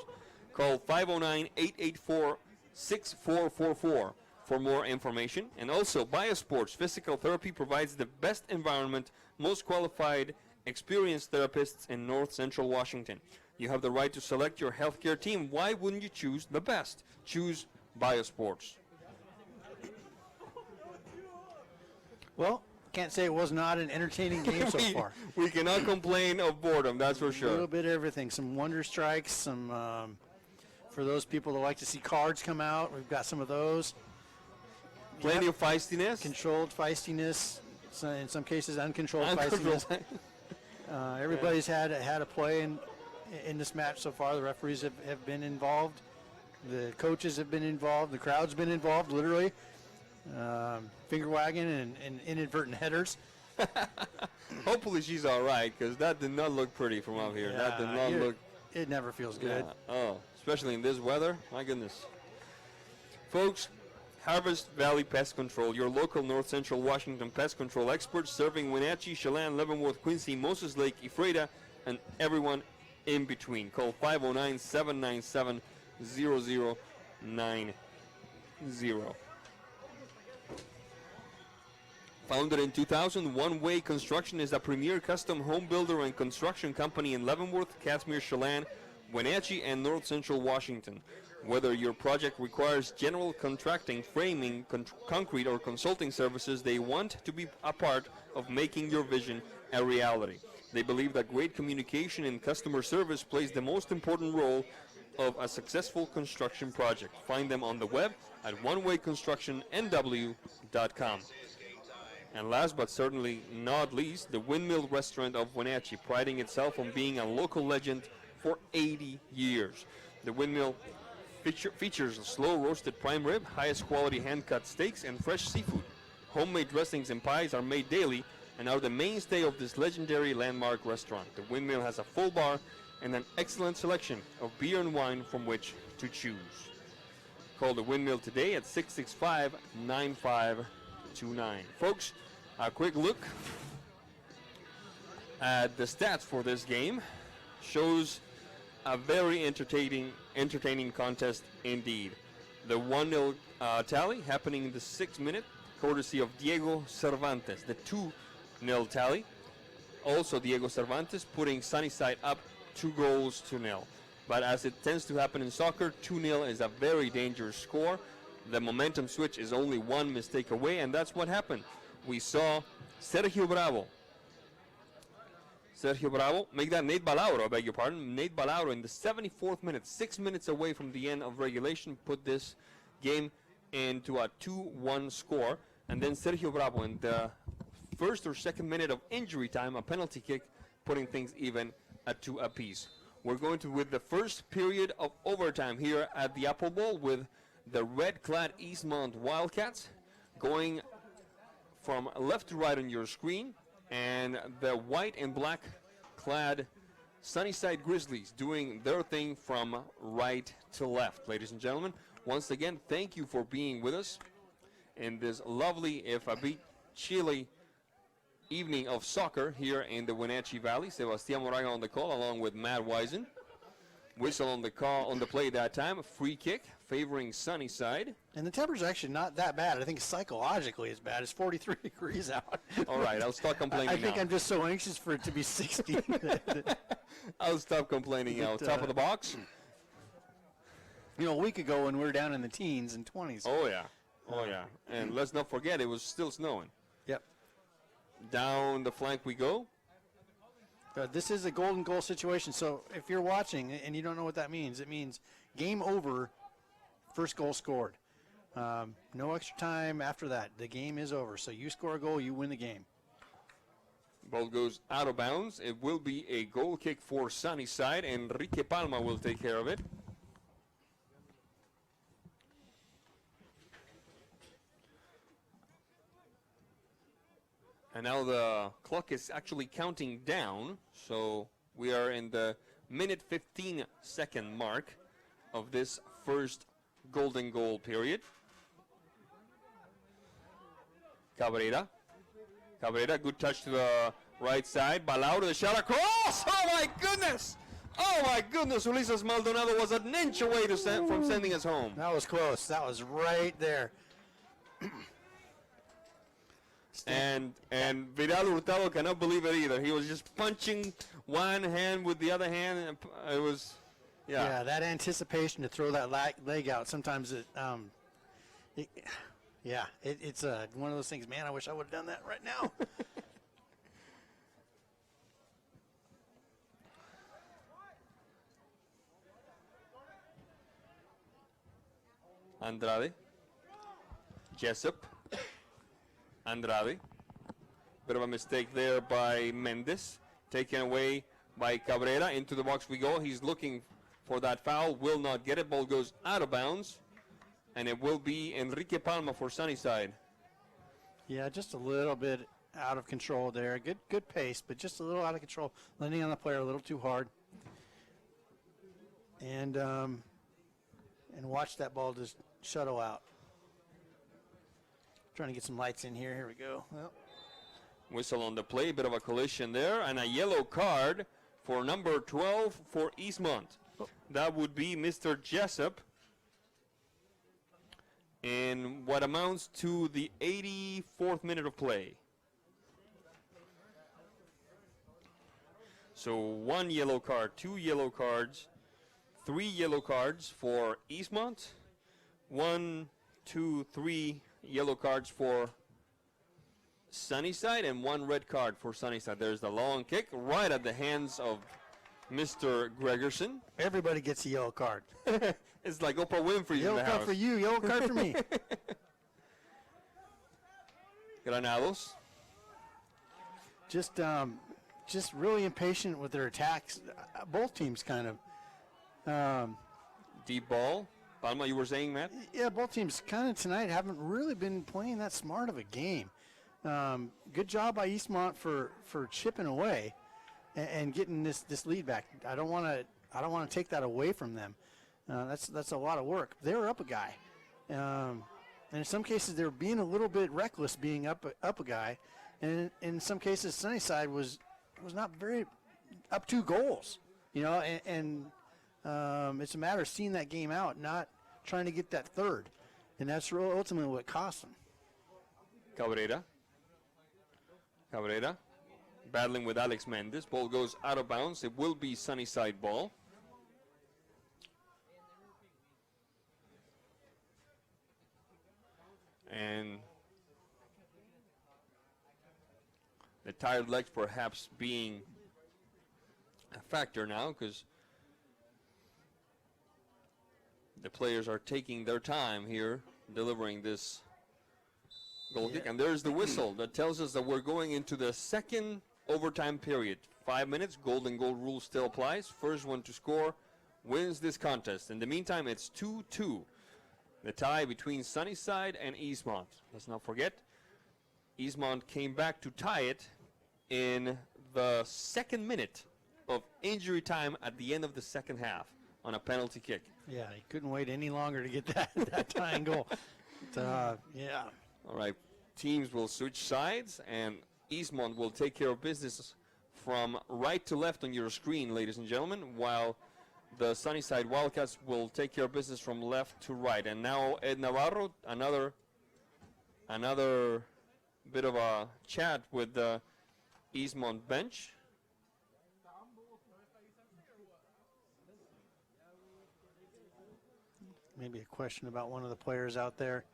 Call 509-884-6444 for more information. And also, Biosports Physical Therapy provides the best environment, most qualified, experienced therapists in North Central Washington. You have the right to select your healthcare team. Why wouldn't you choose the best? Choose Biosports. Well, can't say it was not an entertaining game so far. We cannot complain of boredom, that's for sure. A little bit of everything. Some wonder strikes, some for those people that like to see cards come out, we've got some of those. Plenty of feistiness. Controlled feistiness, in some cases uncontrolled feistiness. Everybody's had a play in this match so far. The referees have been involved. The coaches have been involved. The crowd's been involved, literally. Finger wagging and inadvertent headers. Hopefully she's all right, because that did not look pretty from up here. That did not look. It never feels good. Oh, especially in this weather. My goodness. Folks, Harvest Valley Pest Control, your local North Central Washington pest control experts, serving Wenatchee, Chelan, Leavenworth, Quincy, Moses Lake, Ephrata, and everyone in between. Call 509-797-0090. Founded in 2000, One Way Construction is a premier custom home builder and construction company in Leavenworth, Casimir, Chelan, Wenatchee, and North Central Washington. Whether your project requires general contracting, framing, concrete, or consulting services, they want to be a part of making your vision a reality. They believe that great communication and customer service plays the most important role of a successful construction project. Find them on the web at onewayconstructionnw.com. And last but certainly not least, the Windmill Restaurant of Wenatchee, priding itself on being a local legend for 80 years. The Windmill features slow roasted prime rib, highest quality hand-cut steaks, and fresh seafood. Homemade dressings and pies are made daily and are the mainstay of this legendary landmark restaurant. The Windmill has a full bar and an excellent selection of beer and wine from which to choose. Call the Windmill today at 665-9529. Folks, a quick look at the stats for this game shows a very entertaining contest indeed. The 1-0 tally happening in the 6th minute, courtesy of Diego Cervantes. The 2-0 tally, also Diego Cervantes, putting Sunnyside up 2-0. But as it tends to happen in soccer, 2-0 is a very dangerous score. The momentum switch is only one mistake away, and that's what happened. We saw Sergio Bravo Sergio Bravo, make that Nate Balauro, I beg your pardon. Nate Balauro in the 74th minute, 6 minutes away from the end of regulation, put this game into a 2-1 score. And then Sergio Bravo in the first or second minute of injury time, a penalty kick, putting things even at 2 apiece. We're going to with the first period of overtime here at the Apple Bowl with the red-clad Eastmont Wildcats going from left to right on your screen, and the white and black clad Sunnyside Grizzlies doing their thing from right to left. Ladies and gentlemen, once again, thank you for being with us in this lovely, if a bit chilly, evening of soccer here in the Wenatchee Valley. Sebastián Moraga on the call along with Matt Wisen. Whistle on the call on the play that time. A free kick favoring Sunnyside. And the temperature's actually not that bad. I think psychologically it's bad. It's 43 degrees out. All right, I'll stop complaining I think now. I'm just so anxious for it to be 60. I'll stop complaining now. Top of the box. A week ago when we were down in the teens and 20s. Oh, yeah. Oh, yeah. And let's not forget, it was still snowing. Yep. Down the flank we go. This is a golden goal situation, so if you're watching and you don't know what that means, it means game over, first goal scored. No extra time after that. The game is over. So you score a goal, you win the game. Ball goes out of bounds. It will be a goal kick for Sunnyside. Enrique Palma will take care of it. And now the clock is actually counting down, so we are in the minute 15-second mark of this first golden goal period. Cabrera, good touch to the right side. Balao to the shot across. Oh my goodness! Oh my goodness! Ulises Maldonado was an inch away to from sending us home. That was close. That was right there. And Vidal Hurtado cannot believe it either. He was just punching one hand with the other hand, and it was, yeah. Yeah, that anticipation to throw that leg out. Sometimes it's one of those things. Man, I wish I would have done that right now. Andrade, Jessup. Andrade. Bit of a mistake there by Mendes. Taken away by Cabrera. Into the box we go. He's looking for that foul. Will not get it. Ball goes out of bounds. And it will be Enrique Palma for Sunnyside. Yeah, just a little bit out of control there. Good pace, but just a little out of control. Landing on the player a little too hard. And watch that ball just shuttle out. Trying to get some lights in here. Here we go. Well. Whistle on the play. Bit of a collision there. And a yellow card for number 12 for Eastmont. Oh. That would be Mr. Jessup. In what amounts to the 84th minute of play. So 1 yellow card, 2 yellow cards, 3 yellow cards for Eastmont. 1, 2, 3 yellow cards for Sunnyside and 1 red card for Sunnyside. There's the long kick right at the hands of Mr. Gregerson. Everybody gets a yellow card. It's like Oprah Winfrey yellow in the card house. for you, yellow card for me. Granados. Just really impatient with their attacks. Both teams kind of. Deep ball. Palma, you were saying, Matt? Yeah, both teams kind of tonight haven't really been playing that smart of a game. Good job by Eastmont for chipping away and getting this lead back. I don't want to take that away from them. That's a lot of work. They were up a guy, and in some cases they were being a little bit reckless, being up a guy, and in some cases Sunnyside was not very up 2 goals. And it's a matter of seeing that game out, not trying to get that third. And that's ultimately what cost them. Cabrera. Battling with Alex Mendes. Ball goes out of bounds. It will be Sunnyside ball. And the tired legs perhaps being a factor now because the players are taking their time here delivering this goal kick. And there's the whistle that tells us that we're going into the second overtime period. 5 minutes, golden goal rule still applies. First one to score wins this contest. In the meantime, it's 2-2. The tie between Sunnyside and Eastmont. Let's not forget, Eastmont came back to tie it in the second minute of injury time at the end of the second half on a penalty kick. Yeah, he couldn't wait any longer to get that tying goal. Yeah. All right, teams will switch sides, and Eastmont will take care of business from right to left on your screen, ladies and gentlemen, while the Sunnyside Wildcats will take care of business from left to right. And now Ed Navarro, another bit of a chat with the Eastmont bench. Maybe a question about one of the players out there.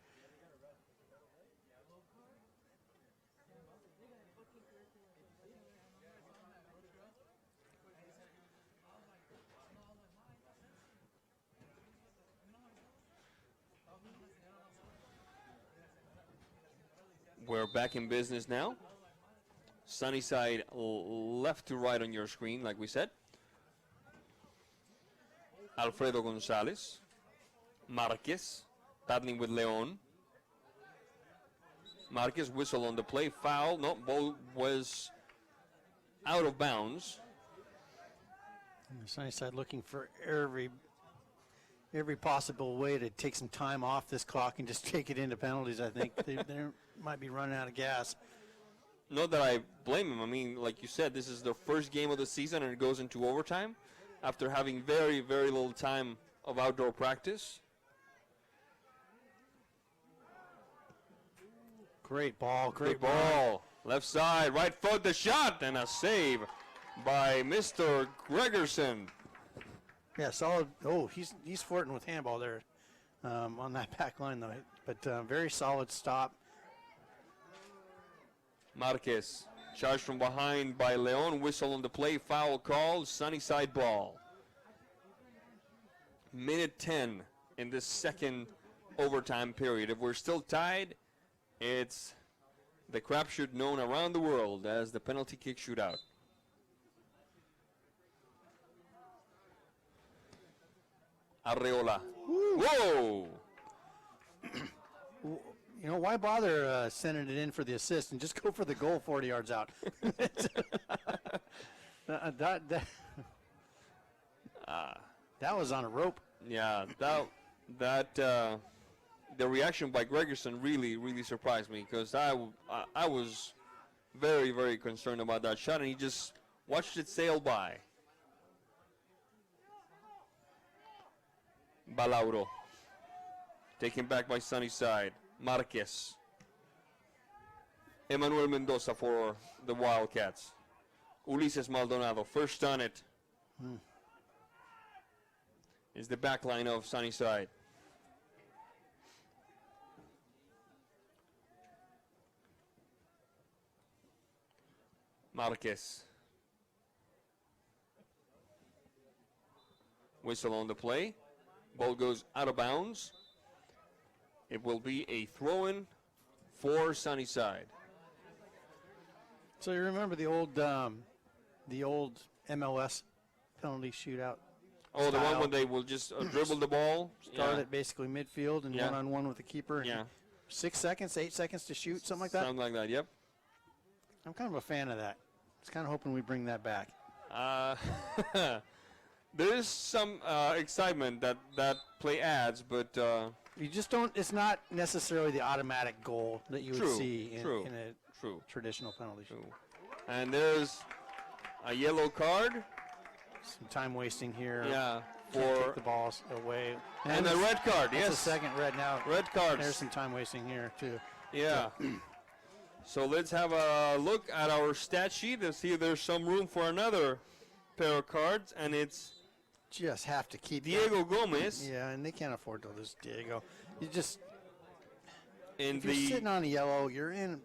We're back in business now. Sunnyside left to right on your screen, like we said. Alfredo Gonzalez. Marquez battling with Leon. Marquez whistle on the play. Foul. No, ball was out of bounds. And the Sunnyside looking for every possible way to take some time off this clock and just take it into penalties. I think they might be running out of gas. Not that I blame him. I mean, like you said, this is the first game of the season and it goes into overtime after having very, very little time of outdoor practice. Great ball, great ball. Left side, right foot, the shot, and a save by Mr. Gregerson. Yeah, solid. Oh, he's flirting with handball there on that back line, though. But very solid stop. Marquez charged from behind by Leon. Whistle on the play. Foul call. Sunnyside ball. Minute 10 in this second overtime period. If we're still tied, it's the crapshoot known around the world as the penalty kick shootout. Arreola. Whoa! You know, why bother sending it in for the assist and just go for the goal 40 yards out? That was on a rope. Yeah, the reaction by Gregerson really surprised me because I was very, very concerned about that shot, and he just watched it sail by. Balauro. Taken back by Sunnyside. Marquez. Emmanuel Mendoza for the Wildcats. Ulises Maldonado, first on it. Is the back line of Sunnyside. Marquez. Whistle on the play. Ball goes out of bounds. It will be a throw-in for Sunnyside. So you remember the old MLS penalty shootout? Oh, the one when they will just dribble the ball? Start at basically midfield and one-on-one with the keeper. Yeah. 6 seconds, 8 seconds to shoot, something like that? Something like that, yep. I'm kind of a fan of that. I was kind of hoping we bring that back. There is some excitement that play adds, but you just don't. It's not necessarily the automatic goal that you would see in a traditional penalty shoot. And there's a yellow card. Some time wasting here. Yeah, take the balls away. And a red card. That's yes, a second red now. Red cards. There's some time wasting here too. Yeah. So let's have a look at our stat sheet and see if there's some room for another pair of cards, and it's just have to keep Diego Gomez. Yeah, and they can't afford to lose Diego. You just if you're sitting on a yellow, you're in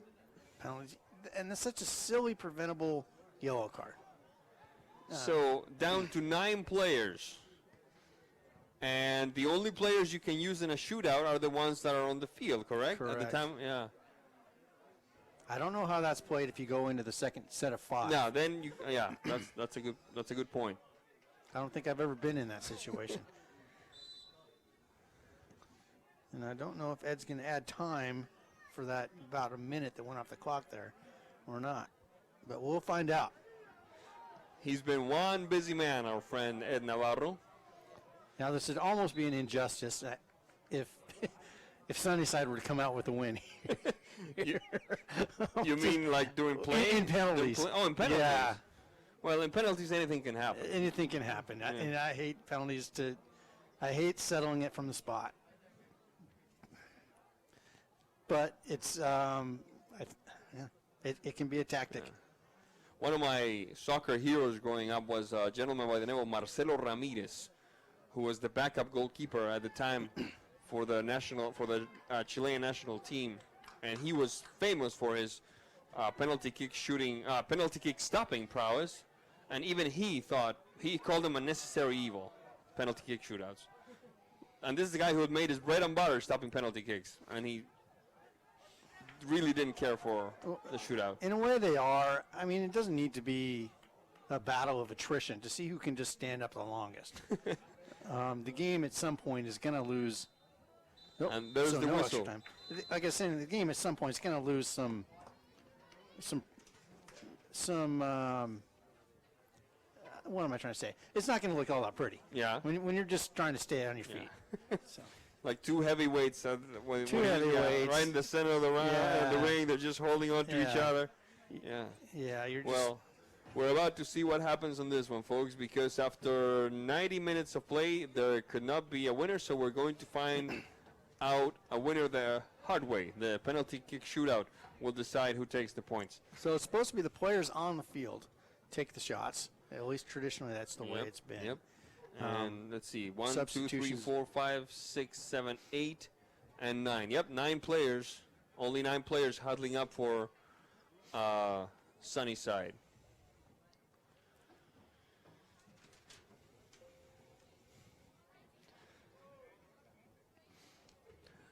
penalties, and that's such a silly preventable yellow card. So down to 9 players. And the only players you can use in a shootout are the ones that are on the field, correct? At the time, yeah. I don't know how that's played if you go into the second set of 5. No, then you, yeah, that's a good point. I don't think I've ever been in that situation. And I don't know if Ed's going to add time for that about a minute that went off the clock there or not. But we'll find out. He's been one busy man, our friend Ed Navarro. Now, this would almost be an injustice if Sunnyside were to come out with a win here. You mean like doing play? In penalties. In penalties. Yeah. Well, in penalties, anything can happen. Anything can happen. Yeah. And I hate penalties I hate settling it from the spot. But it's, it can be a tactic. Yeah. One of my soccer heroes growing up was a gentleman by the name of Marcelo Ramirez, who was the backup goalkeeper at the time for the Chilean national team, and he was famous for his penalty kick stopping prowess, and even he called them a necessary evil, penalty kick shootouts. And this is the guy who had made his bread and butter stopping penalty kicks, and he really didn't care for the shootout. In a way they are. I mean, it doesn't need to be a battle of attrition to see who can just stand up the longest. The game at some point is going to lose. And there's the whistle. Time. Like I said, the game at some point is going to lose some. What am I trying to say? It's not going to look all that pretty. Yeah. When you're just trying to stay on your feet. So. Like 2 heavyweights, right in the center of the ring. They're just holding on to each other. Yeah. Yeah. Well, we're about to see what happens on this one, folks, because after 90 minutes of play, there could not be a winner. So we're going to find out a winner the hard way. The penalty kick shootout will decide who takes the points. So it's supposed to be the players on the field take the shots. At least traditionally, that's the way it's been. Yep. And let's see, 1, 2, 3, 4, 5, 6, 7, 8, and 9. Yep, 9 players. Only 9 players huddling up for Sunnyside.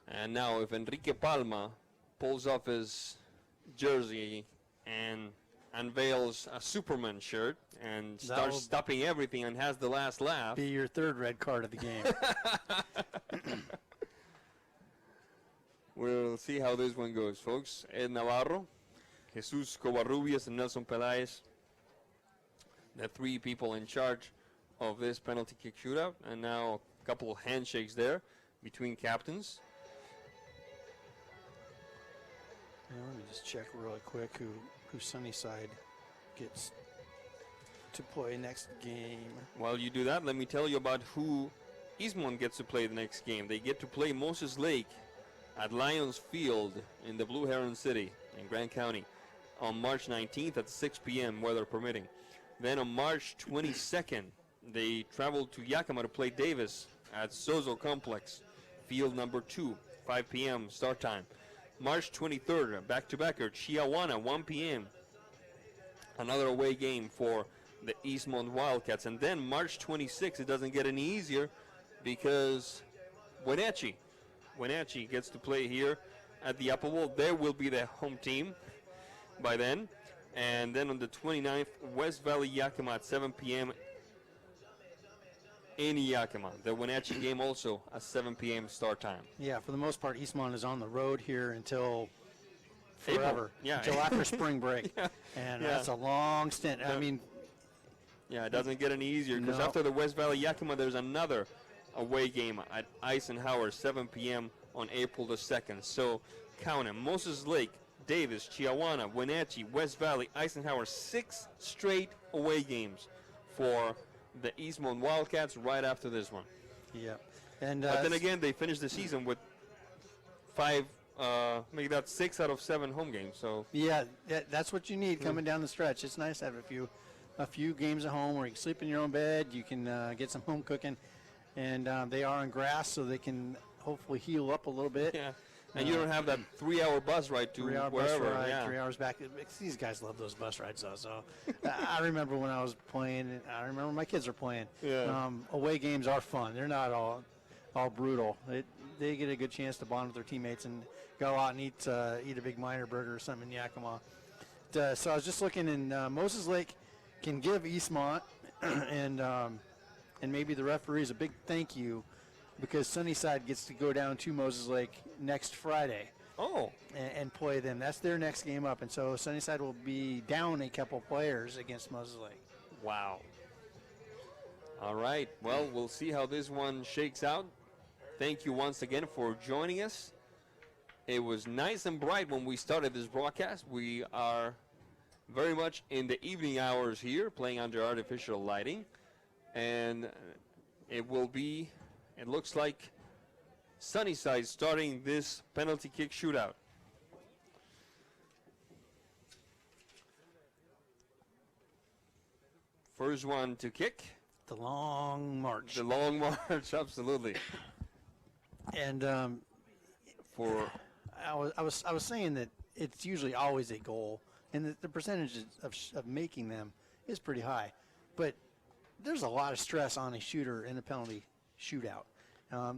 And now, if Enrique Palma pulls off his jersey and unveils a Superman shirt and starts stopping everything and has the last laugh. Be your 3rd red card of the game. We'll see how this one goes, folks. Ed Navarro, Jesus Covarrubias, and Nelson Pelaez, the 3 people in charge of this penalty kick shootout. And now a couple of handshakes there between captains. Let me just check really quick who Sunnyside gets to play next game. While you do that, let me tell you about who Eastmont gets to play the next game. They get to play Moses Lake at Lions Field in the Blue Heron City in Grant County on March 19th at 6 p.m., weather permitting. Then on March 22nd, they travel to Yakima to play Davis at Sozo Complex, field number 2, 5 p.m. start time. March 23rd, back-to-backer, Chiawana, 1 p.m. Another away game for the Eastmont Wildcats. And then March 26th, it doesn't get any easier because Wenatchee gets to play here at the Apple Bowl. There will be the home team by then. And then on the 29th, West Valley Yakima at 7 p.m. in Yakima. The Wenatchee game also at 7 p.m. start time. Yeah, for the most part, Eastmont is on the road here until forever. Yeah. Until after spring break. Yeah. And that's a long stint. I mean, yeah, it doesn't get any easier because after the West Valley Yakima, there's another away game at Eisenhower, 7 p.m. on April the 2nd. So count them. Moses Lake, Davis, Chiawana, Wenatchee, West Valley, Eisenhower, 6 straight away games for the Eastmont Wildcats right after this one. Yeah. And but then again, they finished the season with 5, maybe that's 6 out of 7 home games. So yeah, that's what you need coming down the stretch. It's nice to have a few games at home where you can sleep in your own bed. You can get some home cooking, and they are on grass, so they can hopefully heal up a little bit. Yeah. And you don't have that 3-hour bus ride to 3-hour wherever. bus ride, yeah. 3 hours back. These guys love those bus rides, though. So I remember when I was playing. I remember my kids are playing. Yeah. Away games are fun. They're not all brutal. They get a good chance to bond with their teammates and go out and eat a big Miner burger or something in Yakima. So I was just looking, and Moses Lake can give Eastmont and maybe the referees a big thank you, because Sunnyside gets to go down to Moses Lake next Friday. Oh. And play them. That's their next game up. And so Sunnyside will be down a couple players against Moses Lake. Wow. All right. Well, we'll see how this one shakes out. Thank you once again for joining us. It was nice and bright when we started this broadcast. We are very much in the evening hours here, playing under artificial lighting. And it looks like Sunnyside starting this penalty kick shootout. First one to kick. The long march. The long march, absolutely. And I was saying that it's usually always a goal, and the percentage of making them is pretty high. But there's a lot of stress on a shooter in a penalty shootout.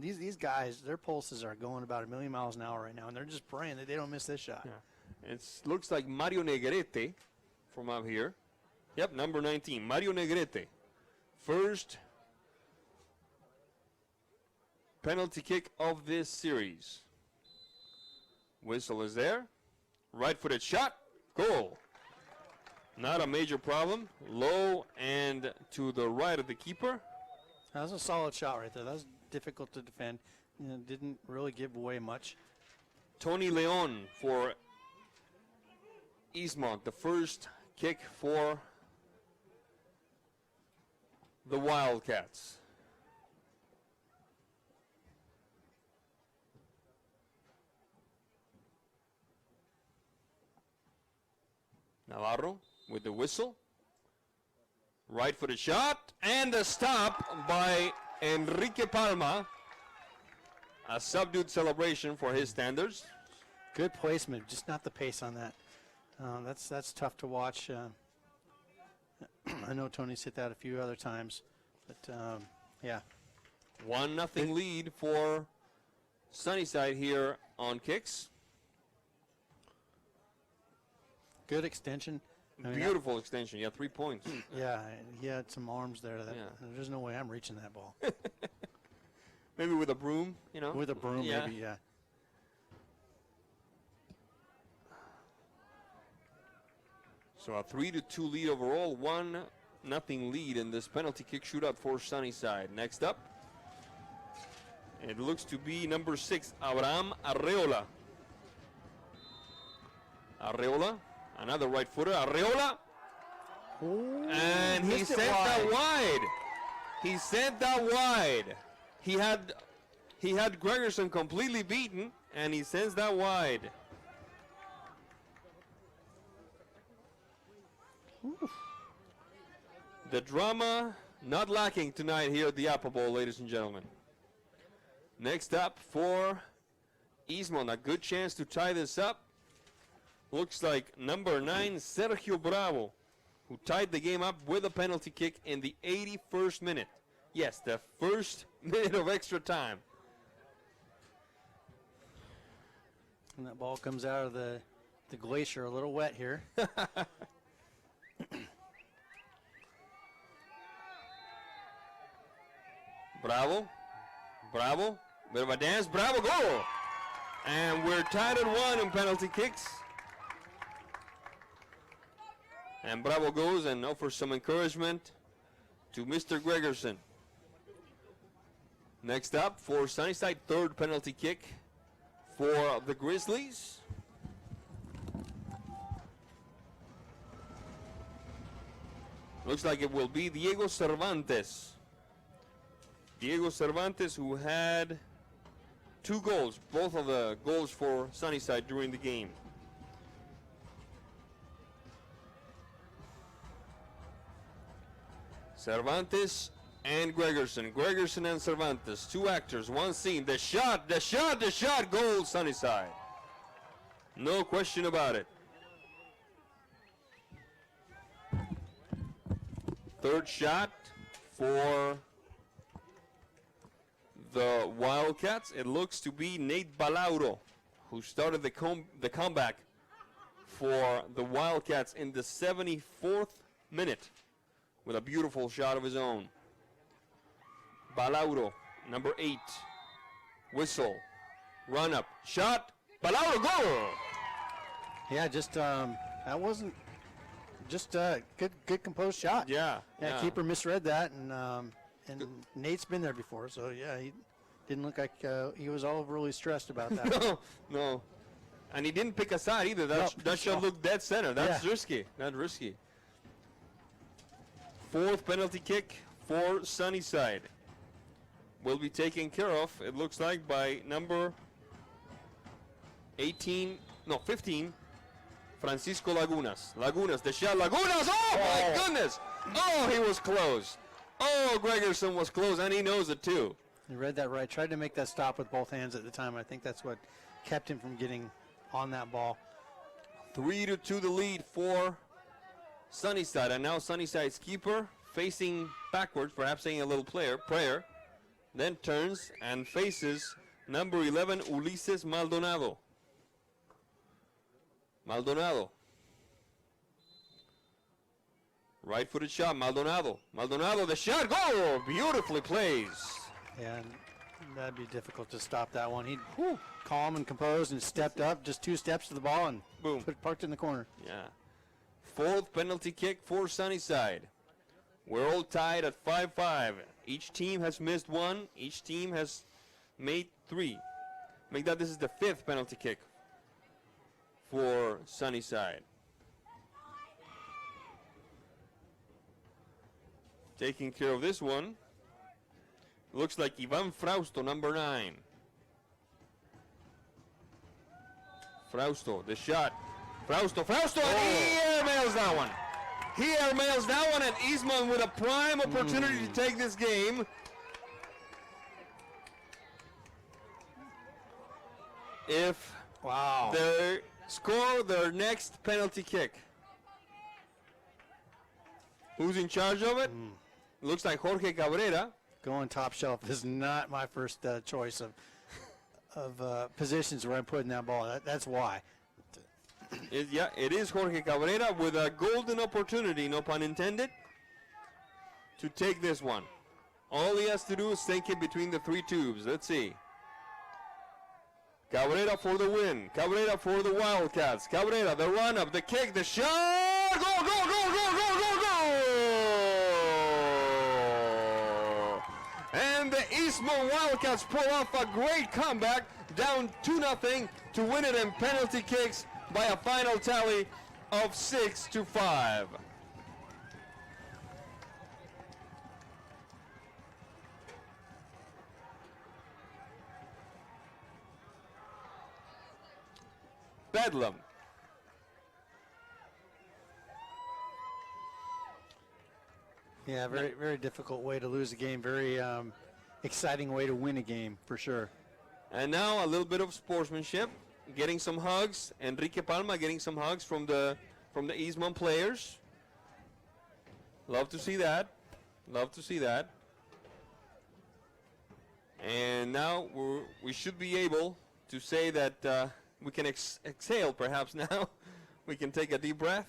These guys, their pulses are going about 1,000,000 miles an hour right now, and they're just praying that they don't miss this shot. Yeah. It looks like Mario Negrete from up here. Yep, number 19, Mario Negrete. First penalty kick of this series. Whistle is there. Right-footed shot. Goal. Not a major problem. Low and to the right of the keeper. That was a solid shot right there. That was difficult to defend. Didn't really give away much. Tony Leon for Eastmont. The first kick for the Wildcats. Navarro with the whistle. Right-footed shot, and the stop by Enrique Palma. A subdued celebration for his standards. Good placement, just not the pace on that. That's tough to watch. I know Tony's hit that a few other times, but yeah. 1-0 lead for Sunnyside here on kicks. Good extension. Beautiful extension. Yeah, 3 points. Yeah, he had some arms there. There's no way I'm reaching that ball. Maybe with a broom, With a broom, yeah. maybe, yeah. So a 3-2 lead overall, 1-0 lead in this penalty kick shootout for Sunnyside. Next up, it looks to be number 6, Abraham Arreola. Arreola, another right footer. Arreola, and he sent that wide. He sent that wide. He had Gregerson completely beaten, and he sends that wide. The drama not lacking tonight here at the Apple Bowl, ladies and gentlemen. Next up for Eastmont, a good chance to tie this up. Looks like number 9, Sergio Bravo, who tied the game up with a penalty kick in the 81st minute. Yes, the first minute of extra time. And that ball comes out of the glacier a little wet here. Bravo, bit of a dance, Bravo, goal! And we're tied at 1 in penalty kicks. And Bravo goes and offers some encouragement to Mr. Gregerson. Next up for Sunnyside, third penalty kick for the Grizzlies. Looks like it will be Diego Cervantes. Diego Cervantes, who had 2 goals, both of the goals for Sunnyside during the game. Cervantes and Gregerson. Gregerson and Cervantes, two actors, one scene. The shot, goal, Sunnyside. No question about it. Third shot for the Wildcats. It looks to be Nate Balauro, who started the comeback for the Wildcats in the 74th minute with a beautiful shot of his own. Balauro, number 8. Whistle. Run up. Shot. Balauro, goal! Yeah, just that wasn't just a good composed shot. Yeah. Keeper misread that, and Nate's been there before, so yeah, he didn't look like he was overly stressed about that. No. And he didn't pick a side either. That shot looked dead center. That's risky. That's risky. Fourth penalty kick for Sunnyside will be taken care of, it looks like, by number 15, Francisco Lagunas. Lagunas, the shot, Lagunas! Oh, my goodness! Oh, he was close. Oh, Gregerson was close, and he knows it too. He read that right. Tried to make that stop with both hands at the time. I think that's what kept him from getting on that ball. 3-2 the lead for Sunnyside, and now Sunnyside's keeper facing backwards, perhaps saying a little prayer, then turns and faces number 11, Ulises Maldonado. Right-footed shot, Maldonado, the shot, goal! Beautifully plays. And that'd be difficult to stop that one. He calm and composed and stepped up, just 2 steps to the ball and boom, parked in the corner. Yeah. Fourth penalty kick for Sunnyside. We're all tied at 5-5. Each team has missed 1. Each team has made 3. Make that this is the 5th penalty kick for Sunnyside. Taking care of this one. Looks like Ivan Frausto, number 9. Frausto, the shot. Frausto, and he airmails that one. And Eastmont with a prime opportunity to take this game. If they score their next penalty kick. Who's in charge of it? Looks like Jorge Cabrera. Going top shelf is not my first choice of positions where I'm putting that ball. That's why. It is Jorge Cabrera with a golden opportunity, no pun intended, to take this one. All he has to do is sink it between the 3 tubes. Let's see. Cabrera for the win. Cabrera for the Wildcats. Cabrera, the run-up, the kick, the shot. Goal, goal, goal, goal, goal, goal, goal! And the Eastmont Wildcats pull off a great comeback, down 2-0 to win it in penalty kicks by a final tally of 6-5. Bedlam. Yeah, very difficult way to lose a game. Very exciting way to win a game, for sure. And now a little bit of sportsmanship. Getting some hugs. Enrique Palma getting some hugs from the Eastmont players. Love to see that. And now we should be able to say that we can exhale perhaps now. We can take a deep breath.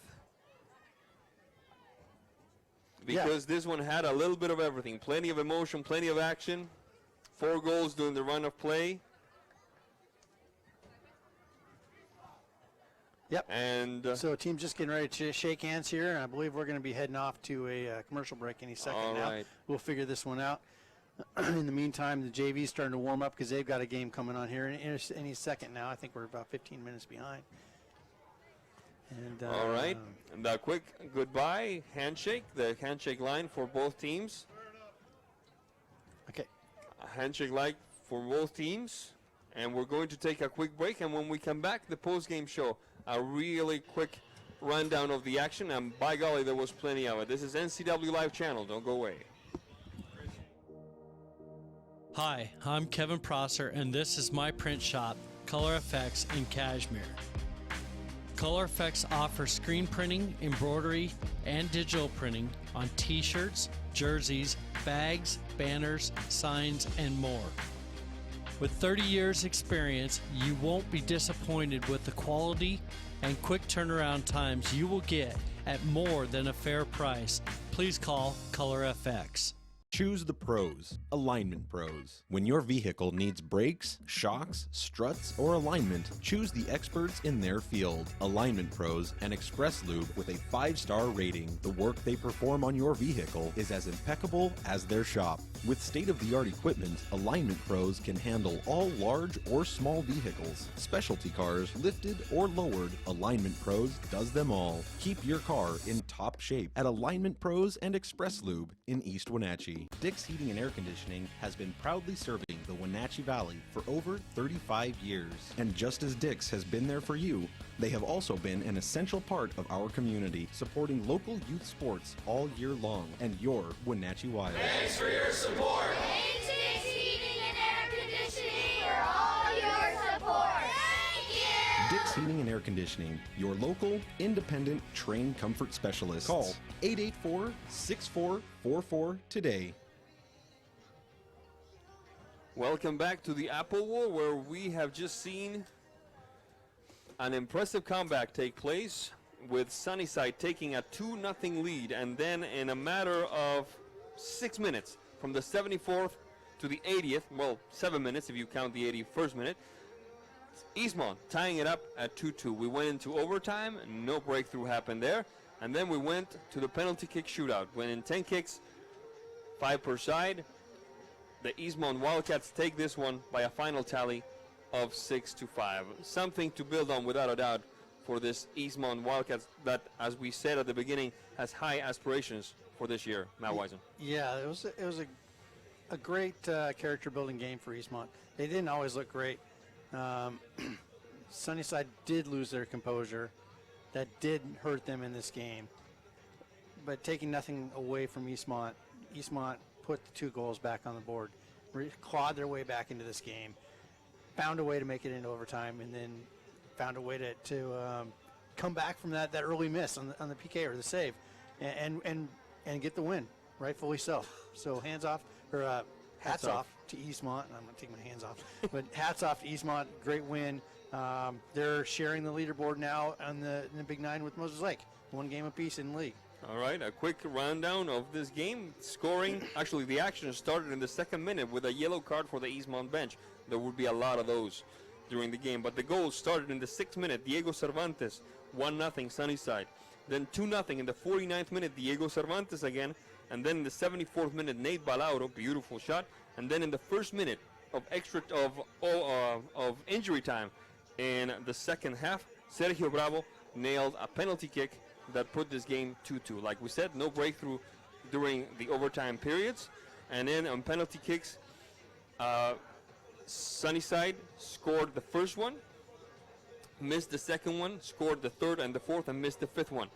Because this one had a little bit of everything. Plenty of emotion, plenty of action. 4 goals during the run of play. Yep. And so team's just getting ready to shake hands here, and I believe we're going to be heading off to a commercial break any second now. Right. We'll figure this one out. In the meantime, the JV's starting to warm up because they've got a game coming on here any second now. I think we're about 15 minutes behind. And, all right. And a quick goodbye handshake, the handshake line for both teams. Okay. A handshake line for both teams. And we're going to take a quick break. And when we come back, the post-game show, a really quick rundown of the action. And by golly, there was plenty of it. This is NCW Live Channel. Don't go away. Hi, I'm Kevin Prosser, and this is my print shop, Color Effects in Cashmere. Color Effects offers screen printing, embroidery, and digital printing on t-shirts, jerseys, bags, banners, signs, and more. With 30 years experience, you won't be disappointed with the quality and quick turnaround times you will get at more than a fair price. Please call Color FX. Choose the pros, Alignment Pros. When your vehicle needs brakes, shocks, struts, or alignment, choose the experts in their field. Alignment Pros and Express Lube with a 5-star rating. The work they perform on your vehicle is as impeccable as their shop. With state-of-the-art equipment, Alignment Pros can handle all large or small vehicles, specialty cars, lifted or lowered. Alignment Pros does them all. Keep your car in top shape at Alignment Pros and Express Lube in East Wenatchee. Dick's Heating and Air Conditioning has been proudly serving the Wenatchee Valley for over 35 years. And just as Dick's has been there for you, they have also been an essential part of our community, supporting local youth sports all year long and your Wenatchee Wild. Thanks for your support. Thanks, Dick's Heating and Air Conditioning, for all your support. Thank you. Dick's Heating and Air Conditioning, your local, independent, trained comfort specialist. Call 884-6444 today. Welcome back to the Apple War, where we have just seen an impressive comeback take place with Sunnyside taking a 2-0 lead, and then in a matter of 6 minutes, from the 74th to the 80th, well, 7 minutes if you count the 81st minute, Eastmont tying it up at 2-2. We went into overtime, no breakthrough happened there, and then we went to the penalty kick shootout. When in 10 kicks, 5 per side, the Eastmont Wildcats take this one by a final tally of 6-5. Something to build on without a doubt for this Eastmont Wildcats that, as we said at the beginning, has high aspirations for this year. Matt Wisen. Yeah, it was a great character building game for Eastmont. They didn't always look great. Sunnyside did lose their composure. That did hurt them in this game. But taking nothing away from Eastmont put the 2 goals back on the board, clawed their way back into this game, found a way to make it into overtime, and then found a way to come back from that early miss on the PK or the save, and get the win, rightfully so. So hats off to Eastmont. I'm not taking my hands off, but hats off to Eastmont. Great win. They're sharing the leaderboard now in the Big Nine with Moses Lake. 1 game apiece in league. All right, a quick rundown of this game. Scoring, actually the action started in the 2nd minute with a yellow card for the Eastmont bench. There would be a lot of those during the game, but the goal started in the 6th minute. Diego Cervantes, 1-0 Sunnyside. Then 2-0 in the 49th minute, Diego Cervantes again. And then in the 74th minute, Nate Balauro, beautiful shot. And then in the 1st minute of injury time in the 2nd half, Sergio Bravo nailed a penalty kick that put this game 2-2. Like we said, no breakthrough during the overtime periods. And then on penalty kicks, Sunnyside scored the first one, missed the second one, scored the third and the fourth, and missed the fifth one.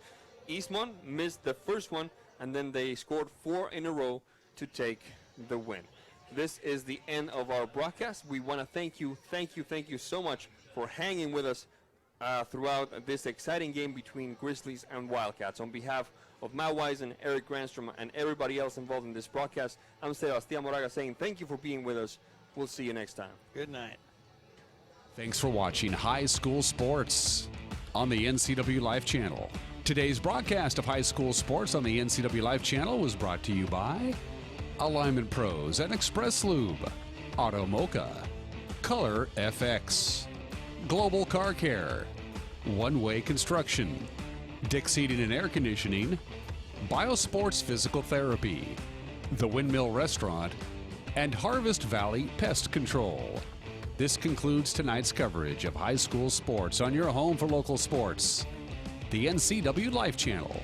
Eastmont missed the first one, and then they scored 4 in a row to take the win. This is the end of our broadcast. We want to thank you so much for hanging with us throughout this exciting game between Grizzlies and Wildcats. On behalf of Matt Wisen, Eric Granstrom, and everybody else involved in this broadcast, I'm Sebastián Moraga saying thank you for being with us. We'll see you next time. Good night. Thanks for watching High School Sports on the NCW Life Channel. Today's broadcast of High School Sports on the NCW Life Channel was brought to you by Alignment Pros and Express Lube, Auto Mocha, Color FX, Global Car Care, One Way Construction, Dick's Heating and Air Conditioning, Biosports Physical Therapy, The Windmill Restaurant, and Harvest Valley Pest Control. This concludes tonight's coverage of high school sports on your home for local sports, the NCW Life Channel.